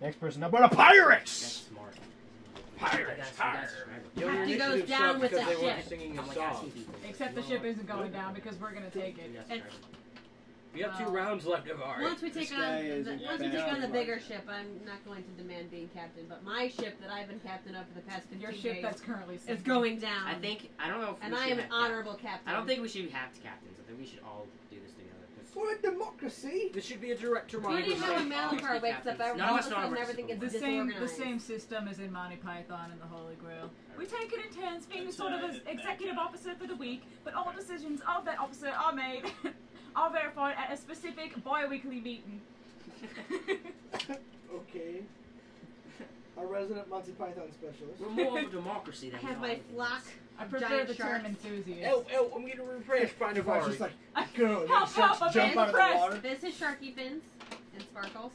Next person up are the pirates. That's smart. Pirates. Captain goes down with the ship. Singing Oh a my gosh, song. Except the ship isn't going down because we're gonna take it. And We have 2 rounds left of ours. once we take guy is on the bad. bigger ship, I'm not going to demand being captain. But my ship that I've been captain of for the past 15 Your days ship that's currently is sinking. going down. I don't know if and we I should am an have honorable captain. I don't think we should have captains. I think we should all do this together. 'cause For a democracy. This should be a director Funny how when Malachar wakes up, None of all of us a know how to sudden work everything gets The disorganized. same system as in Monty Python and the Holy Grail. We take it in turns being sort of an executive officer for the week, but all decisions of that officer are made, are verified at a specific bi-weekly meeting. Okay. A resident Monty Python specialist. We're more of a democracy I than have we my are. flock. I prefer Giant the term sharks. enthusiast. Oh, I'm getting refreshed by She's Navari. like, go. And then Help, she starts help, to I'm jump out of the impressed. water. This is Sharky Fins and Sparkles.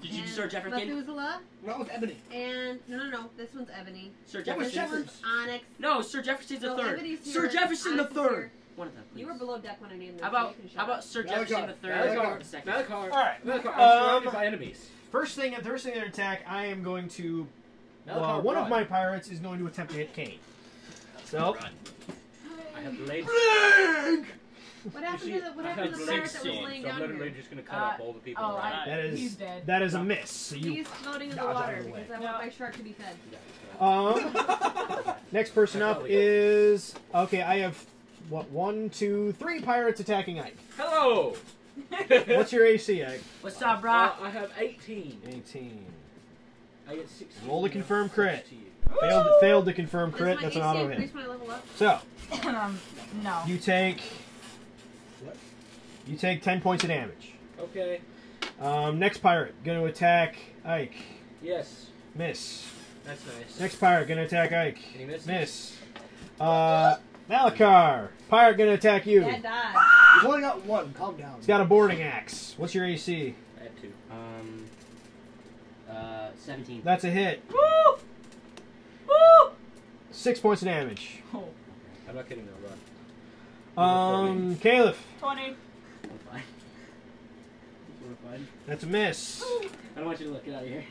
Did you and Sir Jefferson? Methuselah. That was Ebony. And no. This one's Ebony. Sir That was Jefferson? Jefferson. This one's Onyx. No, Sir Jefferson the No, third. Ebony's Sir here, Jefferson the Onyx is third. here. One of them, please. You were below deck when I named them. How so you can shut about up. Sir Malachar. Jefferson the third? Malachar. The second. Malachar. Alright. Malachar, I'm surrounded by enemies. First thing in their attack, I am going to. Malachar, One of run. my pirates is going to attempt to hit Kane. So. I have the lady. What happened to the I have pirate that was 16, laying So I'm down literally here? just going to cut up all the people oh, around. That he's is dead. that is a miss. So you. He's floating in the dodge out water of the way. because I want my shark to be fed. Next person up is okay. I have what 1, 2, 3 pirates attacking Ike. Hello! What's your AC, Ike? What's up, bro? I have 18. 18. I get 16. Roll to confirm crit. 16. Failed to confirm Does crit. my That's an AC auto hit. increase when I level up? So No. you take. What? You take 10 points of damage. Okay. Next pirate gonna attack Ike. Yes. Miss. That's nice. Next pirate gonna attack Ike. Any misses? Miss. Malachar. Pirate gonna attack you. Dad died. You've only got 1. Calm down. He's got a boarding axe. What's your AC? I had 2. 17. That's a hit. Woo! Woo! 6 points of damage. Oh, I'm not kidding though, run. Caliph. 20. I'm fine. We're fine. That's a miss. I don't want you to look. Get out of here.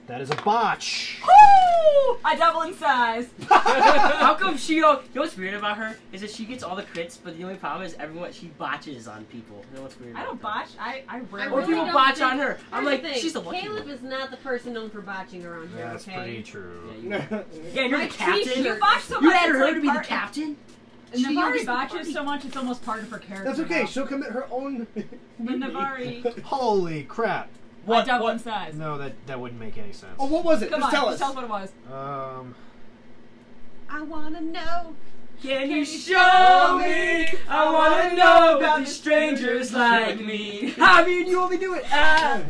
That is a botch. Woo! I double in size. How come she don't... You know what's weird about her? Is that she gets all the crits, but the only problem is everyone... She botches on people. You know what's weird I about don't that? botch. I I rarely. Or really people don't botch think- on her. I'm Here's like, the thing. she's the lucky Caleb one. is not the person known for botching around here, That's okay? pretty true. Yeah, you're My the captain. t-shirt. You botch so You much. had it's her like to be the part- captain? And Navari She is the botches party. so much it's almost part of her character. That's okay. now. She'll commit her own. And Navari, Holy crap. I double in size. No, that wouldn't make any sense. Oh, what was it? Come Just on, tell just us. tell us what it was. I wanna know. Can you show me? I want to know about these strangers like me. I mean, you only do it. Ah.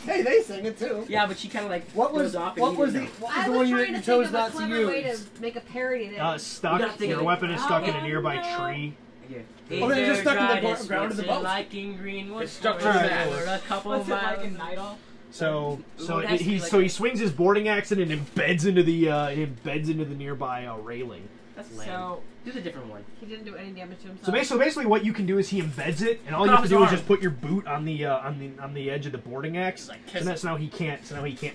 Hey, they sing it too. Yeah, but she kind of like What was goes off and what you was the didn't know. what was I the was one you trying to chose think of a not to clever way use? to make a parody there. Stuck. You gotta think Your of it. weapon is stuck in a Oh, nearby no. tree. Oh, they're just stuck in the ground of the boat. Like in green, It's stuck to the for map. a couple What's it like miles. in Nidal? So Ooh, it has to be like he swings his boarding axe and it embeds into the nearby railing. That's lame. So Do the different one. He didn't do any damage to himself. So basically what you can do is he embeds it, and all you Cut have to off do his is just arm. put your boot on the edge of the boarding axe. Like, So kiss that's now he can't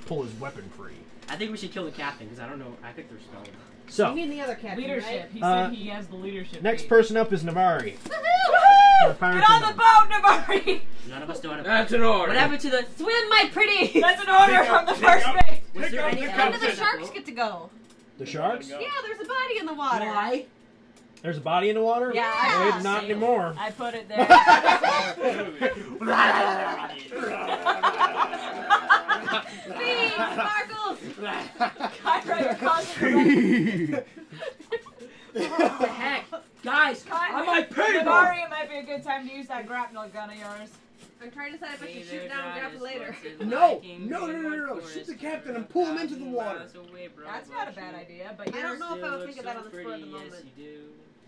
pull his weapon free. I think we should kill the captain because I don't know. I think they're spelled. You So mean the other captain, leadership. right? He said he has the leadership. next trait. person up is Navari. Woohoo! Pirates Get on are the boat, Navari! None of us know how to. That's an order. What happened to the? Swim, my pretty! That's an order from the first base. Was there any When do the other- sharks get to go? The sharks? Yeah, there's a body in the water. Why? There's a body in the water? Yeah. Wait, not anymore. I put it there. Speed, Sparkles! Copyright content. What the heck, guys? I might pay Navari, it might be a good time to use that grapnel gun of yours. I'm trying to decide if I should shoot down and grab it later. No. Shoot the captain and pull him into the water. That's not a bad idea, but I you're... don't know if I would think of that on the spur of the moment.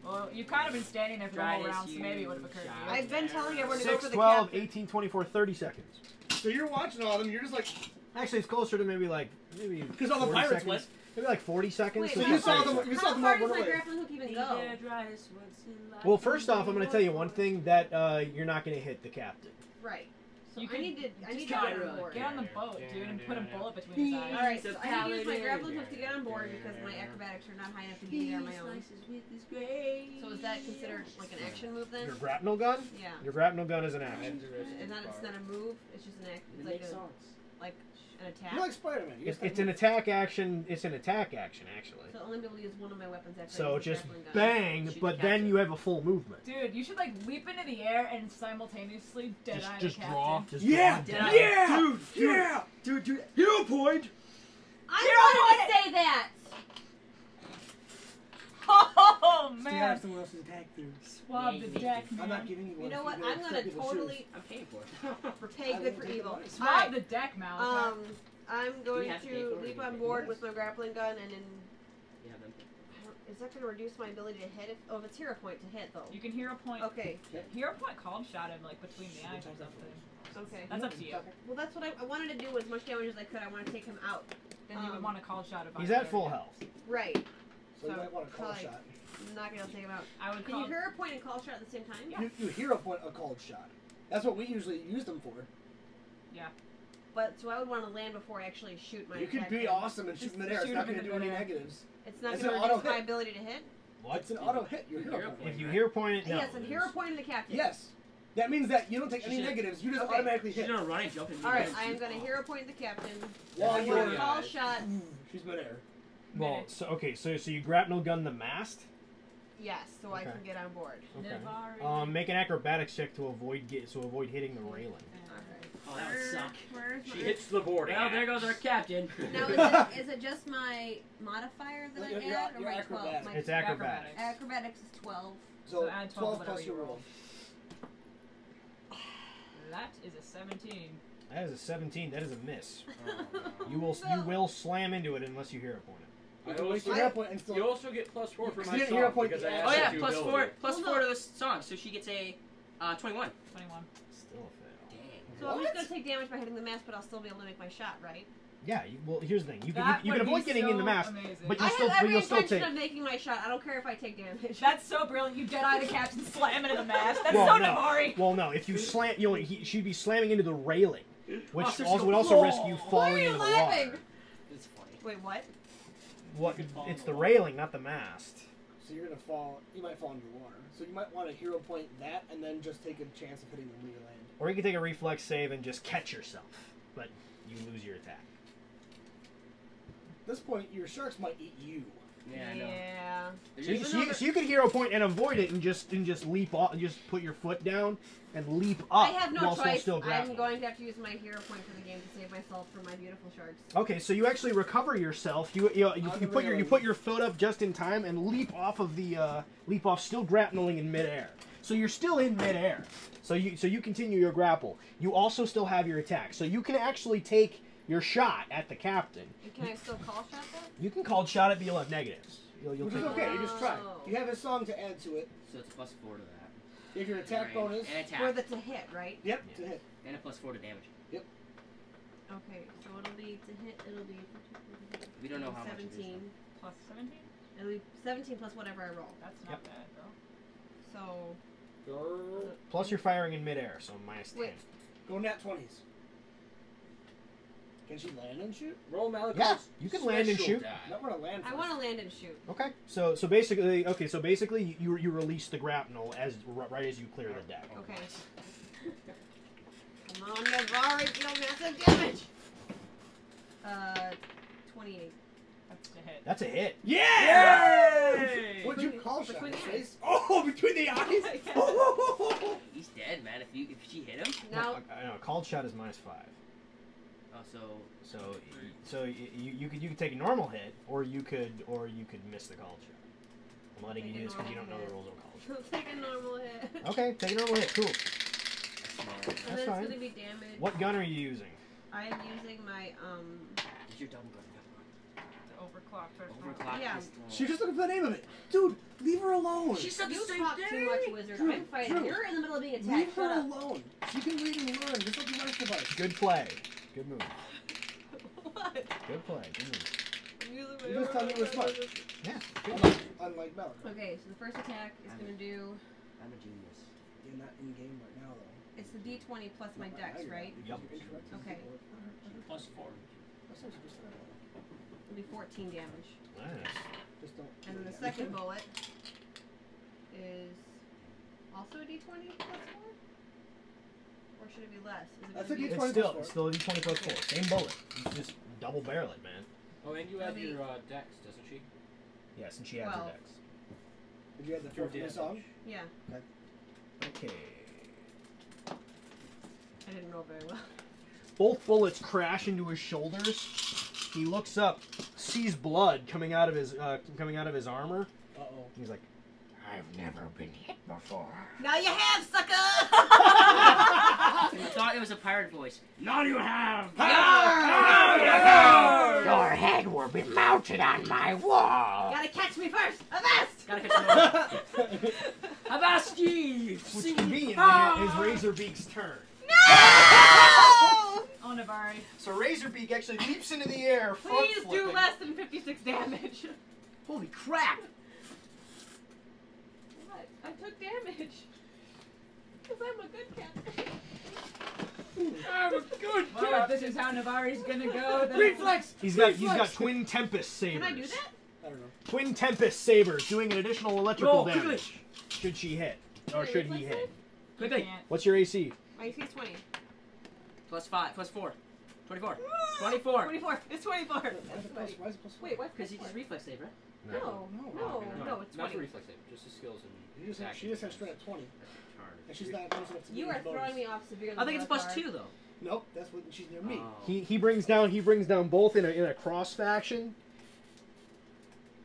Well, you've kind of been standing there for the whole round, so maybe it would have occurred to you. I've been telling everyone to go 6, for the 12, captain. 18, 24, 30 seconds. So you're watching all of them. You're just like, Actually, it's closer to maybe because all the 40 pirates seconds. went. Maybe like 40 seconds. Wait, So how you saw far- them. You saw How them all far does run my away. grappling hook even go? Well, first off, I'm going to tell you one thing that you're not going to hit the captain. Right. So You I can need to just get on board. Get on the boat, dude, and put a bullet between his eyes. Alright, so I need to use my grappling hook to get on board because my acrobatics are not high enough to be there on my own. So is that considered like an action move then? Your grapnel gun? Yeah. Your grapnel gun is an action. It's not a move, it's just an act. It's like an attack. You're like Spider-Man. It's an attack action. It's an attack action, actually. So I'll only be able to use one of my weapons after I So use the just grappling gun. bang, Shoot but the then captain. you have a full movement. Dude, you should like leap into the air and simultaneously dead-eye the Just captain. draw. Just Yeah! draw. Yeah! Yeah! Dude, hero point! I wanted to say that! Oh Stay out man! of someone else's attack through. Swab the deck, man. I'm not giving you one. You know what? You're I'm gonna people totally I'm paying for it. repay good for evil. Swab the deck, Mal. I'm going have to pay to for it, leap you on pay board for with my grappling gun and then Yeah, then. is that going to reduce my ability to hit? If it's hero point to hit though. You can hero point. Okay. Hero point called shot him like between the eyes or something. Okay. That's up to you. Well, that's what I wanted to do as much damage as I could. I want to take him out. Then you would want to call shot if He's at full health. Right. So you might want to call like, shot. I'm not going to take him out. I would Can call. you hero point and call shot at the same time? You hero point a called shot. That's what we usually use them for. Yeah. But so I would want to land before I actually shoot my You could attack be gun. awesome and shoot Just midair. It's shoot not him going to in do any midair. negatives. It's not It's going an to reduce auto my hit. ability to hit? It's an auto hit. Your hero point. If you hero point it, no. Yes, and hero point to the captain. Yes. That means that you don't take any should- negatives. You just Okay. automatically She's hit. gonna run and jump and Alright, I am going to hero point the captain. While I'm you're going to call shot. She's midair. Well, so okay, so you grapnel gun the mast. Yes, so I Okay. can get on board. Okay. Make an acrobatics check to avoid hitting the railing. Oh, that would suck. Where's She my... hits the board. Well, there goes our captain. Now, is it just my modifier that I Your- add, or your my 12? acrobatics. My It's acrobatics. acrobatics is 12. So add 12 12 whatever plus you your roll. roll. That is a 17. That is a 17. That is a miss. Oh, You will slam into it unless you hero point it. I You waste also, your hero point and still. you also get +4 for Because my you didn't song hero point because the I action. Oh added yeah, two plus ability. four, plus Well, 4 no. to the song, so she gets a 21. 21. Still a fail. So I'm just going to take damage by hitting the mast, but I'll still be able to make my shot, right? Yeah. Well, here's the thing. You That can would avoid be getting in the so mast, amazing. but I you'll still have every you'll still intention take. of making my shot. I don't care if I take damage. That's so brilliant. You dead-eye the captain, slam into the mast. That's Well, so no. Navari. Well, no. If you slam, she'd be slamming into the railing, which Oh, so also she'll would also risk fall. you Why are falling you into the laughing? water. It's funny. Wait, what? What? You could fall It's in the the railing, not the mast. So you're gonna fall. You might fall into the water. So you might want to hero point that, and then just take a chance of hitting the rear land. Or you can take a reflex save and just catch yourself, but you lose your attack. At this point, your sharks might eat you. Yeah, I know. Yeah. So you can hero point and avoid it and just leap off, just put your foot down and leap up. I have no while choice. Still I'm grappling. going to have to use my hero point for the game to save myself from my beautiful sharks. Okay, so you actually recover yourself. You put your foot up just in time and leap off of the still grappling in midair. So you're still in midair. So you continue your grapple. You also still have your attack. So you can actually take your shot at the captain. And can I still call shot that? You can call shot it, but you'll have negatives. You'll Which take is okay. You just try. Oh. You have a song to add to it. So it's a +4 to that. You have your attack bonus. And attack. For the to hit, right? Yep, Yeah. to hit. And a +4 to damage. Okay, so it'll be to hit. It'll be. We don't know how much it is, 17. Plus 17? It'll be 17 plus whatever I roll. That's not Yep. bad, though. So. Plus you're firing in midair, so minus 10. Wait. Go nat 20s. Can she land and shoot? Roll Malach's Yeah, you can land and special shoot. die. Not want to land. I first. want to land and shoot. Okay, so basically you release the grapnel right as you clear the deck. Okay. Come on, Navari, deal massive damage. 28. That's the hit. That's a hit. Yay! What'd you call shot? Between His the face? Oh, between the eyes. He's dead, man. If she hit him. Now, I know. Called shot is minus 5. Oh, So you could take a normal hit, or you could miss the called shot. I'm letting you do this because you don't know the rules of called shot. I'll take a normal hit. Okay, take a normal hit. Cool. And then That's it's fine. going to be damage. What gun are you using? I am using my, It's your double gun. The overclock first. Overclock Yeah. pistol. She's just looking for the name of it. Dude, leave her alone. She said the you same talk thing. too much, wizard. Drew, I'm fighting. Drew. You're in the middle of being attacked. Leave Shut her up. alone. She can read and learn, just like the rest of us. Good play. Good move. What? Good play. Good move. I'm using my You just tell me we're smart. Yeah. Unlike Bella. Okay, so the first attack is going to do... I'm a genius. You're not in game right now, though. It's the D20 plus my dex, right? Yep. Okay. Plus 4. It'll be 14 damage. Nice. And then the second bullet is also a D20 plus 4? Or should it be less? Is it That's gonna a be- D20. It's still a D20 plus 4. Same bullet. You just double barrel it, man. Oh, and you That'd add be- your dex, doesn't she? Yes, and she adds her 12. dex. Did you have the Your fourth in the damage. song? Yeah, Okay. I didn't roll very well. Both bullets crash into his shoulders. He looks up, sees blood coming out of his armor. Uh-oh. He's like, I've never been hit before. Now you have, sucker! I thought it was a pirate voice. Now you have! Yarr! Your head will be mounted on my wall! Gotta catch me first! Avast! Gotta catch him. Avast ye! which conveniently is Razorbeak's turn. No! Oh, Navari. So Razorbeak actually leaps into the air, front Please do flipping. less than 56 damage. Holy crap! What? I took damage. Because I'm a good cat. I'm a good Well, if this is how Navari's gonna go, then... Reflex! He's got twin Tempest sabers. Can I do that? I don't know. Twin Tempest sabers doing an additional electrical Roll, damage. quickly. Should she hit? Or should he hit? Quickly. What's your AC? My AC is 20. Plus 5, plus 4. 24. 24. 24. It's 24. Why is it plus four? Wait, what? Because he just reflex save, right? No, no, it's Not 20. for reflex save, just the skills and She just has straight at 20. And she's not close enough to You me are with bonus. throwing me off severely. I think it's plus Lazar. 2 though. Nope, that's when she's near me. Oh. He brings down both in a cross faction.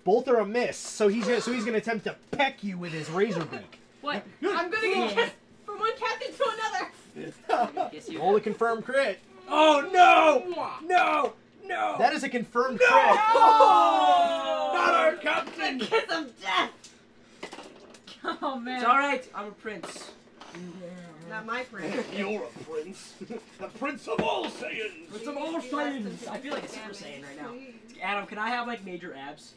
Both are a miss, so he's gonna attempt to peck you with his Razorbeak. What? I'm gonna get kissed from one captain to another. Guess you. Roll a confirmed crit. Oh no! No! No! That is a confirmed crit. Oh! Not our captain! Kiss of death. Oh, man. It's alright, I'm a prince. Not my friend. You're a prince. The prince of all Saiyans. Prince of all Saiyans. I feel like a Super Saiyan right now. Adam, can I have like major abs?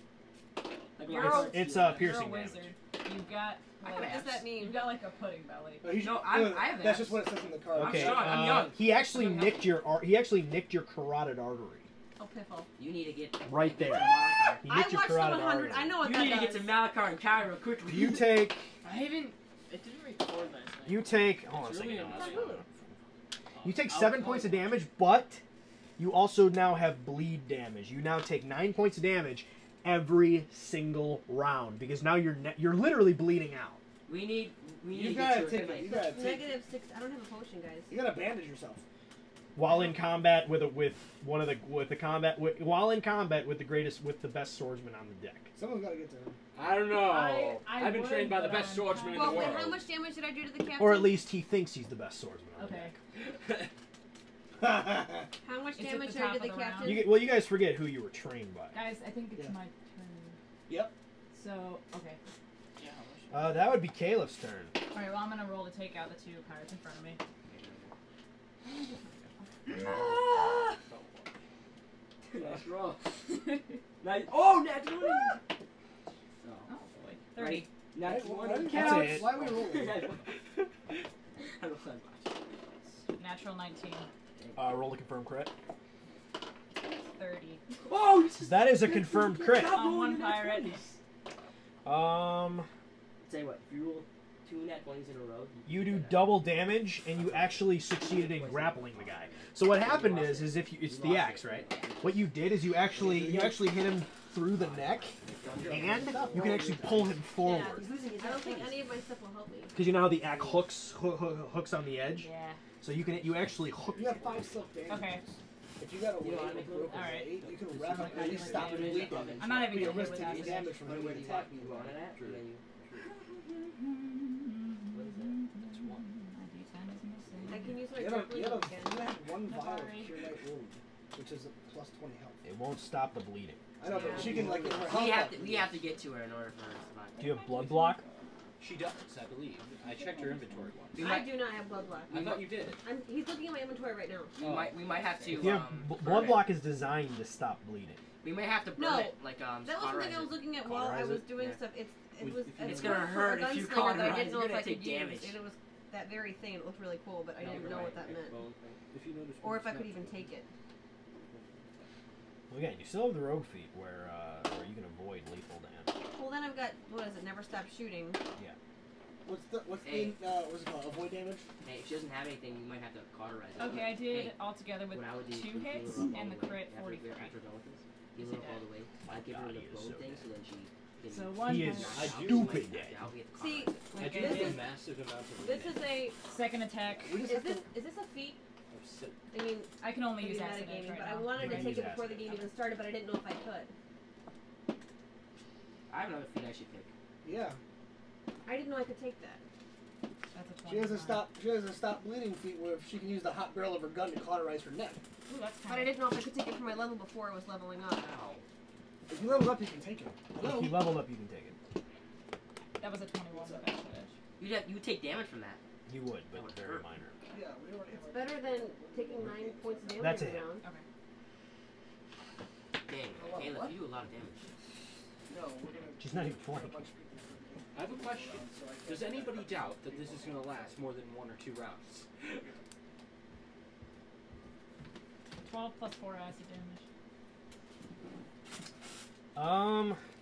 Like You're my- a- It's You're piercing a damage. wizard. You've got... What does that mean? You've got like a pudding belly. No, I have That's abs. just what it says in the card. Okay, strong, I'm young. he actually nicked your carotid artery. Oh, piffle. You need to get Right there. Malachar. He I nicked your watched the carotid 100. artery. I know what You that need to does. get to Malachar and Cairo quickly. You take I haven't. It didn't record last night. hold on a It's really second. annoying. You take 7 points of damage, but you also now have bleed damage. You now take 9 points of damage every single round because now you're literally bleeding out. We need You to gotta get to take a it. You gotta take it. Negative 6. I don't have a potion, guys. You gotta bandage yourself. While in combat with the best swordsman on the deck. Someone's gotta get to him. I don't know. I I've been would, trained by the but best I'm swordsman in the Well, world. then how much damage did I do to the captain? Or at least he thinks he's the best swordsman on the Okay. deck. How much It's at damage the did I top do to of the the captain? You guys forget who you were trained by. Guys, I think it's Yeah. my turn. Yep. So, okay. Yeah, That would be Caleb's turn. Alright, well, I'm gonna roll to take out the 2 pirates in front of me. Nice roll. Nice. Oh, natural. Oh, boy. 30. Natural one. That's counts. it. Why are we rolling? I don't sound much. Natural 19. Roll a confirmed crit. 30. Oh, this is That is a confirmed crit. On one pirate. Um, Tell you what, if you roll 2 nat 20s in a row, you do double damage, and you actually succeeded in grappling the guy. So what happened is if it's the axe, right? What you did is you actually hit him through the neck, and you can actually pull him Yeah, forward. I don't think any of my stuff will help me. Because you know how the axe hooks on the edge, Yeah. so you actually hook. You have 5 silk damage. Okay. If you got a You know, way I with make broken Alright. blade, you can wrap up I at do least like stop the damage. bleed damage. I'm not even But you're gonna hit risking with the that. damage from where when do you you attack want you. on it at? Or then you... I can use my You grappling have again. one vial of Sorry. cure light wound, which is a plus 20 health. It won't stop the bleeding. I know, but she can like in her health. We have to get to her in order for her to survive. Do you have blood block? She does, I believe. I checked her inventory once. We I might, do not have blood block. I thought you did. He's looking at my inventory right now. we might have to. If you have, burn blood it. block is designed to stop bleeding. We may have to burn No. it, like That was cauterize something I was it. looking at while I Cauterize was it? doing Yeah. stuff. It was If you- a It's gonna tool for hurt a if you gunslinger that I cauterize didn't it. know You're if I gonna could take use, damage. and it was that very thing. It looked really cool, but I didn't know what that meant. If you notice, Or if I could even take it. Well, again, you still have the rogue feat where you can avoid lethal damage. Well, then I've got, what is it, never stop shooting. Yeah. What's it called? Avoid damage? Hey, if she doesn't have anything, you might have to cauterize it. Okay, I did Hey, altogether with what I would do 2 is hits heal her and all the way. crit After 43. we're done with this, Is heal it her all dead? the way. I give her God, the he is bow so thing, dead. so then she can... So 1 He is punch. stupid dead. I'll get the See, I cauterize. do this a is- massive amount of this is a, Second attack. We just is have to. this a feat? sit. I mean, I can only maybe use acid metagaming, edge but right I now. wanted You to can take use it before the acid. game even started, but I didn't know if I could. I have another feat I should pick. Yeah. I didn't know I could take that. That's a 20. She has a stop. She has a stop bleeding feat where she can use the hot barrel of her gun to cauterize her neck. Ooh, that's But I kind of... didn't know if I could take it from my level before I was leveling up. Ow. If you level up, you can take it. If you level up, you can take it. That was a 21 with acid edge. You would take damage from that. You would, but That would very hurt. minor. Yeah, we already It's have. better than taking 9 points of damage That's every it. round. Okay. Dang, A lot Caleb, what? you do a lot of damage. No, we're gonna. She's not even a flanking. bunch of people. I have a question. Does anybody doubt that this is going to last more than 1 or 2 rounds? 12 plus 4 acid damage.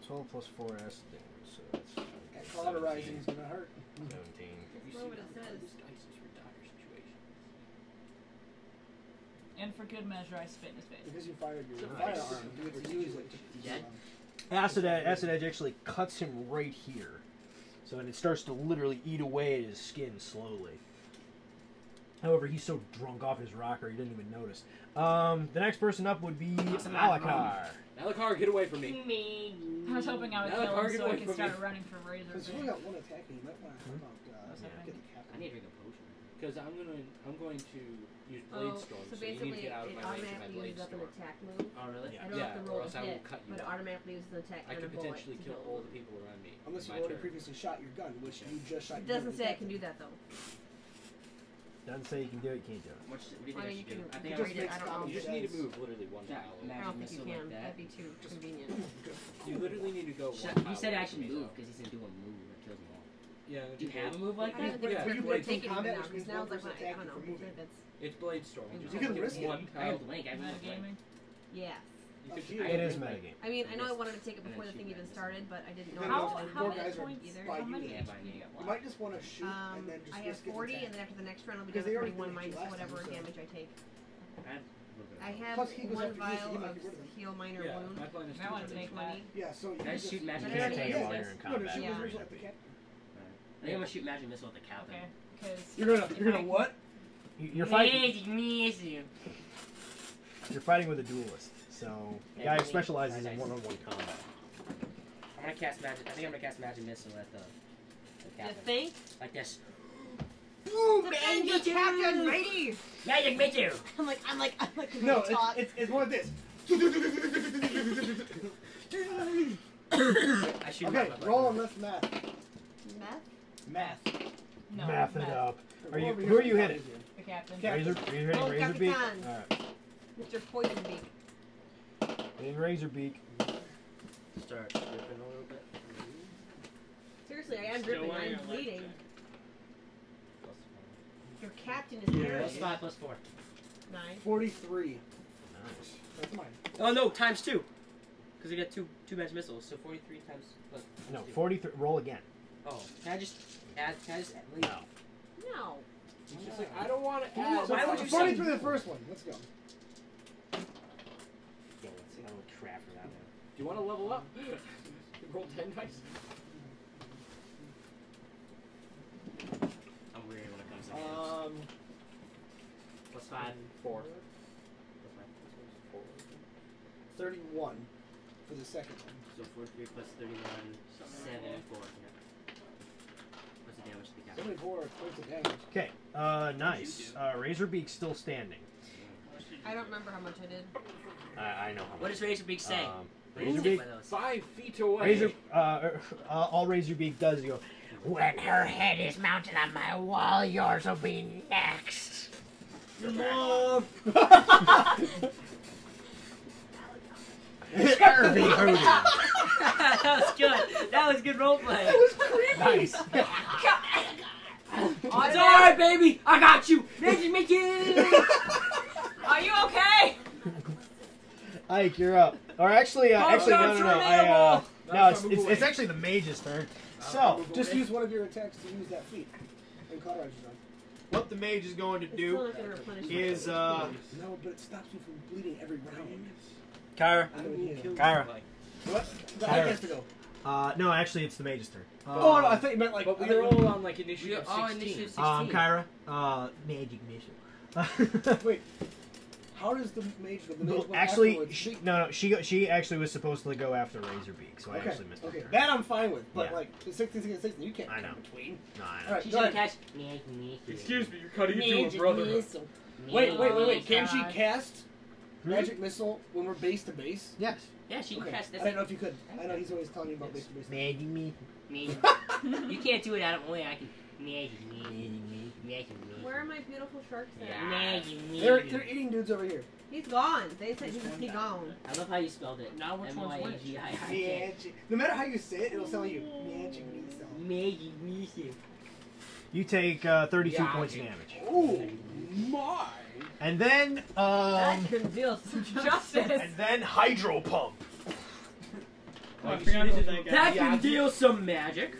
12 plus 4 acid damage, so that's And cauterizing is gonna hurt. 17. That's not what it says. This dice is for dire situations. And for good measure, I spit in his face. Because you fired your Nice. firearm, you get to use it. Dead? Acid Edge actually cuts him right here. So, and it starts to literally eat away at his skin slowly. However, he's so drunk off his rocker, he didn't even notice. The next person up would be Malakar. Malakar, get away from me. I was hoping I would Now kill him target so I away could from start me. running for razor. Since you only got one attack, you might want to help out. What's Get happening? the captain. I need to drink a potion. Because I'm going to use Oh, Blade Storm, so so you need to basically get out of it my range of my automatically Blade uses up an Storm. attack move. Oh, really? Yeah. I don't Yeah, have to or roll else a I will hit, cut you but it off. automatically uses an attack I and a could bullet potentially to kill him. all the people around me. Unless in you my already turn. previously shot your gun, which you just shot. It your doesn't gun say I with can do the that though. Doesn't say you can do it, you can't do it. What do you think I I mean, should you do? can I think you I can would read it. I don't know. You just need to move literally one Yeah, tile. I magic don't think you missile like can. that. That'd be too convenient. You literally need to go one He tile said away I from should me, move though. because he's gonna do a move that kills them all. Yeah. Do you have a move like I that? mean, Yeah. we're You we're break taking combat, now which because means now one it's like person I don't attacking know. for moving. It's It's Blade Storm. You just You have can to risk get it. one I have tile. Blink. I have Blink. Metagaming. yeah. You could- Here. It is metagame. I mean, I know I wanted to take it before the thing even started, but I didn't know. Yeah, I How, was how four many guys are points? either. by How many you. Yeah, HP by do you you. get You left? might just want to shoot and then just I have risk it 40, attack. and then after the next round, I'll be Because down they to already 31 finished minus last whatever time, so- damage I take. I have a little bit of I have Plus, he was one after you, so vial you might of get rid of him. heal minor Yeah, wound. my plan is I want to to take 20. that. Yeah, so you Guys, just shoot magic But You I can't already take it used while this. you're in No, just shoot combat. Yeah. visual at the captain. I think I'm gonna shoot magic missile at the captain. Okay, because You're gonna what? You're fighting. You. You're fighting with a duelist, so the guy Yeah, specializes in nice. one-on-one combat. I'm gonna cast magic. I think I'm gonna cast magic missile at the You captain. think? Like this. Defend your captain, ready! Magic missile. I'm like a No, little talk. it's more of this. I shoot Okay, my roll and let's math. Meth? Math. no, Math it Matt, up. Are you? Over Who here are you for hitting? the captain. Okay. Razor? Are you hitting Oh, Razor Beak? Capitan. All right. Mr. Poisonbeak. Hitting Razor Beak. Start dripping a little bit. Seriously, I am Still dripping. wearing I'm your life bleeding. Plus Your captain is Yeah. carrying. Plus 5 plus 4. 9. 43. Nice. That's mine. Oh no, times 2. Because I got two magic missiles, so 43 times. Plus No, 2. 43. Roll again. Oh, can I just add? Leave? No. No. He's just like, I don't want to So add. why would you say- 43 the first one. Let's go. Yeah, let's see how much crap for that one. Do you want to level up? Roll 10 dice. I'm weird when it comes to games. Plus 5. 4. Plus 5. 31 for the second one. So 43 plus 31, 74. Yeah. What's the damage to the captain? 74 points of damage. Okay. Nice. Razor Beak's still standing. I don't remember how much I did. I know how What much. does Razor Beak say? Razor Take Beak. by those. 5 feet away. Razor. All Razor Beak does is go. When her head is mounted on my wall, yours will be next. Mom! Scurvy Hoodie. That was good. That was good roleplay. Nice. It's alright, baby! I got you! Magic Mickey! Are you okay? Ike, you're up. Or actually, no. No, it's actually the mage's turn. So, just use one of your attacks to use that feat. And cauterize on. What the mage is going to do is, No, but it stops you from bleeding every round. Kyra. What? The Ike has to go. No, actually, it's the mage's turn. Oh, no, I thought you meant like... But we were all on like initiative 16. Oh, initiative 16. Kyra, magic missile. Wait. How does the mage go? The mage went Actually, afterwards? she actually was supposed to go after Razorbeak, so I actually missed her. Okay, turn. that I'm fine with, but Yeah. like, the 16 against 16, you can't I know. come between. No, I know. Alright, She's go gonna ahead. catch Magic Mickey. Excuse me, you're cutting into a brotherhood. Wait. Can she God. cast Magic Missile when we're base to base? Yes. Yeah, she can Okay. cast I didn't know if you could. I know he's always telling you about base to base. Magic me. Me. You can't do it out of only I can. Magic Mickey. Magic Mickey. Where are my beautiful sharks at? Magic Mickey. They're eating dudes over here. He's gone. They said he's gone. I love how you spelled it. Now which one's which? M-Y-A-G-I-I-K. Magic. No matter how you say it, it'll sound like you. Magic Missile. Magic Mickey. You take 32 points of damage. Oh my! And then, That can deal some justice. and then Hydro Pump. I forgot about that guy. That can deal some magic.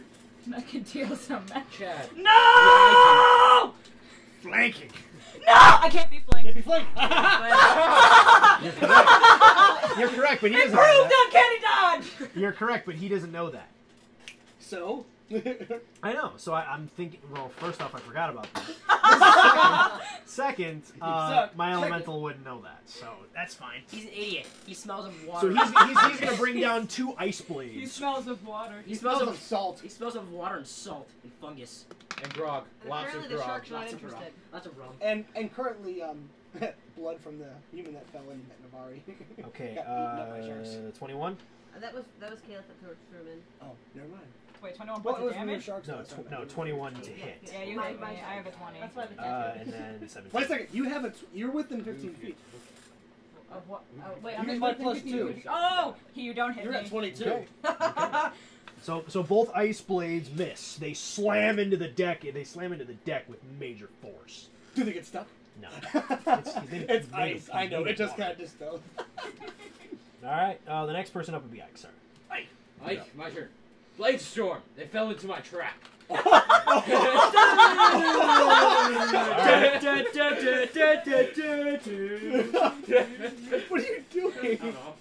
That can deal some magic. Chad. No! Flanking. No! I can't be flanked. Can't be flanked. You're correct, but he doesn't know Improved that. uncanny dodge! You're correct, but he doesn't know that. So? I know, so I'm thinking, well, first off, I forgot about that. Second, my elemental wouldn't know that, so that's fine. He's an idiot. He smells of So water. he's going to bring down 2 ice He blades. smells of water. He smells of salt. He smells of water and salt and fungus. And grog. And Lots apparently of the grog. shark's not Lots of interested. Lots of rum. And currently, blood from the human that fell in at Navari. Okay, Got eaten up by sharks. 21? That was Caleb that threw him in. Oh, never mind. Wait, 21 Well, points it of was from the damage? sharks. No, last time. no, 21 to hit. Yeah, you hit me. I have a 20. That's why the And then 17. Wait a second. You have you're within 15 feet. Of what? Oh, wait, You I'm get in my within plus 15 2. feet. Oh! You don't hit You're me. at 22. Okay. So both ice blades miss. They slam into the deck. They slam into the deck with major force. Do they get stuck? No. It's ice. I know. It just got. kind of dispelled. All right. The next person up would be Ike, sir. Ike, my turn. Blade Storm. They fell into my trap. What are you doing? I don't know.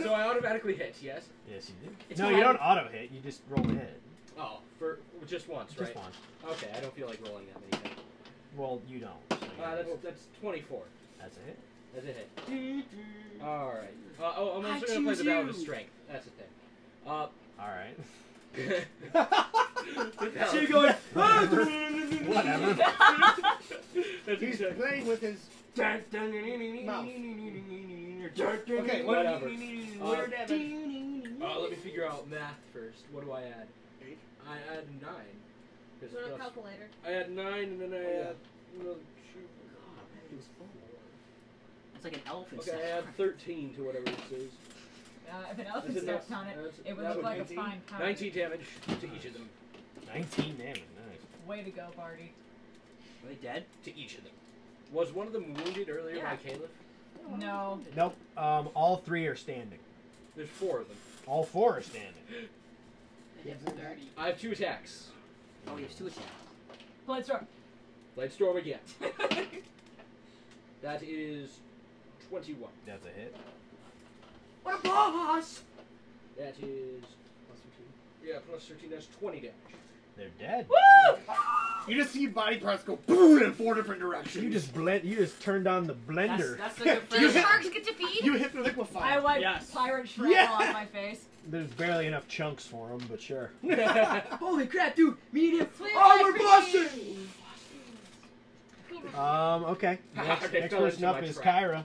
So I automatically hit, yes? Yes, you do. It's No, fine. you don't auto hit. You just roll a hit. Oh, for just once, right? Just one. Okay, I don't feel like rolling that many hits. Well, you don't. So That's 24. that's a hit. That's a hit. Alright. I'm also going to play the Battle of Strength. That's the thing. All right. So you're going... Whatever. He's playing with his mouth. Okay, whatever. Weird Let me figure out math first. What do I add? 8. I add 9. 'Cause Is there a plus- calculator? I add 9 and then I add... It's like an elephant Okay, I sack. add 13 to whatever this is. If an elephant Is it steps not- on it, that's- it would that look would like a 19? fine powder. 19 damage to each of them. 19 damage. Nice. Way to go, Barty. Are they dead? To each of them. Was one of them wounded earlier Yeah. by Caleb? No. Nope. All 3 are standing. There's 4 of them. All 4 are standing. I have 2 attacks. Oh, he has 2 attacks. Blade Storm. Blade Storm again. That is 21. That's a hit. What a boss! That is plus 13. Yeah, plus 13. That's 20 damage. They're dead. You just see body parts go boom in 4 different directions. You just turned on the blender. That's like a Do the sharks get to feed? You hit the liquefy. I wiped Yes. pirate shrimp Yeah. off my face. There's barely enough chunks for them, but sure. Holy crap, dude! Me and him. Oh, we're busting! Okay. Next They fell person into up my is trap. Kyra.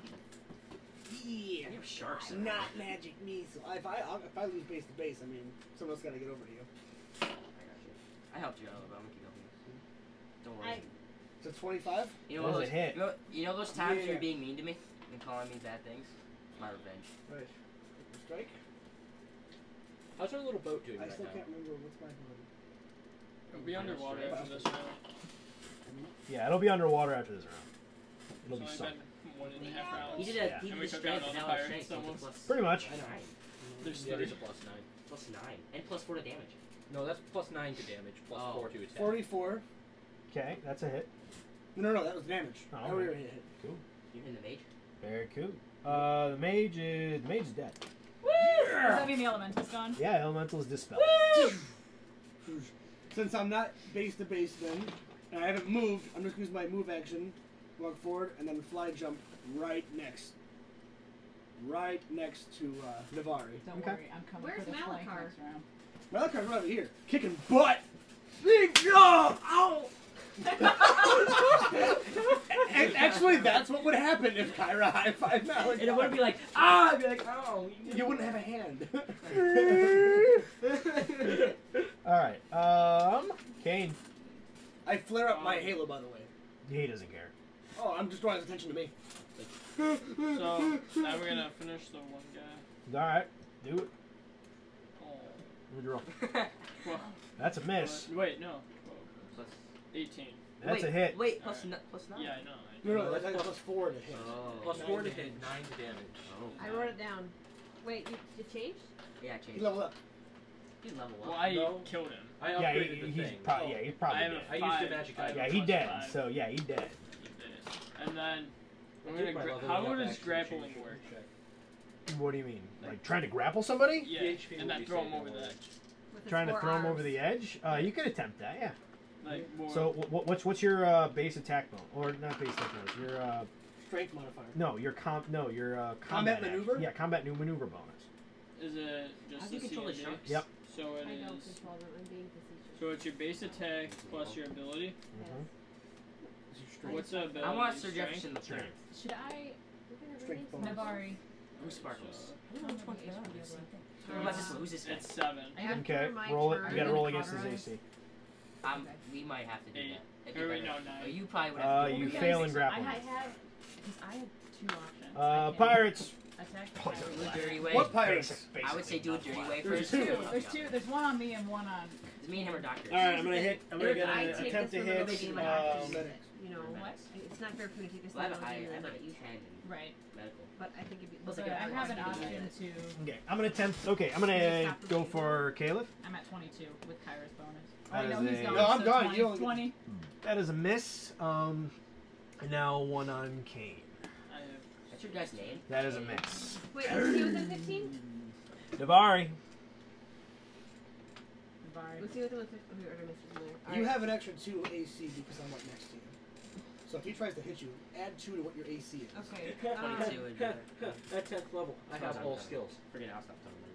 Yeah. You have sharks in Not magic me. So if I lose base to base, I mean, someone else got to get over to you. I helped you out, but I'm gonna keep helping you. Don't worry. So 25. You That was those, a hit. You know those times Yeah. you're being mean to me and calling me bad things? It's my revenge. Right. Strike. How's our little boat doing I right still now? can't remember what's my ability. It'll be underwater after this round. Yeah, it'll be underwater after this round. It'll be So I've sunk. been 1.5 rounds. He did Yeah. he And did we a took out strength, all and the now pirates strength, so almost. plus Pretty much. nine. There's Yeah, 3. there's a +9. Plus 9. And plus 4 to damage. No, that's +9 to damage, plus Oh. 4 to attack. 44. Okay, that's a hit. No, that was damage. Oh, Now we okay. were hit. Cool. You're in the mage. Very cool. The mage is dead. Does that mean the elemental's gone? Yeah, elemental is dispelled. Since I'm not base to base then, and I haven't moved, I'm just going to use my move action, walk forward, and then fly jump right next to Navari. Don't Okay. worry, I'm coming Where's for the flank Malachar? next round. Malachi's right over here, kicking butt. Big job! Ow! And actually, that's what would happen if Kyra high-fived Malachi. And it wouldn't be like, ah! I'd be like, oh. You wouldn't have a hand. Alright, Kane. I flare up my halo, by the way. He doesn't care. Oh, I'm just drawing his attention to me. So now we're gonna finish the one guy. Alright, do it. Oh. Let me roll. Well, That's a miss. wait, no. Plus, 18. That's a hit. Wait, plus, Alright. plus 9? Yeah, I know. No, that's plus 4 to hit. Oh. +4 to hit, 9 to damage. Oh. I wrote it down. Wait, it changed? Yeah, You change. level up. You level up. Well, I No. killed him. I Yeah, upgraded the he's thing. probably he's probably I have dead. a I used a 5. magic I have item. Yeah, a he plus dead. 5. So yeah, he dead. And then I'm I gonna did my leveling how up does actually grappling change your work? check. What do you mean? Like trying to grapple somebody? Yeah, PHP and will then be throw him saving over the more. edge. With his Trying to 4 throw him arms. over the edge? You could attempt that, yeah. Like more. So what's your base attack bonus? Or not base attack bonus? Your Strength modifier. your Combat action. maneuver? Yeah, combat new maneuver bonus. Is it How just do you the control the CND? sharks? Yep. So it I don't is. control them. I'm being facetious. So it's your base attack plus your ability. Mm-hmm. What's the ability? I want Sir Strength? Jefferson the third. Should I... Strength bonus. Navari. Who's Sparkles? So What about this one? Who's this guy? It's 7. After Okay, my roll it. turn- You gotta roll Are you against his gonna AC. We might have to do 8. that. It'd be Or wait, better. no, 9. Oh, you probably would have to do You it. Because fail in grappling. I have 2 options. I can Pirates. Attack. Do a dirty way. What pirates? I would say do a dirty way There's first. two. There's 2. There's one on me and one on... It's me and him are doctors. Alright, I'm gonna hit. I'm gonna get I an take attempt to this hit. one over being my doctor's visit, you know, What? it's not fair for me to take this Well, I one have a over high, being I have not like a you. 10 in Right. medical. But I think it'd be. Looks So like I have an option it. to... Okay, I'm gonna attempt. Okay, I'm gonna go for Caliph. I'm at 22 with Kyra's bonus. That Oh, is no, he's a- gone. No, I'm so done. 20. You only- 20. That is a miss. And now one on Kane. I have. What's your guy's name? That is a miss. Wait, is he within 15? Navari. Navari. Was he within 15? Oh, we already missed it in there. You have an extra 2 AC because I'm right next to you. So if he tries to hit you, add 2 to what your AC is. Okay. 22 would be better. At 10th level, I have all skills. Forget it, I'll stop talking about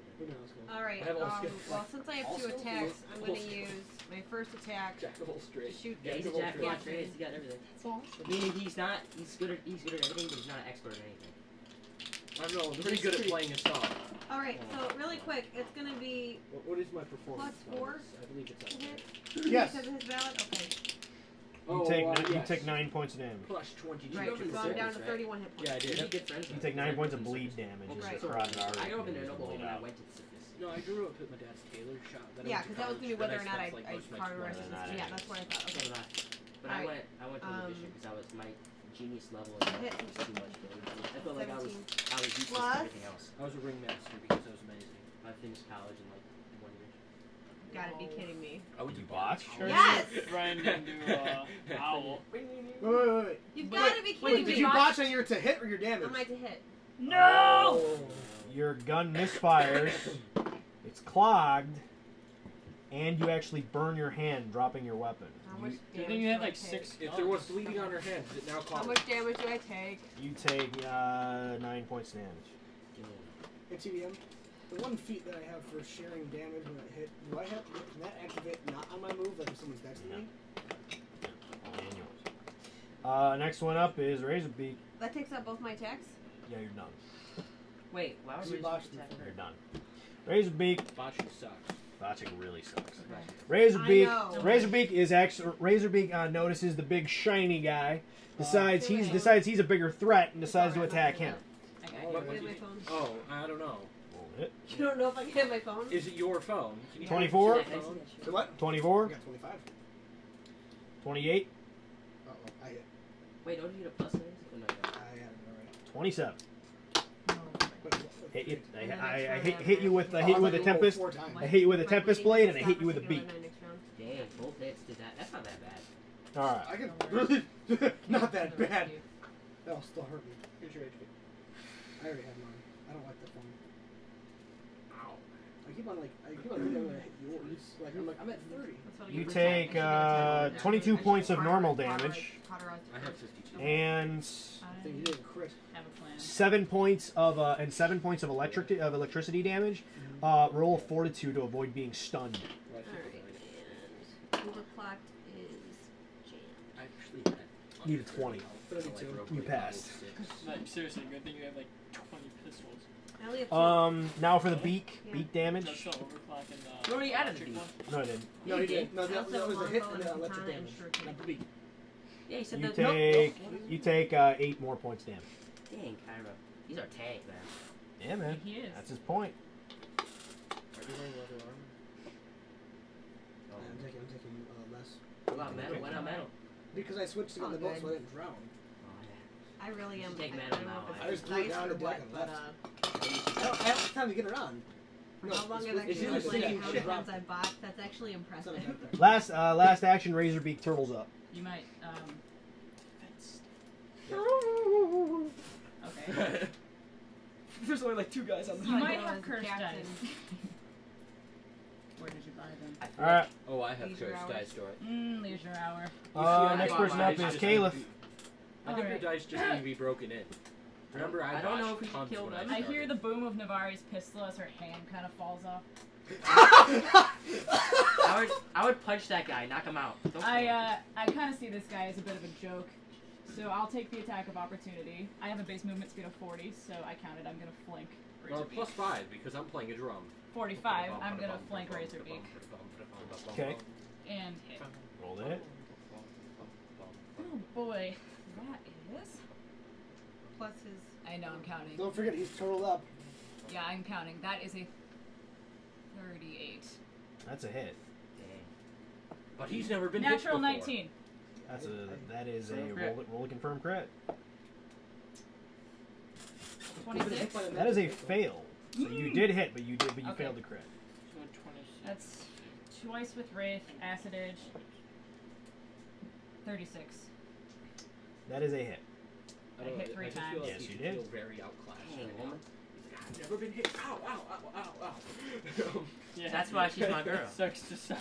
Alright, I have all skills. well, since I have All 2 skills? attacks, I'm All going to skills. use my first attack Jack of all to straight. shoot it. Yeah, he's a the jack of all yeah, trades. He got everything. That's awesome. Meaning he's good at everything, but he's not an expert at anything. I don't know, I'm pretty good at playing a song. Alright, so really quick, it's going to be What is my performance? Plus 4? bonus? I believe it's to up hit there. Yes. because of his valid. Okay. You take 9 points of damage. Plus 22. Right, over so the I'm down to surface, 31 hit points. Yeah, I You're did. good friends You with take him. 9 points of bleed damage. Right. As carotid artery I grew up in a damage noble bleed home and I out. went to the surface. No, I grew up with my dad's tailor shop. Yeah, because that was going to be whether or not I spent, like, card most the of rest my of time. this. Yeah, that's what I thought. So Okay. did I. But Alright, I went to the bishop because I was my genius level and Hit. that was too much. I felt like I was 17. useless to Plus- everything else. I was a ringmaster because I was amazing. I finished college in like 1 year. Gotta be kidding me. I would You botch? Yes! Ryan didn't do owl. Wait. You've gotta be Wait, kidding did me. you botch on your to hit or your damage? I'm right to hit. No! Your gun misfires. It's clogged. And you actually burn your hand dropping your weapon. How much I damage think you had do I like take? 6. If there was bleeding on her hand, is it now How caught? much damage do I take? You take 9 points of damage. Hey, TDM, the 1 feat that I have for sharing damage when I hit, do I have, can that activate not on my move, like if someone's next to me? And yours. Next one up is Razorbeak. That takes out both my attacks? Yeah, you're done. Wait, why was You it botched attack You're her? done. Razorbeak. Botching sucks. Botching really sucks. I Razorbeak. know. Razorbeak is actually Razorbeak notices the big shiny guy. Decides he's a bigger threat and decides to attack him. Okay. What- Look at my phone. Oh, I don't know. Roll it. You don't know if I can hit my phone? Is it your phone? Can you 24? Can I see that shit? So what? I 24, got 25. 28, Wait, don't you get a plus size? Oh my god. I got it already. 27. Hit you. And then I next hit round, you with Oh, a I thought you rolled tempest. 4 times. I hit you with a My tempest bleeding blade, and I stop hit you with a if you go beak. to 9 next round. Dang, both hits did that. That's not that bad. All right. I can really not that bad. That'll still hurt me. Here's your HP. I already have mine. I don't like that one. Ow. I keep on thinking I'm gonna hit yours. Like I'm at 30. That's what I You get. take 22 points of normal damage I have 52. and I think you didn't crit. Have a plan. 7 points of electricity damage. Roll fortitude to avoid being stunned. Right. Alright, and overclocked is jammed. I actually had. Need a 20. 32. You passed. Like, seriously, good thing you have like 20 pistols. I only have 2. Now for the beak Yeah. beak damage. Just the overclock and the You already added the electric beak. one. No, I didn't. No, he didn't. No, I that also was a have hit longbow and and an electric katana and damage. shuriken. Not the beat. Yeah, you said You that. take 8 more points damage. Dang, Kyra. These are tank, man. Yeah, man. He is. That's his point. Are you wearing leather armor? I'm taking less. What about metal? Why not metal? Because I switched to get Oh, the boat good. so I didn't drown. Oh, yeah. I really am. Take I mana don't know now. if it's I just threw it dice down or the what, deck and but I don't have time to get it on. for how long I've it's actually usually played, sitting how many shit. times I bought, that's actually It's not impressive. a bad thing. Last action. Razorbeak turtles up. You might. Okay. There's only like 2 guys on the You might Well, have as a cursed dice. captain. Where did you buy them? I feel All right. Oh, I have Leisure cursed hours. dice store. Leisure hour. Next I person bought up mine, is just Caliph. need to be- I think your dice just need to be broken in. Remember, I don't know botched if we should tons kill when them. I started. hear the boom of Navari's pistol as her hand kind of falls off. I would punch that guy, knock him out. Don't kill him. I kind of see this guy as a bit of a joke, so I'll take the attack of opportunity. I have a base movement speed of 40, so I counted. I'm gonna flank Well, Razorbeak. plus 5 because I'm playing a drum. 45. I'm gonna flank Razorbeak Okay. and hit. Roll that. Oh boy, that is. Plus his. I know I'm counting. Don't forget, he's turtled up. Yeah, I'm counting. That is a 38. That's a hit. Dang. But he's never been hit Natural before. 19. That is a roll a confirmed crit. 26. That is a fail. So you did hit, but you Okay. failed the crit. So 26. That's twice with Wraith, Acid Edge. 36. That is a hit. I hit 3 just feel times. like Yes, he you should did. feel very outclassed. Dang, right woman. now. He's like, I've never been hit. Ow, ow, ow, ow, ow. Yeah. That's why she's my girl. Sucks to suck.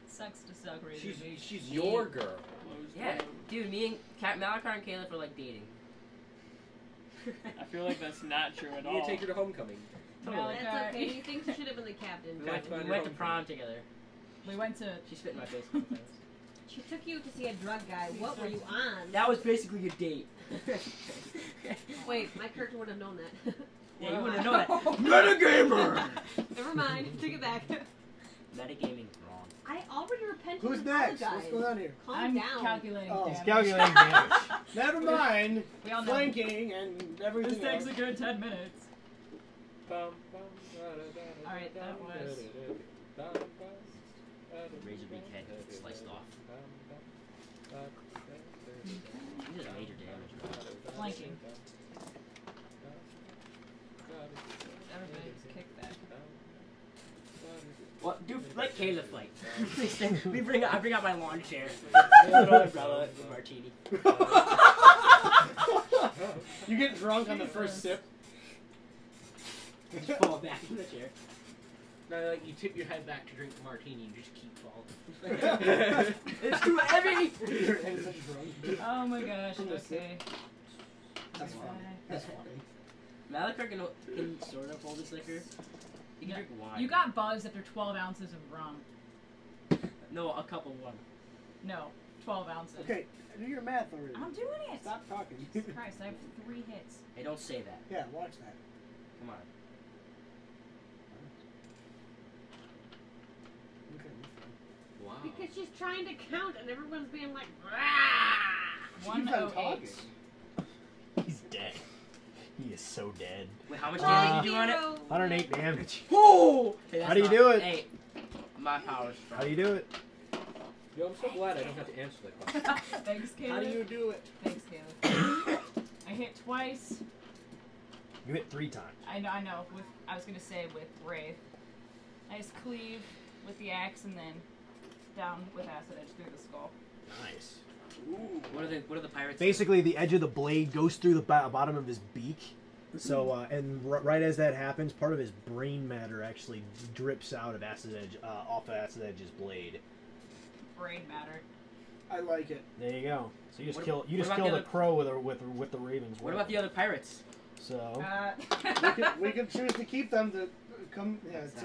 Sucks to suck, Razorbeak. She's your girl. Blows Yeah, low. dude, me and Malachi and Caleb were like dating. I feel like that's not true at You need all. to take her to homecoming. Totally. That's okay. He thinks he should have been the captain. We went to prom together. We went to. She spit in my face a couple times. She took you to see a drug guy. What were you on? That was basically a date. Wait, my character would have known that. Yeah, you wouldn't know that. Metagamer! Never mind. Take it back. Metagaming is wrong. I already repented. Who's and next? apologized. What's going on here? Calm I'm down. calculating Oh. damage. He's calculating damage. Never mind. We all know. Flanking and everything This takes else. a good 10 minutes. Alright, that was. Razorbeak head sliced off. She did major damage. Flanking. Everybody's kick back. What? Dude, let Caleb fight. I bring out my lawn chair. A little umbrella with martini. You get drunk on the first sip. Just fall back in the chair. No, like you tip your head back to drink the martini and just keep falling. It's too heavy! Your head is drunk. Oh my gosh, okay. That's funny. That's funny. Malachi can sort of hold his liquor. He can drink wine. You got buzzed after 12 ounces of rum. No, a cup of one. No, 12 ounces. Okay, do your math already. I'm doing it! Stop talking. Jesus Christ, I have 3 hits. Hey, don't say that. Yeah, watch that. Come on. Okay. Wow. Because she's trying to count and everyone's being like, "Rah!" Keep on 108. talking. He's dead. He is so dead. Wait, how much My damage did you do on it? hero. 108 damage. Oh! Hey, How do you do it? Hey, my power's strong. How do you do it? Yo, I'm so glad I don't have to answer that question. Thanks, Caleb. How do you do it? Thanks, Caleb. I hit twice. You hit 3 times. I know. I was gonna say with Wraith. I just cleave with the axe and then down with acid edge through the skull. Nice. Ooh. What are the pirates? Basically, the edge of the blade goes through the bottom of his beak. So, and right as that happens, part of his brain matter actually drips out of Acid Edge, off of Acid Edge's blade. Brain matter. I like it. There you go. So you just What- kill what the about the other- crow with the raven's. What about the other pirates? So We can choose to keep them to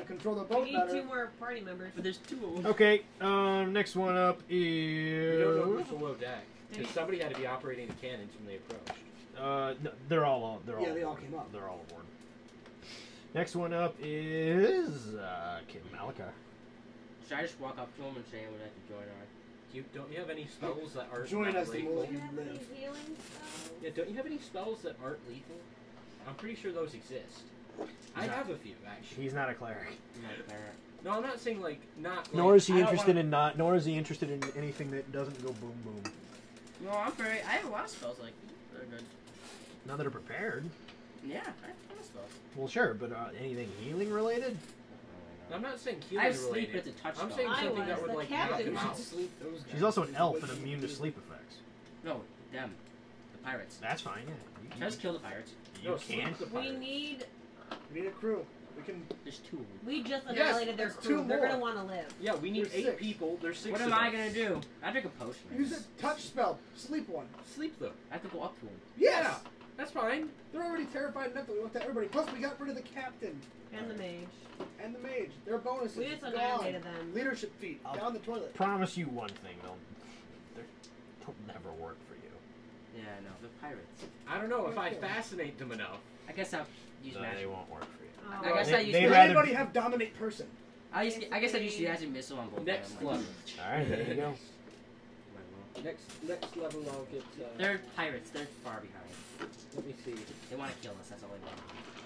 control the boat We need better. 2 more party members. But there's 2 of them. okay, next one up You don't know is who's below deck. Because somebody had to be operating the cannons when they approached. no, they're all They all came up. They're all aboard. Next one up is Kid Malika. Should I just walk up to him and say I would like to join our... Don't you have any spells that aren't Join us the lethal? more Do you you have any live. healing spells? Yeah, don't you have any spells that aren't lethal? I'm pretty sure those exist. I not- have a few, actually. He's not a cleric. No, I'm not saying, like, not... Like, Nor is he I don't interested wanna- Nor is he interested in anything that doesn't go boom boom. No, I have a lot of spells like that are good. Now that are prepared. Yeah, I have a lot of spells. Well, sure, but anything healing related? I'm not saying I have healing sleep, related. it's a touch I'm spell. saying I something was that would, the like, knock captain. him out. Sleep those guys. She's also an elf and immune to sleep effects. No, them. The pirates. That's fine. Yeah. Can I just kill the pirates? You No, can. sleep the We pirate. need. We need a crew. We can. There's 2 of them. We just Yes, annihilated their that's crew. 2 They're more. gonna want to live. Yeah, we need There's 8 6. people. There's 6 What of am I us. gonna do? I drink a potion. Use a touch spell. Sleep one. Sleep them. I have to go up to him. Yes. That's fine. They're already terrified enough that we want that everybody. Plus, we got rid of the captain And the mage. and the mage. Their bonuses. We just gone. annihilated them. Leadership feat I'll- down the toilet. Promise you one thing, they'll never work for you. Yeah, I know. The pirates. I don't know if I fascinate them enough. I guess I'll use No, magic. they won't work for you. Oh. I guess They- I use they'd Does rather- anybody have dominate person? I guess I'd use the magic missile on both. Next of them. level. All right, there you go. Next level I'll get... They're pirates. They're far behind. let me see. They want to kill us. That's all they want.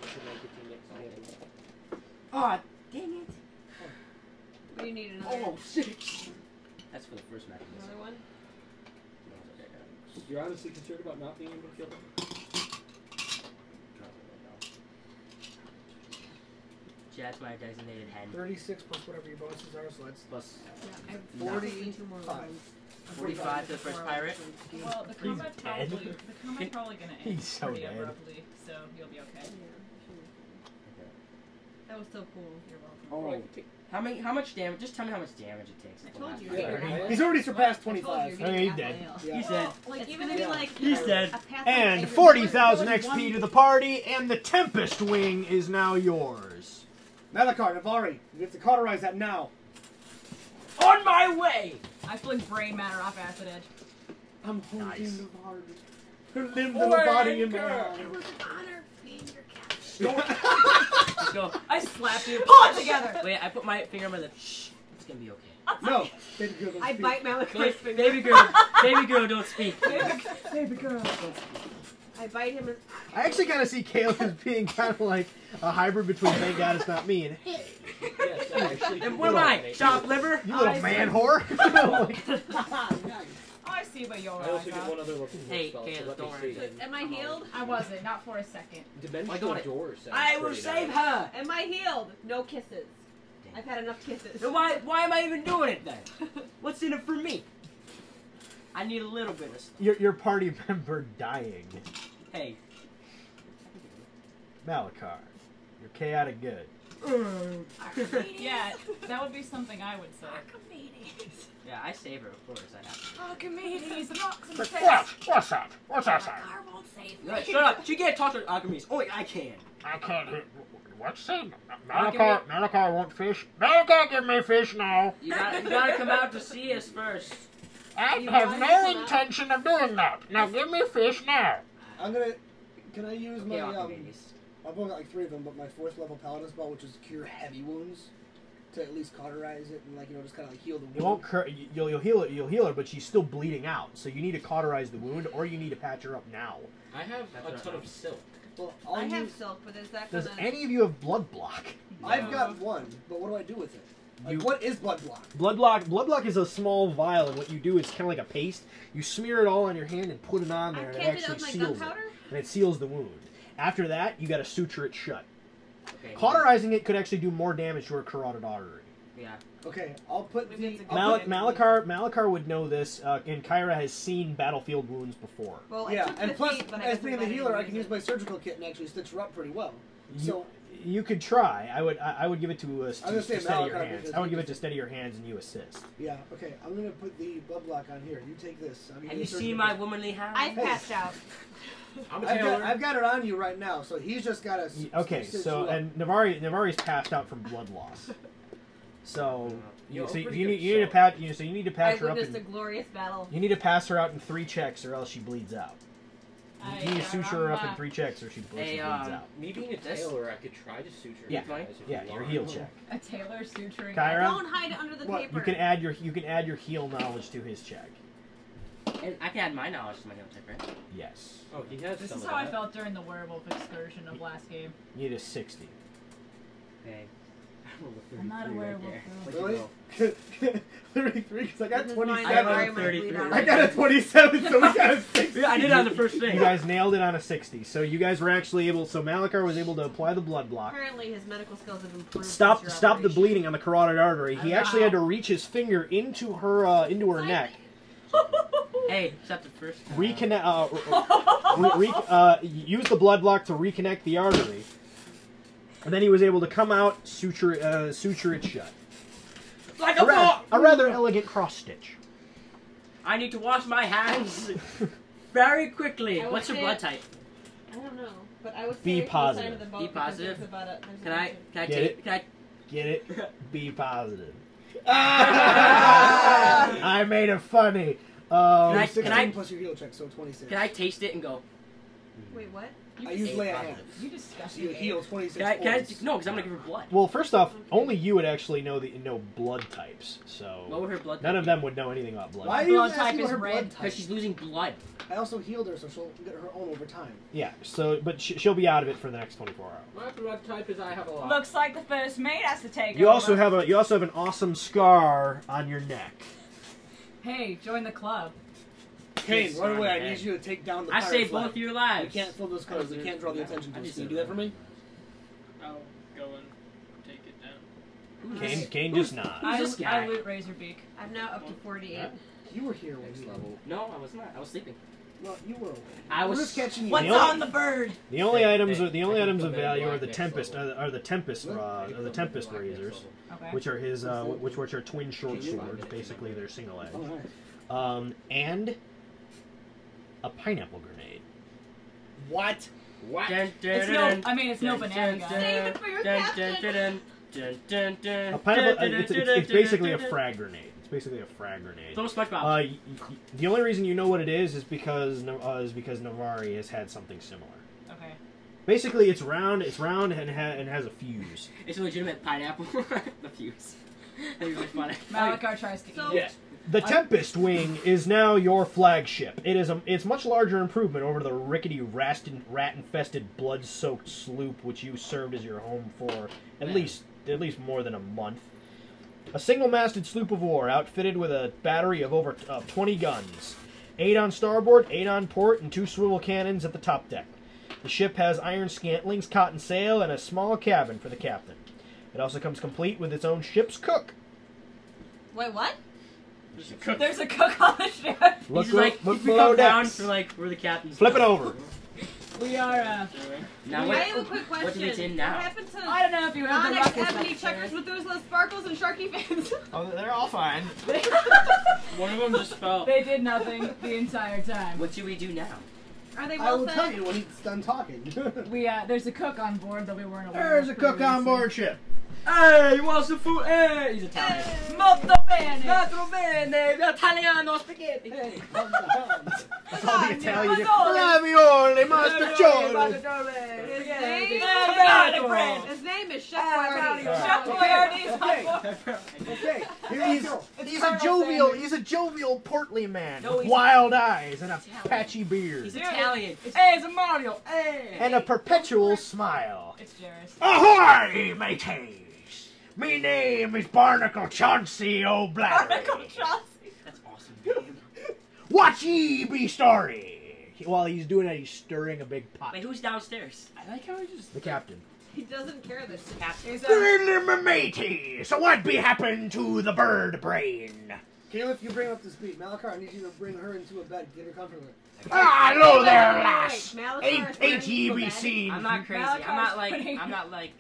Can I get to next level? Oh, dang it. We need another. Oh, 6. That's for the first magic missile. Another one. You're honestly concerned about not being able to kill them? See, that's my designated hen. 36 plus whatever your bonuses are, so that's Plus Yeah, I have 45. 2 more levels. 45 to the first pirate. Well, the combat's dead. probably gonna end He's so pretty dead. abruptly, so you'll be okay. That was so cool. You're welcome. Oh. How much damage? Just tell me how much damage it takes. I told you. Yeah, you're right. He's already surpassed I told you, 25. you're Okay, getting he's dead. halfway Yeah. He said. Like even if you like. He's dead. a Pathfinder And is 40,000 like XP to the party, and the Tempest Wing is now yours. Malachar, Navari, you have to cauterize that now. On my way! I fling brain matter off acid edge. I'm holding Nice. Navari. Her limbs and her body in my It arm. was an honor being your captain. Let's go. I slapped you. Pull it together. Wait, I put my finger on the. Shh. It's gonna be okay. No, baby girl, don't I speak. bite Malachi's finger. Baby girl, don't speak. Baby girl. I bite him. And, I actually kind of see Caleb as being kind of like a hybrid between Thank God It's Not Me and Hey, Yes, actually. And what am I? Chopped liver? you little man whore. Like, I see what you're I also get at. one other level 4 Hey, spell, Caleb, so let don't me worry. see. am I healed? I wasn't, not for a second. Dimensional doors sounds I will pretty save nice. her. Am I healed? No kisses. I've had enough kisses. Then why am I even doing it then? What's in it for me? I need a little bit of stuff. your party member dying. Hey. Malachar, you're chaotic good. Yeah, that would be something I would say. Yeah, I save her, of course. I have to. Archimedes, the rocks in the face. What's that? What's that? Car won't save me. No, shut up. She can't talk to Archimedes. Only I can. I can't hit. What's that? Malachar- Malachar won't fish. Malachar, give me fish now. You gotta come out to see us first. I You have want no some? intention of doing that. Now give me fish now. I'm gonna. Can I use my Okay, Archimedes. I've only got like 3 of them, but my 4th level paladin spell, which is cure heavy wounds, to at least cauterize it and just kind of heal the wound. You won't you'll heal it. You'll heal her, but she's still bleeding out. So you need to cauterize the wound, or you need to patch her up now. I have That's a what I ton have. of silk. Well, I I'll have use. silk, but is that Does gonna? any of you have blood block? I've got 1, but what do I do with it? Like, what is blood block? Blood block is a small vial, and what you do is kind of like a paste. You smear it all on your hand and put it on there, and it actually seals it. And it seals the wound. After that, you got to suture it shut. Okay. Cauterizing it could actually do more damage to her carotid artery. Yeah. Okay, I'll put the... Malachar would know this, and Kyra has seen battlefield wounds before. Well, yeah, and plus, as being the healer, I can use my surgical kit and actually stitch her up pretty well. So you could try. I would give it to steady your hands. I would give it to steady your hands, and you assist. Yeah. Okay. I'm gonna put the blood block on here. You take this. Have you seen my womanly hand? I've passed out. I've got it on you right now, so he's just got to. Okay. So and Navari's passed out from blood loss. So you need to patch her up. I witnessed a glorious battle. You need to pass her out in 3 checks, or else she bleeds out. You need to suture her up in 3 checks, or she bleeds out. Me being a tailor, I could try to suture. Yeah, your heal check. A tailor suturing. Kyra, don't hide it under the paper. You can add your heal knowledge to his check. And I can add my knowledge to my heal check, right? Yes. Oh, he has. This is how I felt during the werewolf excursion of last game. You need a 60. Okay. I'm not a werewolf. Really? 33, because I got 27. I got a 27, so we got a 60. Yeah, I did it on the first thing. You guys nailed it on a 60. So you guys were actually able. So Malachar was able to apply the blood block. Apparently, his medical skills have improved. Stop the bleeding on the carotid artery. He actually had to reach his finger into her neck. Hey, except the first. Use the blood block to reconnect the artery. And then he was able to come out, suture it shut. Like a rather elegant cross stitch. I need to wash my hands very quickly. What's your blood type? I don't know, but I would say be positive. Be positive. Can I get it? Be positive. I made it funny. Can I plus your heal check, so 26. Can I taste it and go? Wait, what? I use lay a hand. You disgusting. You heal 26 points. No, because I'm gonna give her blood. Well, first off, only you would actually know blood types. So what would her blood type? None of them would know anything about blood. Why blood type is red? Because she's losing blood. I also healed her, so she'll get her own over time. Yeah. So, but she'll be out of it for the next 24 hours. My blood type is I have a lot. Looks like the first mate has to take You over. also have an awesome scar on your neck. Hey, join the club. Kane, run away. I need you to take down the pirate I saved flag. both your lives. We can't fill those colors. We can't draw the attention to us. Can you do that for me? I'll go and take it down. Kane just nods. I loot Razorbeak. I'm now up to 48. You were here when level. No, I was not. I was sleeping. No, you were. I was just catching you. What's on the bird? The only items of value are the Tempest razors, which are his which are twin short swords. Basically, they're single edge. And a pineapple grenade. What? It's no banana gun. Save it for your captain. A pineapple. It's basically a frag grenade. Little SpongeBob. The only reason you know what it is because Navari has had something similar. Okay. Basically, it's round and has a fuse. It's a legitimate pineapple. The fuse. That'd be really funny. Malachar tries to eat it. The Tempest Wing is now your flagship. It's much larger improvement over the rickety, rat-infested, blood-soaked sloop which you served as your home for at least more than a month. A single-masted sloop of war outfitted with a battery of over 20 guns, 8 on starboard, 8 on port, and 2 swivel cannons at the top deck. The ship has iron scantlings, cotton sail, and a small cabin for the captain. It also comes complete with its own ship's cook. Wait, what? There's a cook on the ship. Look below decks. For where the captain's. Flip it over. We are. Now I have a quick question. What do we do now? What happened to I don't know if you have the Onyx rockets ebony back checkers there. with those little sparkles and sharky fins? Oh, they're all fine. One of them just fell. They did nothing the entire time. What do we do now? Are they I well will fed? tell you when he's done talking. There's a cook on board that we weren't aware There's of a cook on previously. board ship. Hey, you want some food? Hey, he's Italian. Molto bene. Molto bene, Italiano spaghetti. Hey, calm down. That's all the Italian. Ravioli, Mastaccioli. His name is Chef Boyardee. Chef Boyardee. Okay. He's a jovial, portly man No, with he's wild eyes and a patchy beard. He's Italian. Hey, it's a Mario. Hey. And a perpetual smile. It's Jairus. Ahoy, mateys! Me name is Barnacle Chauncey O'Blattery. Barnacle Chauncey. That's awesome. Name. Watch ye be story. While he's doing that, he's stirring a big pot. Wait, who's downstairs? I like how he just. The captain. He doesn't care this Captain. Matey, so what be happened to the bird brain? Caleb, you bring her up to speed. Malachar, I need you to bring her into a bed. Get her comfortable. Ah, hello there, Wait, lass. Malachar is Ain't ye ready be for seen? I'm not crazy. I'm not like.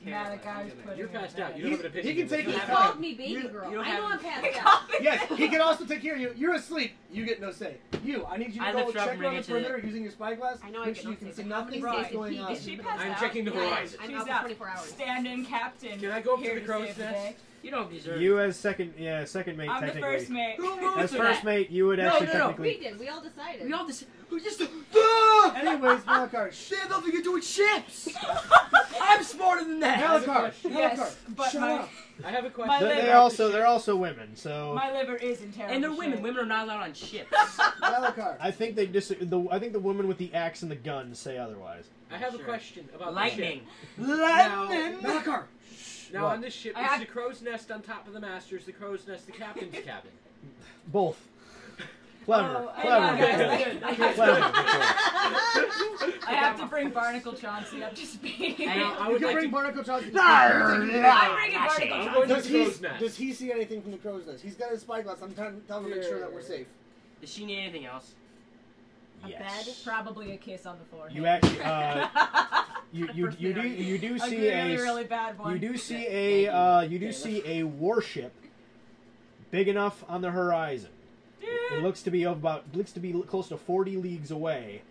Malachi's putting You're it passed back. out. You don't have an opinion. He can take You his have He called time. me baby girl. you don't I know have- I'm passed out. Yes, he can also take care of you. You're asleep. You get no say. You, I need you to I go lift her up check and bring around the it to perimeter using your spyglass. I know I Make get sure no you can say. see How many nothing days that's did going he on. get? Is she passed I'm out? checking the Yeah, horizon. I'm She's out for up. 24 hours. Stand-in captain. Can I go up to here the to crow's save the nest? day. You don't deserve. You as second mate I'm the first mate. Who moved As for first that? mate, you would No, actually no, no. We technically. did. We all decided. We all just. We just. Anyways, Malachar, They have nothing to do with ships. I'm smarter than that. Malachar, Yes, Malachar, but shut my up. I have a My question. liver- They're also women. So my liver is in terrible And they're women. shape. Women are not allowed on ships. Malachar. I think I think the woman with the axe and the gun say otherwise. I have a Sure. question about Lightning. the ship. Malachar. Now What? on this ship, I is have- the crow's nest on top of the master's, the crow's nest, the captain's cabin. Both. Clever. Oh, Clever. yeah, guys, Clever. I have to bring Barnacle Chauncey up to speed. Hey, I You would can like bring to. Barnacle Chauncey. I'm bringing Barnacle I'm going to Does the he, crow's nest. does he see anything from the crow's nest? He's got his spyglass. I'm telling him to make sure that we're safe. Does she need anything else? A bed, Yes. probably a kiss on the forehead. You actually you do A see really, a really bad one. you do see a warship big enough on the horizon. It looks to be close to 40 leagues away,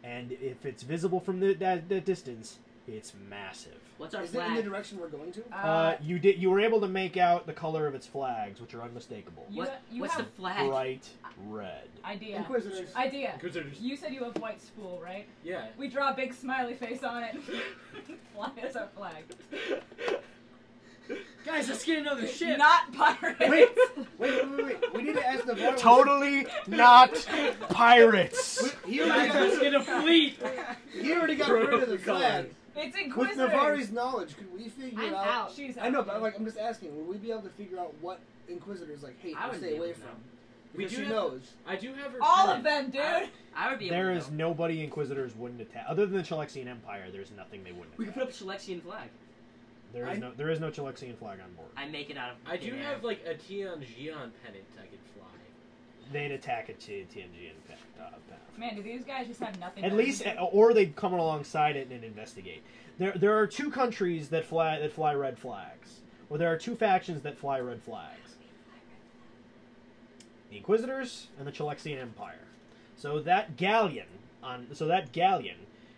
and if it's visible from that distance, it's massive. What's our Is it in the flag? direction we're going to? You were able to make out the color of its flags, which are unmistakable. You What's the have flag? Bright red. idea. Inquisitors. Idea. Inquisitors. You said you have white spool, right? Yeah. We draw a big smiley face on it. Fly as our flag. Guys, let's get another ship. Not pirates. Wait. We need to ask the boy. Totally not pirates. He Guys, let's get a fleet. already got rid of the flag. It's With Inquisitors. Navari's knowledge, could we figure I'm it out? out. She's I know, out. but I'm just asking. Will we be able to figure out what Inquisitors hate I or would stay be able away to from? know. We Because do she have- knows. I do have her. All pen. of them, dude. I would be able There to is know. nobody Inquisitors wouldn't attack. Other than the Chalexian Empire, there's nothing they wouldn't We could attack. put up a Chalexian flag. There is no Chalexian flag on board. I make it out of. I do thin air. have like a Tian Jian pennant I could fly. They'd attack at TNG and path. Man, do these guys just have nothing? At better least, to do? or they'd come alongside it and investigate. There are two countries that fly red flags, or there are two factions that fly red flags: the Inquisitors and the Chalexian Empire. So that galleon,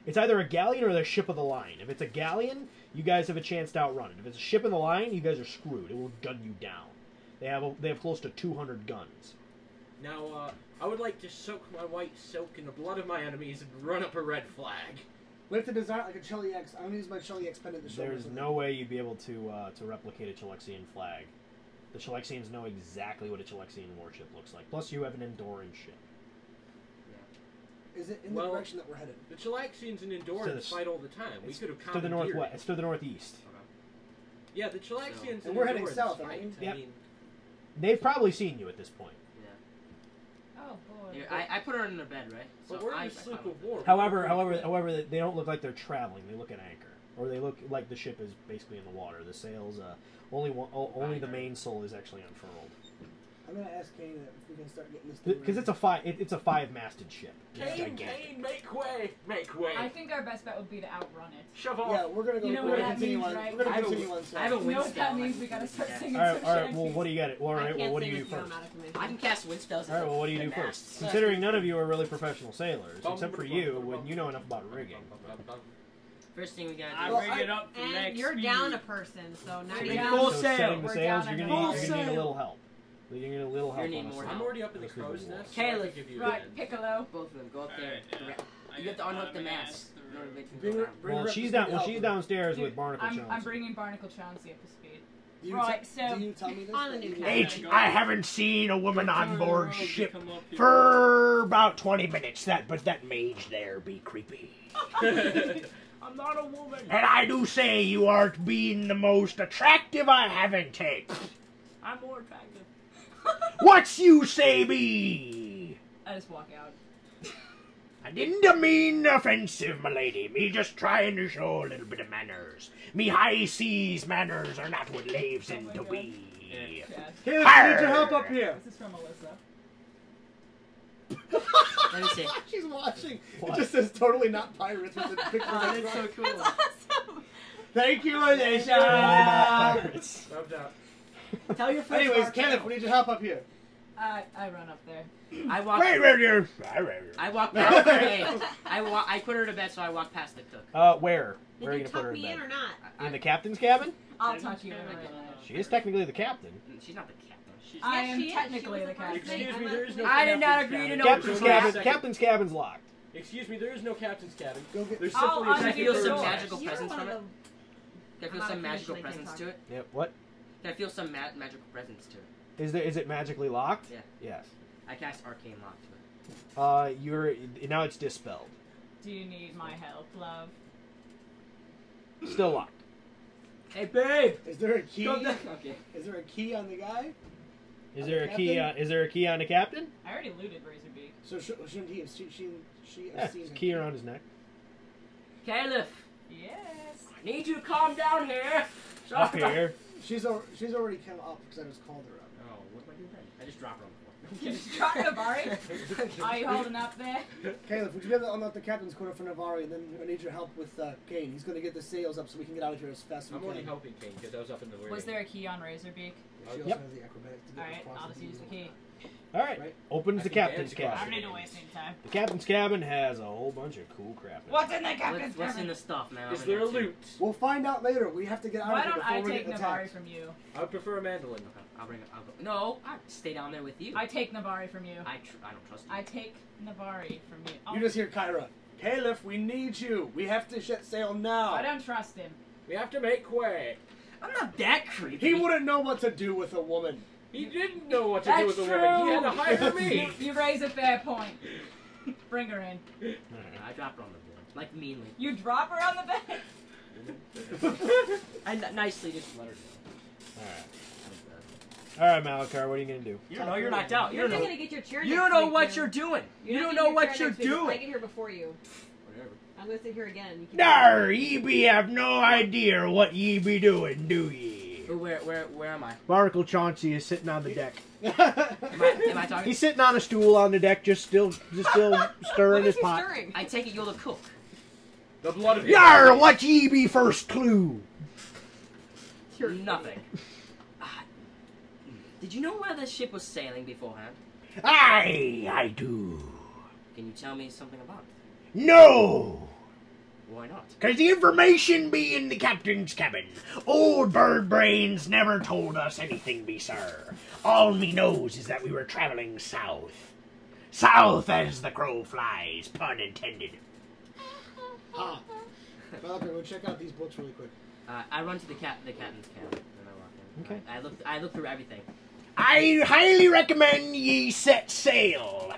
it's either a galleon or the ship of the line. If it's a galleon, you guys have a chance to outrun it. If it's a ship in the line, you guys are screwed. It will gun you down. They have close to 200 guns. Now, I would like to soak my white silk in the blood of my enemies and run up a red flag. We have to design like a Chili X. I'm gonna use my Chili X pendant to show There's us. no way you'd be able to replicate a Chalexian flag. The Chalexians know exactly what a Chalexian warship looks like. Plus, you have an Endoran ship. Is it in Well, the direction that we're headed? The Chalaxians and Endorans fight all the time. We could have It's to the commandeered northwest. it. It's to the northeast. Yeah, the Chalaxians And we're heading Endorans south, fight. aren't we? I Yep. mean, They've probably seen you at this point. Oh boy. Here, I put her in the bed, right? but So we're in I a sloop follow. of war. However, they don't look like they're traveling. They look at anchor, or they look like the ship is basically in the water. The sails, only the mainsail is actually unfurled. I'm gonna ask Kane if we can start getting this thing Because ready. it's a five-masted ship. It's Kane, gigantic. Kane, make way! Make way! I think our best bet would be to outrun it. Shove off! Yeah, we're gonna go. You know we're what gonna that continue means, on. right? We're gonna I have a- continue on. I have a You know wind what that spell. means? We gotta start singing All right. some Well, shanties. what do you get? All I right. can't Well, what do sing you do if you don't first? know how to command. I can cast wind spells. All right. Well, what do you do The first? mast. Considering none of you are really professional sailors, except for you, when you know enough about rigging. First thing we gotta I do. Well, ring it up for And next you're speed. down a person, so now Should you're we down. full So sail. setting the We're sails, down you're a gonna man. need a little help. You're gonna need a little help. You're gonna need on more a help. I'm already up in the This is crow's the war. nest. so I Caleb, can give you Right, that. Piccolo. Both of them go up there. Alright, You have to unhook the my mast. through. in order to make them Bring go her- around. bring Well, her up she's to down. speed Well, to she's help downstairs Dude, with Barnacle I'm Chauncey. bringing Barnacle Chauncey up to speed. Do you Right, tell- so- do you tell me this? On the that new you- calendar. I haven't seen a woman on Turn board around, ship come up here. for about 20 minutes. But that mage there be creepy. I'm not a woman. And I do say you aren't being the most attractive I haven't taken. I'm more attractive. What's you say be? I just walk out. I didn't mean offensive, my lady. Me just trying to show a little bit of manners. Me high seas manners are not what laves Oh in my to God. be. Caleb, I need your help up here. This is from Alyssa. Let me see. She's watching. What? It just says totally not pirates with the picture. Oh, that's so cool. That's awesome. Thank you, Alicia. Pirates. Rubbed out. Tell your friends. Anyways, our Kenneth, channel. we need your help up here. I run up there. I walk. I walk past. Hey, I put her to bed, so I walk past the cook. Where? Did Where are you you gonna put tuck her in me in bed? or not? In the captain's cabin? I'll touch you. She is technically the captain. She's not the captain. She's. I Yes, am she is. technically She was the captain. Excuse me, there is no. I did not captain's agree to cabin. no Captain's crap. cabin. Captain's cabin's locked. Excuse me, there is no captain's cabin. Go get. There's I'll simply a Can I undo feel the some door. magical You're presence one from of it? Can I feel I'm some not magical commissioned, I can't presence to it? Yep. What? Can I feel some magical presence to it? Is it magically locked? Yeah. Yes. I cast arcane lock to it. Now it's dispelled. Do you need my help, love? Still locked. Hey, babe. Is there a key? Come down. Okay. Is there a key on the guy? Is there a Captain? key? Is there a key on the captain? I already looted Razorbeak. So shouldn't he have she Yeah, have seen it's a him? key around his neck. Caliph, Yes. I need you to calm down here. Up here. She's already come up because I just called her up. Oh, what am I doing then? I just dropped her on the floor. Drop Navari. Are you holding up there? Caleb, would you be able to unlock the captain's quarter for Navari, and then I need your help with Kane. He's going to get the sails up so we can get out of here as fast as we I'm can. already helping King because I was up in the way. Was there a key on Razorbeak? She also Yep. has the acrobatics to get Alright, across I'll just use the key. All right. Right. Opens the I can captain's dance across I cabin. don't need to waste any time. The captain's cabin has a whole bunch of cool crap. in it. What's in the captain's What's in cabin? the stuff, man? Is there a loot? We'll find out later. We have to get out Why of here don't before I we take get Navari attacked. from you? I would prefer a mandolin. I'll bring it. I'll go. No, I stay down there with you. I take Navari from you. I don't trust you. I take Navari from you. You just hear Kyra. Caliph, we need you. We have to set sail now. I don't trust him. We have to make way. I'm not that creepy. He wouldn't know what to do with a woman. He didn't know what to That's do with a true. woman. He had to hire me. You raise a fair point. Bring her in. I dropped her on the board, like meanly. You drop her on the bed. I nicely just let her All right. All right, Malakar, what are you gonna do? You don't know you're knocked out. You're not gonna get your chair. You next don't know week, what man. you're doing. You You're don't not know getting what your you're chair next week. I doing. get here before you. Whatever. I'm gonna sit here again. You can Dar, ye be have no idea what ye be doing, do ye? Where am I? Barnacle Chauncey is sitting on the deck. Am I talking? He's sitting on a stool on the deck, just still What stirring is his he pot. stirring? I take it you're the cook. The blood of Yar, what ye be first clue? Nothing. Did you know where the ship was sailing beforehand? Aye, I do. Can you tell me something about it? No, Why not? 'cause the information be in the captain's cabin. Old Bird Brains never told us anything, be sir. All me knows is that we were traveling south. South as the crow flies, pun intended. Ah. Malcolm, we'll check out these books really quick. I run to the captain's cabin and I walk in. Okay. I look through everything. I highly recommend ye set sail.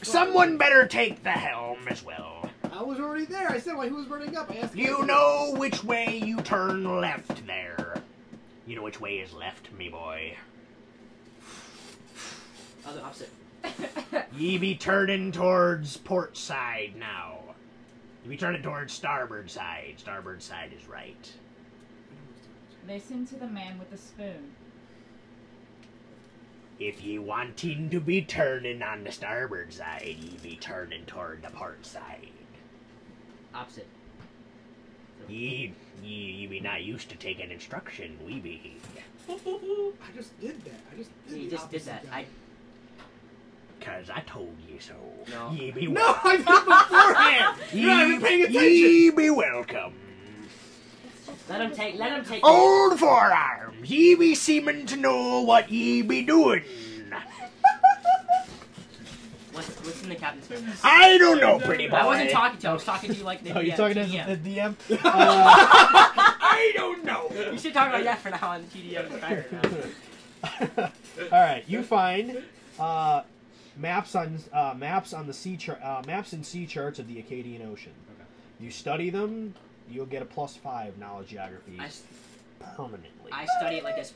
Someone better take the helm as well. I was already there. I said while he was burning up. I asked You him. know which way you turn left there. You know which way is left, me boy. Oh, the opposite. Ye be turning towards port side now. You be turning towards starboard side. Starboard side is right. Listen to the man with the spoon. If ye wanting to be turning on the starboard side, ye be turning toward the port side. Opposite. Ye be not used to taking instruction, we be. I just did that. I just did You the just did opposite that. guy. 'Cause I told ye so. No. Ye be No, I did it beforehand. You're not even paying attention. Ye be welcome. Let him take. Old forearms, ye be seeming to know what ye be doing. What's in the captain's cabin? I don't know, pretty boy. I wasn't talking to you. I was talking to you like the Oh, you're talking to TDM. the DM? I don't know. You should talk about that for now on the TDM Fire now. All right, you find maps on the sea maps and sea charts of the Acadian Ocean. You study them, you'll get a +5 knowledge geography permanently. I study it like this.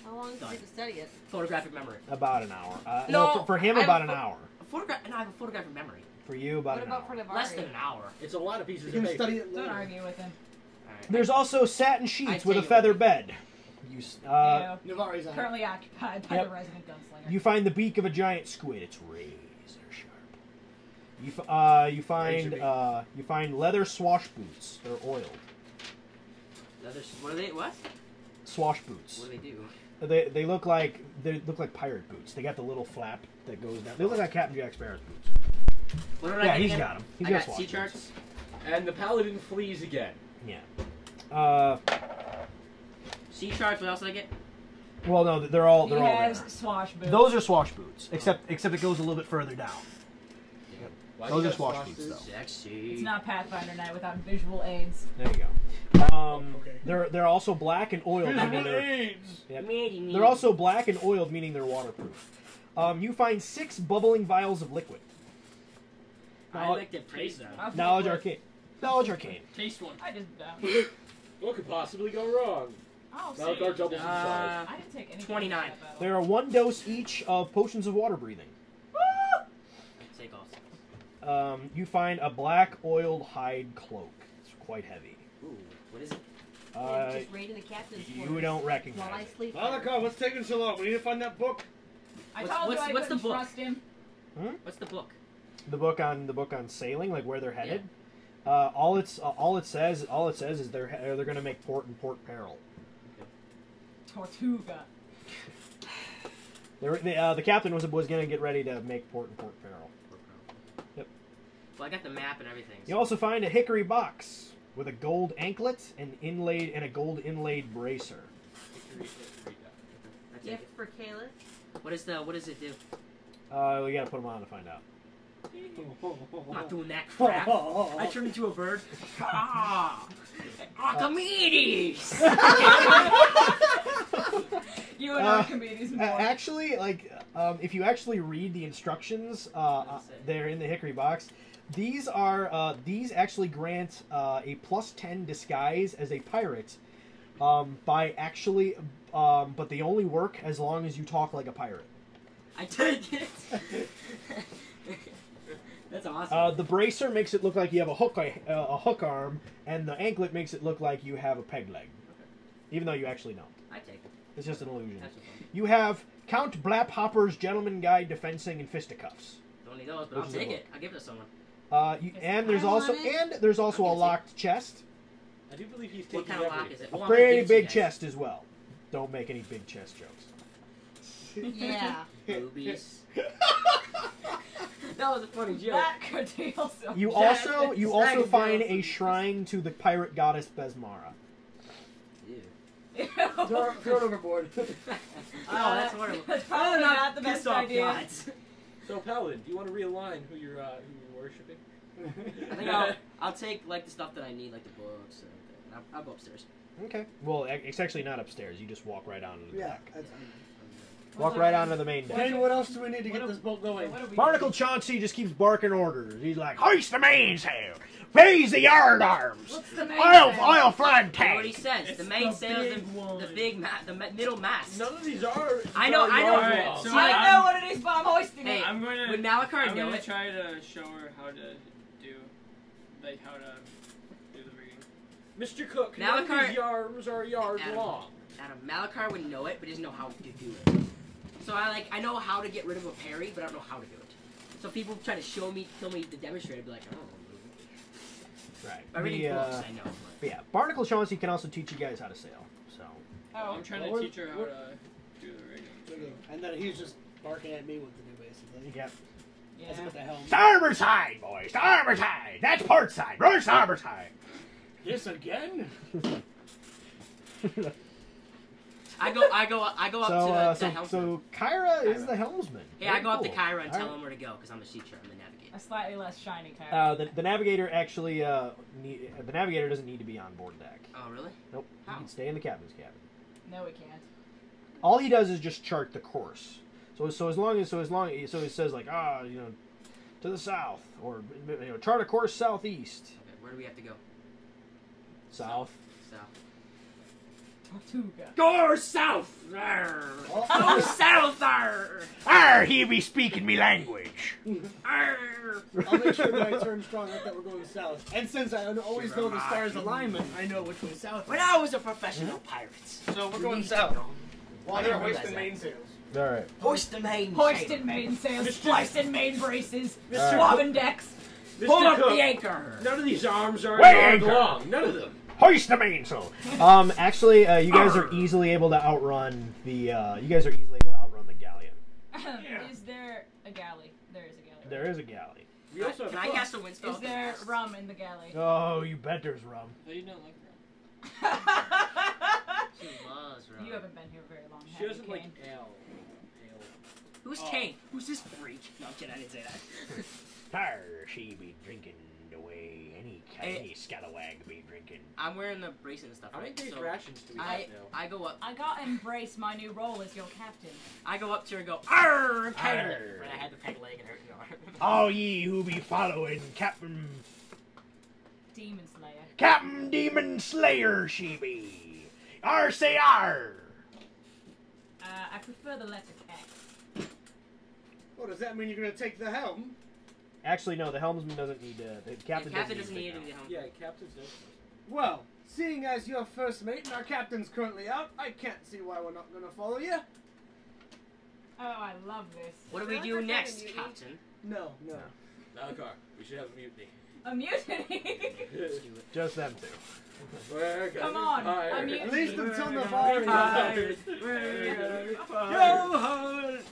How long does it take to study it? Photographic memory. About an hour. No, for him, I have about a an hour. And I have a photographic memory. For you, about What an about hour. for Navari? Less than an hour. It's a lot of pieces You of can paper. study it Don't later. argue with him. Alright. There's also satin I sheets with a take it feather with bed. You, Ew. Navari's on. Currently occupied by Yep. the resident gunslinger. you find the beak of a giant squid. It's razor sharp. You find leather swash boots. They're oiled. What are they? What? Swash boots. What do they do? They look like pirate boots. They got the little flap that goes down. They look like Captain Jack Sparrow's boots. What did I Yeah, get he's again? got them. He's I got got swash sea boots. charts. And the paladin flees again. Yeah. Sea charts. What else did I get? Well, no, they're all He there. has swash boots. Those are swash boots, except it goes a little bit further down. Why Those do are you swash have boots, swashes? though. Sexy. It's not Pathfinder night without visual aids. There you go. Okay. They're also black and oiled. Meaning Yep. They're also black and oiled, meaning they're waterproof. You find 6 bubbling vials of liquid. I like to praise them. Knowledge arcane. Knowledge arcane. Taste one. I just What could possibly go wrong? Oh, Now our doubles in size. I didn't take any. 29. There are 1 dose each of potions of water breathing. Take off. You find a black oiled hide cloak. It's quite heavy. Ooh, what is it? Just raid in the captain's You quarters don't while recognize I it. sleep. Malachi, what's taking so long? We need to find that book. I What's- told what's- you I what's the couldn't book? trust him. What's the book? The book on sailing, like where they're headed. All it says is they're going to make port in Port Peril. Tortuga. The captain was going to get ready to make port in Port Peril. Yep. Well, I got the map and everything. You also find a hickory box with a gold anklet and a gold inlaid bracer. I take Gift it. for Kayla. What does it do? We got to put them on to find out. I'm not doing that crap. I turned into a bird. Ah! Archimedes! You and Archimedes more. Actually, if you actually read the instructions, they're in the hickory box. These actually grant a +10 disguise as a pirate, by actually, but they only work as long as you talk like a pirate. I take it. That's awesome. The bracer makes it look like you have a hook arm, and the anklet makes it look like you have a peg leg, even though you actually don't. I take it. It's just an illusion. That's fun. You have Count Blaphopper's Gentleman Guide to Fencing and Fisticuffs. Don't need those, but I'll Those are take the it. I'll give it to someone. And there's also a I'll locked chest, I do believe he's What taking kind of lock everything. is it? a Well, I'm gonna give pretty it to you big guys. chest as well. Don't make any big chest jokes. Yeah. Boobies. That was a funny joke. That could deal so You Yes, also it's find like a shrine to the pirate goddess Besmara. Ew. Throw it overboard. Oh, that's horrible. That's probably not the best Piss off idea. gods. So, Paladin, do you want to realign who you're worshipping? I think I'll take like the stuff that I need, like the books and everything. I'll go upstairs. Okay. Well, it's actually not upstairs. You just walk right onto the Yeah, deck. that's Walk right onto the main deck. Hey, what else do we need to get this boat going? Barnacle Chauncey just keeps barking orders. He's like, hoist the mainsail, raise the yard arms, What's the main oil flag You know what he tank. says? The main sail is the middle mast. None of these are. I know. Alright, See, so like, I know what it is, but I'm hoisting Hey, it. I'm gonna. would Malachar I'm know gonna it? try to show her how to do, how to do the rigging. Mr. Cook, Now none of Malachar- these yards are a yard Adam. long. Adam, Malachar would know it, but doesn't know how to do it. So I know how to get rid of a parry, but I don't know how to do it. So people try to tell me to demonstrate, I'd be like, I don't know. Right. By reading books, I know. But yeah, Barnacle Chauncey can also teach you guys how to sail. So Oh, I'm trying to teach her how to do the rigging. And then he's just barking at me what to do, basically. yep. That's yeah. what the hell. Starboard side, boys. Starboard side. That's port side. Run starboard side. This again? I go up to the helmsman. So Kyra is the helmsman. Hey, I go up to Cool. Kyra and tell Alright. him where to go, because I'm the teacher, I'm the navigator. A slightly less shiny character. The navigator actually, the navigator doesn't need to be on board deck. Oh, really? Nope. How? He can stay in the captain's cabin. No, we can't. All he does is just chart the course. So he says like to the south, or chart a course southeast. Where do we have to go? South. South. Tortuga. Go south! Arr. Go south! Arr. Arr, he be speaking me language. Arr. I'll make sure that I turn strong like that we're going south. And since I always know the stars' alignment, I know which way south. When I was a professional pirate. So we're going south. While they're hoisting mainsails. All right. Hoist the main. Hoist and main sails, splice and main braces, Mr. swabbing decks. Pull up Cook, the anchor. None of these arms are Way armed anchor. long. None of them. Hoist the mainsail. Actually, you guys are easily able to outrun the. You guys are easily able to outrun the galleon. Is there a galley? There is a galley. There is a galley. We also Can I have cast a wind spell? Is there rum in the galley? Oh, you bet there's rum. Oh, you don't like rum. She was right. You haven't been here very long. She have you, doesn't like Kane? ale. Who's Kane? Who's this freak? No, I'm kidding. I didn't say that. Arr, she be drinking the way any scalawag be drinking. I'm wearing the bracelet and stuff. How many Right? days So rations do we have now? I go up. I got to embrace my new role as your captain. I go up to her and go, Arr, Kane. Arr. And I had the peg leg and her. All ye who be following Captain Demon Slayer. Captain Demon Slayer, she be. Arr say arr. I prefer the letter X. Oh, does that mean you're going to take the helm? Actually, no. The helmsman doesn't need to. The captain, Captain doesn't doesn't need need to. any help. Yeah, captain's no. Well, seeing as you're first mate and our captain's currently out, I can't see why we're not going to follow you. Oh, I love this. What do we do next, Captain? No. Malakar, we should have a mutiny. A mutiny. Just them two. We're Come gonna on, fire. a mutiny. At least until We're Navarre. gonna be fired.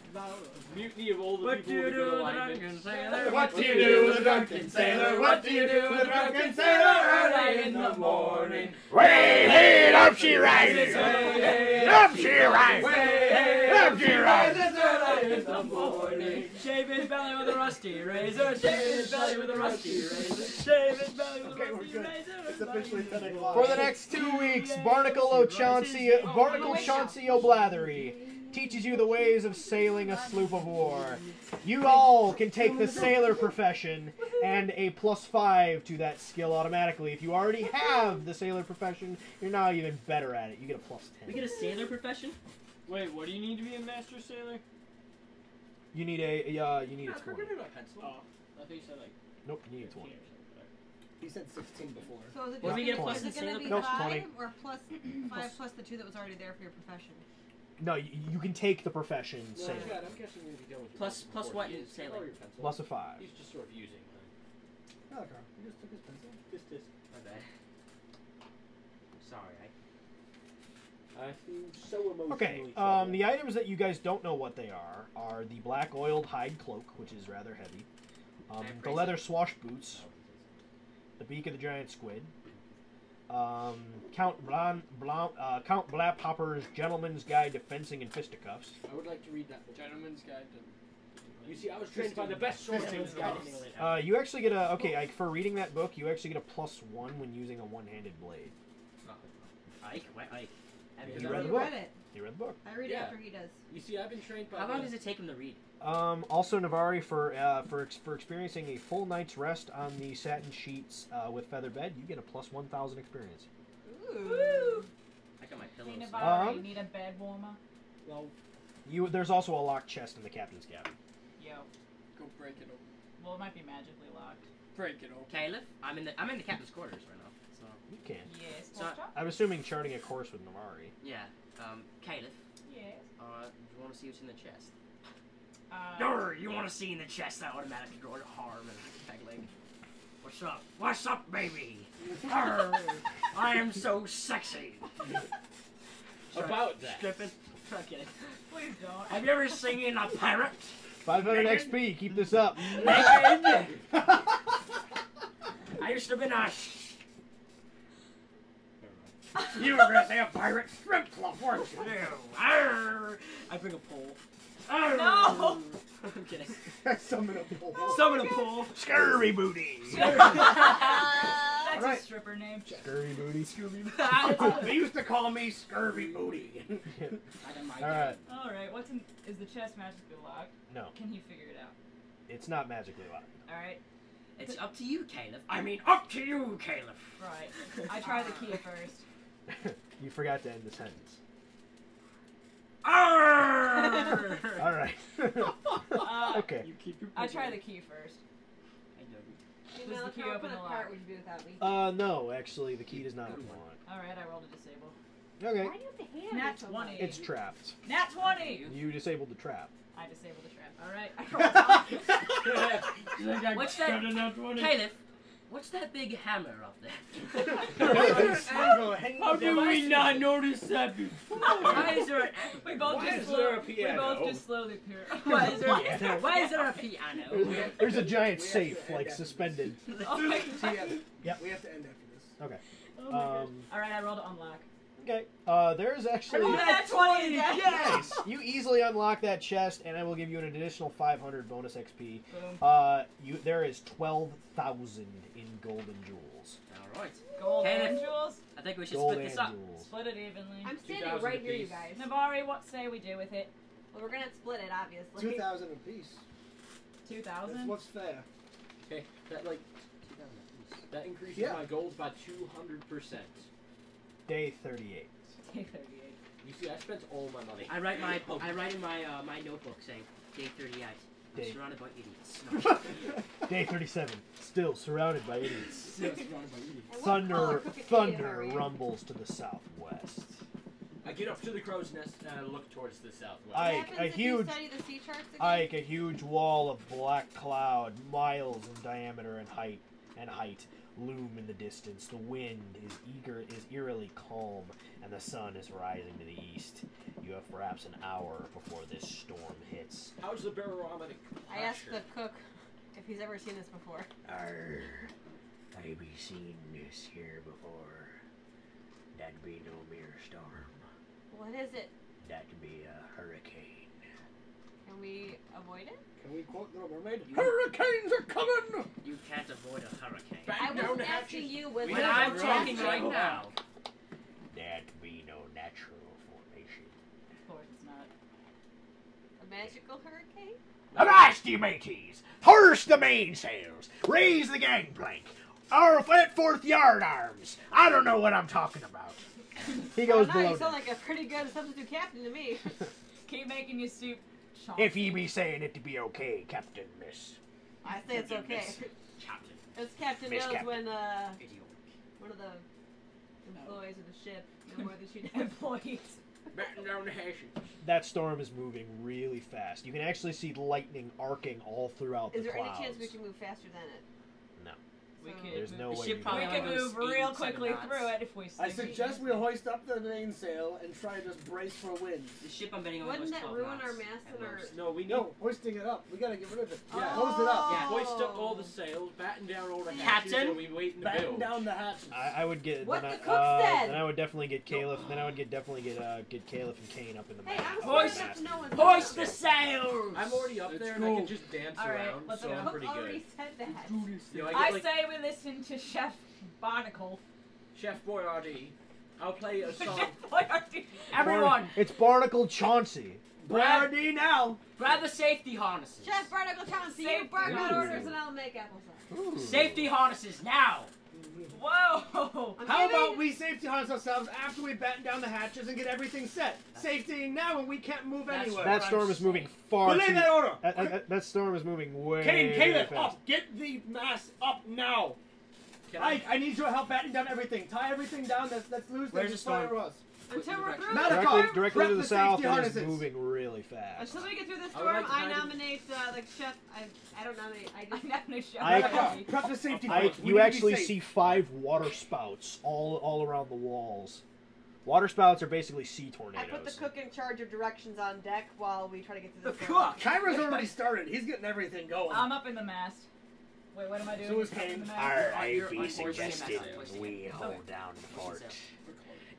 Mutiny of all the What people do you with do good with the alignment. drunken sailor? What do you do with a drunken sailor? What do you do with a drunken sailor early in the morning? Way hey, up she rises. Hey, Up she rises. hey, Up she rises. early in the morning. Shave his belly with a rusty razor. Shave his belly with a rusty razor. Shave his belly with a Okay, we're rusty good. razor. It's officially 10 o'clock. For the next 2 weeks, Barnacle Chauncey O'Blathery teaches you the ways of sailing a sloop of war. You all can take the sailor profession and a +5 to that skill automatically. If you already have the sailor profession, you're now even better at it. You get a +10. We get a sailor profession? Wait, what do you need to be a master sailor? You need a you need a 20. my pencil. Oh, I thought you said like Nope, you need a 20. He said 16 before. So is it What just do we get gonna, plus is in it gonna sailor be Nope, 5 20. or plus 5 plus the 2 that was already there for your profession? No, you can take the profession No, sailor. I'm guessing you're gonna be done with your Plus- pencil plus before what he in is. sailing? Borrow your pencil. +5. He's just sort of using. Malakar, he just took his pencil. This. My bad. Sorry, I feel so emotionally. Okay, troubled. the items that you guys don't know what they are the black oiled hide cloak, which is rather heavy, the leather swash boots, the beak of the giant squid, Count Blaphopper's Gentleman's Guide to Fencing and Fisticuffs. I would like to read that book. Gentleman's Guide to... You see, I was trained by the best swordsman's guide. You actually get a for reading that book, you actually get a +1 when using a one-handed blade. Ike? Why Ike? Have You you read done the He book? read it. You read the book. I read it Yeah. after he does. You see, I've been trained by. How long the- does it take him to read? Also, Navari, for experiencing a full night's rest on the satin sheets with feather bed, you get a +1,000 experience. Ooh. I got my Need pillows. a bar, you need a bed warmer. Well, There's also a locked chest in the captain's cabin. Yo. Go break it open. Well, it might be magically locked. Break it open. Caliph? I'm in the captain's quarters right now. So You can. Yes. So- Portia? I'm assuming charting a course with Navari. yeah, Caliph. Yes. You want to see what's in the chest? Uh, You want to see in the chest? I automatically draw a harm and peg leg. What's up? What's up, baby? Arr, I am so sexy. about that. Stripping. I'm kidding. please don't. Have you ever seen a pirate? 500 XP. Keep this up. Naked? I used to be a... You were gonna say a pirate strip club, weren't you? Arr, I bring a pole. Arr. No! I'm kidding. Summon a pole. Summon a pole. Scurvy booty. That's Alright. a stripper name. Scurry booty. They used to call me Scurvy Booty. Alright. Alright, is the chest magically locked? No, Can he figure it out? it's not magically locked. Alright. It's up to you, Caleb. I mean, up to you, Caleb. Right. I try the key first. You forgot to end the sentence. Arrgh! All right. Okay. You keep your I try the key first. I know. Female, Does the if key you open open a the cart, lock? would you be without me? No, actually, the key does not unlock. Alright, I rolled a disable. Okay. Why do you have to hand Nat me so 20. much? It's trapped. Nat 20! You disabled the trap. I disabled the trap. Alright, I rolled top. What's that? Caleb, what's that big hammer up there? How do we not notice that before? Why is there an We both Why just is there a We piano? both just slowly appear. Why is there a piano? There's a giant safe, like, suspended. Oh my god. Yep. We have to end after this. Okay. Oh my god. Alright, I rolled to unlock. Okay. There's actually. Nat 20 again! Yes! You easily unlock that chest, and I will give you an additional 500 bonus XP. Boom. There is 12,000 in golden jewels. Alright. Gold Caleb. and jewels. I think we should Gold split and this up. jewels. Split it evenly. I'm standing 2,000 right here, you apiece. guys. Navari, what say we do with it? Well, we're gonna split it, obviously. 2,000 apiece. 2,000? That's what's fair. Okay, that like that increases Yeah. my gold by 200%. Day 38. Take 38. You see, I spent all my money. I write in my my notebook saying day 38. I'm Day. surrounded by idiots. Day 37. Still surrounded by idiots. Still surrounded by idiots. And what color Thunder, cookie thunder are we? rumbles to the southwest. I get up to the crow's nest and I look towards the southwest. What Ike, happens a if you huge- study the sea charts again? Ike, a huge wall of black cloud, miles in diameter and height, loom in the distance. The wind is eerily calm, and the sun is rising to the east. You have perhaps an hour before this storm hits. How's the barometric I asked pressure? the cook if he's ever seen this before. Arr, I be seen this here before. That'd be no mere storm. What is it? That'd be a hurricane. Can we avoid it? Can we quote Little Mermaid? Hurricanes are coming! You can't avoid a hurricane. I wasn't asking you, was When it I'm a talking hurricane? right now. That'd be no natural formation. Of course it's not. A magical hurricane? Avast ye mateys! Hoist the mainsails! Raise the gangplank! Our flat fourth yard arms! I don't know what I'm talking about. He goes Now below you sound deck. like a pretty good substitute captain to me. Keep making your soup. Chomp. If ye be saying it to be okay, Captain Miss. I say it's okay. Captain. It's Captain Miss knows Captain. when Idiot. one of the employees of the ship know more than she does. Employees. Batten down the hatches. That storm is moving really fast. You can actually see lightning arcing all throughout Is the there clouds. any chance we can move faster than it? No. We So- could There's no The way. ship you probably can. We only could goes move real 87 quickly knots. through it if we I stick suggest we hoist up the mainsail and try to just brace for wind. The ship I'm betting on Wouldn't was that 12 ruin knots our mast at and our- most. No, we need No, hoisting it up. We gotta get rid of it. Yeah. Hoist it up. Yeah. hoist up all the sails, batten down all the hatches, Captain? and we wait in the Batten bilge. down the hatches. I would get. What then the I, cook said. Then I would definitely get Caliph. Then I would get Caliph and Kane up in the Hey, mast. I'm Hoist- smart enough to know what's Hoist going the on. sails! I'm already up Let's there and I go. can just dance All right, around, let's so go. I'm Cook pretty already good. said that. You know, I get, like, say we listen to Chef Barnacle. Chef Boyardee. I'll play a song. Everyone, It's Barnacle Chauncey. grab, Brady now. grab the safety harnesses. Chef Barnacle Chauncey, you bark out orders and I'll make applesauce. Safety harnesses now. Whoa! I'm How giving- about we safety harness ourselves after we batten down the hatches and get everything set? Safetying now and we can't move That's anywhere. That storm is moving far Belay too. that order. That storm is moving way. Kane, Caleb, fast. up. Get the mast up now. Can I need your help batting down everything. Tie everything down. Let's lose. Where's Just the storm? fire us. Until we're through Not this a Directly, storm, directly Prep to the the south, safety and it's harnesses. moving really fast. until we get through this I storm, would like to I try to- nominate like Chef. I don't nominate. I just. I'm not gonna show I- you. Prep the safety I, first. We you need to be actually safe. see 5 water spouts all around the walls. Water spouts are basically sea I tornadoes. put the cook in charge of directions on deck while we try to get through The this storm. cook. Kyra's already started. He's getting everything going. I'm up in the mast. Wait, what am I doing? So is Up in Kane. the mast? Arr, I You're be unfortunately suggesting not we supposed to. hold down the fort.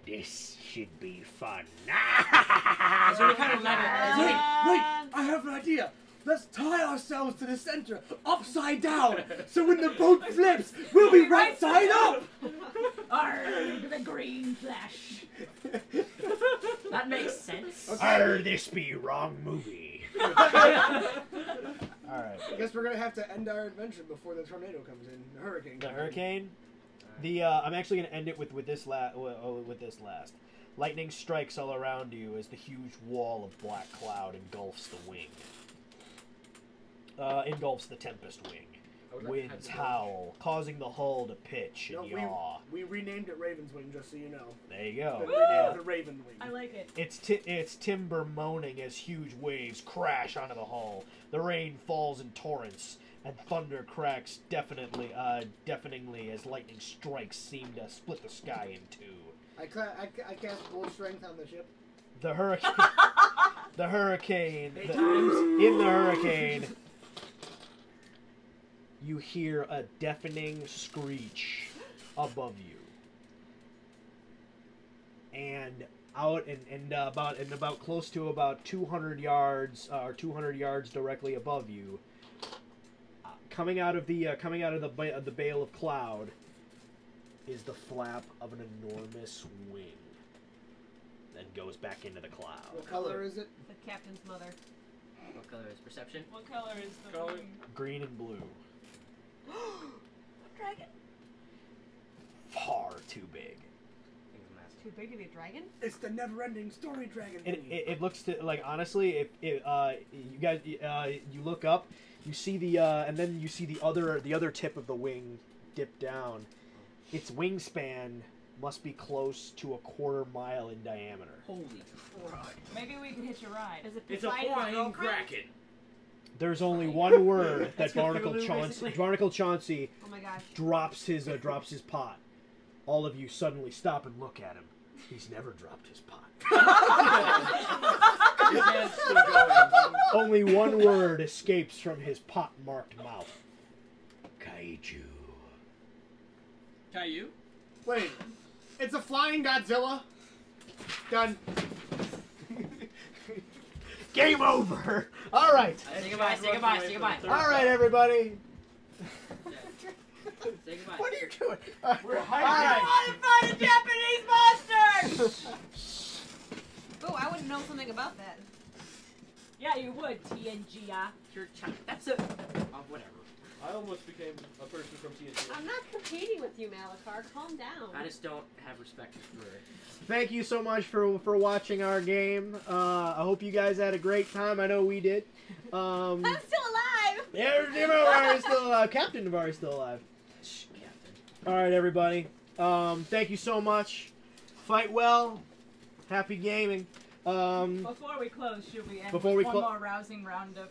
This should be fun. Is there any kind of lever? Wait, I have an idea. Let's tie ourselves to the center, upside down, so when the boat flips, we'll be right side up. Arr, the green flash. That makes sense. Arr, this be wrong movie. All right. I guess we're gonna have to end our adventure before the tornado comes in. The hurricane. The comes in. hurricane. The I'm actually going to end it with this last. Lightning strikes all around you as the huge wall of black cloud engulfs the wing. Engulfs the tempest wing. Winds howl, causing the hull to pitch and yaw. We renamed it Raven's Wing, just so you know. There you go. Then renamed it the Raven Wing. I like it. It's timber moaning as huge waves crash onto the hull. The rain falls in torrents, and thunder cracks deafeningly as lightning strikes seem to split the sky in two. I cast Bull Strength on the ship. The hurricane. In the hurricane, you hear a deafening screech above you, and about close to about 200 yards directly above you, coming out of the bale of cloud, is the flap of an enormous wing. Then goes back into the cloud. What color is it? The captain's mother. What color is perception? What color is the Color. wing? Green and blue. Dragon? Far too big. Too big to be a dragon? It's the never-ending story dragon. It looks to, like, honestly, if you guys you look up, you see the and then you see the other tip of the wing dip down. Its wingspan must be close to a quarter mile in diameter. Holy crap. Maybe we can hitch a ride. Is it It's a Poseidon's flying girlfriend? kraken. There's only one word that Barnacle basically. Chauncey Oh my gosh. drops his pot. All of you suddenly stop and look at him. He's never dropped his pot. His hand's still going. Only one word escapes from his pot-marked mouth. Kaiju. Caillou? Wait, it's a flying Godzilla? Done. Game over! Alright. Say goodbye, say goodbye, say goodbye. Alright, everybody. Say goodbye. What are you doing? We're Alright. to fight a Japanese monster! Oh, I would know something about that. Yeah, you would, TNG. You're China. That's a... whatever. I almost became a person from TNT. I'm not competing with you, Malachar. Calm down. I just don't have respect for... Thank you so much for watching our game. I hope you guys had a great time. I know we did. I'm still alive! Yeah, Navari's still alive. Captain Navari's still alive. Shh, Captain. Alright, everybody. Thank you so much. Fight well. Happy gaming. Before we close, should we end Before with we one more rousing round of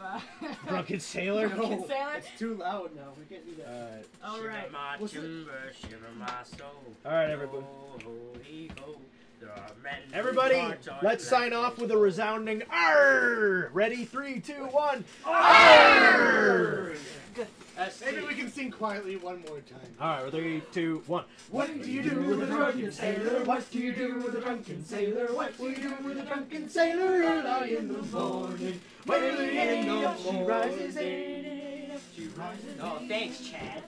Drunken Sailor. Drunken Sailor? It's too loud now. We can't do that. All right. Shiver my What's it? timber, shiver my soul. Alright, everybody. Ho. There are men who Everybody, march on let's black sign off men. with a resounding Arr! Ready? 3, 2, 1. Arr! Maybe we can sing quietly one more time. Alright, 3, 2, 1. What do you do with a drunken sailor? What do you do with a drunken sailor? What do you do with a drunken sailor? Early in the morning, way up she rises, Oh, thanks, Chad.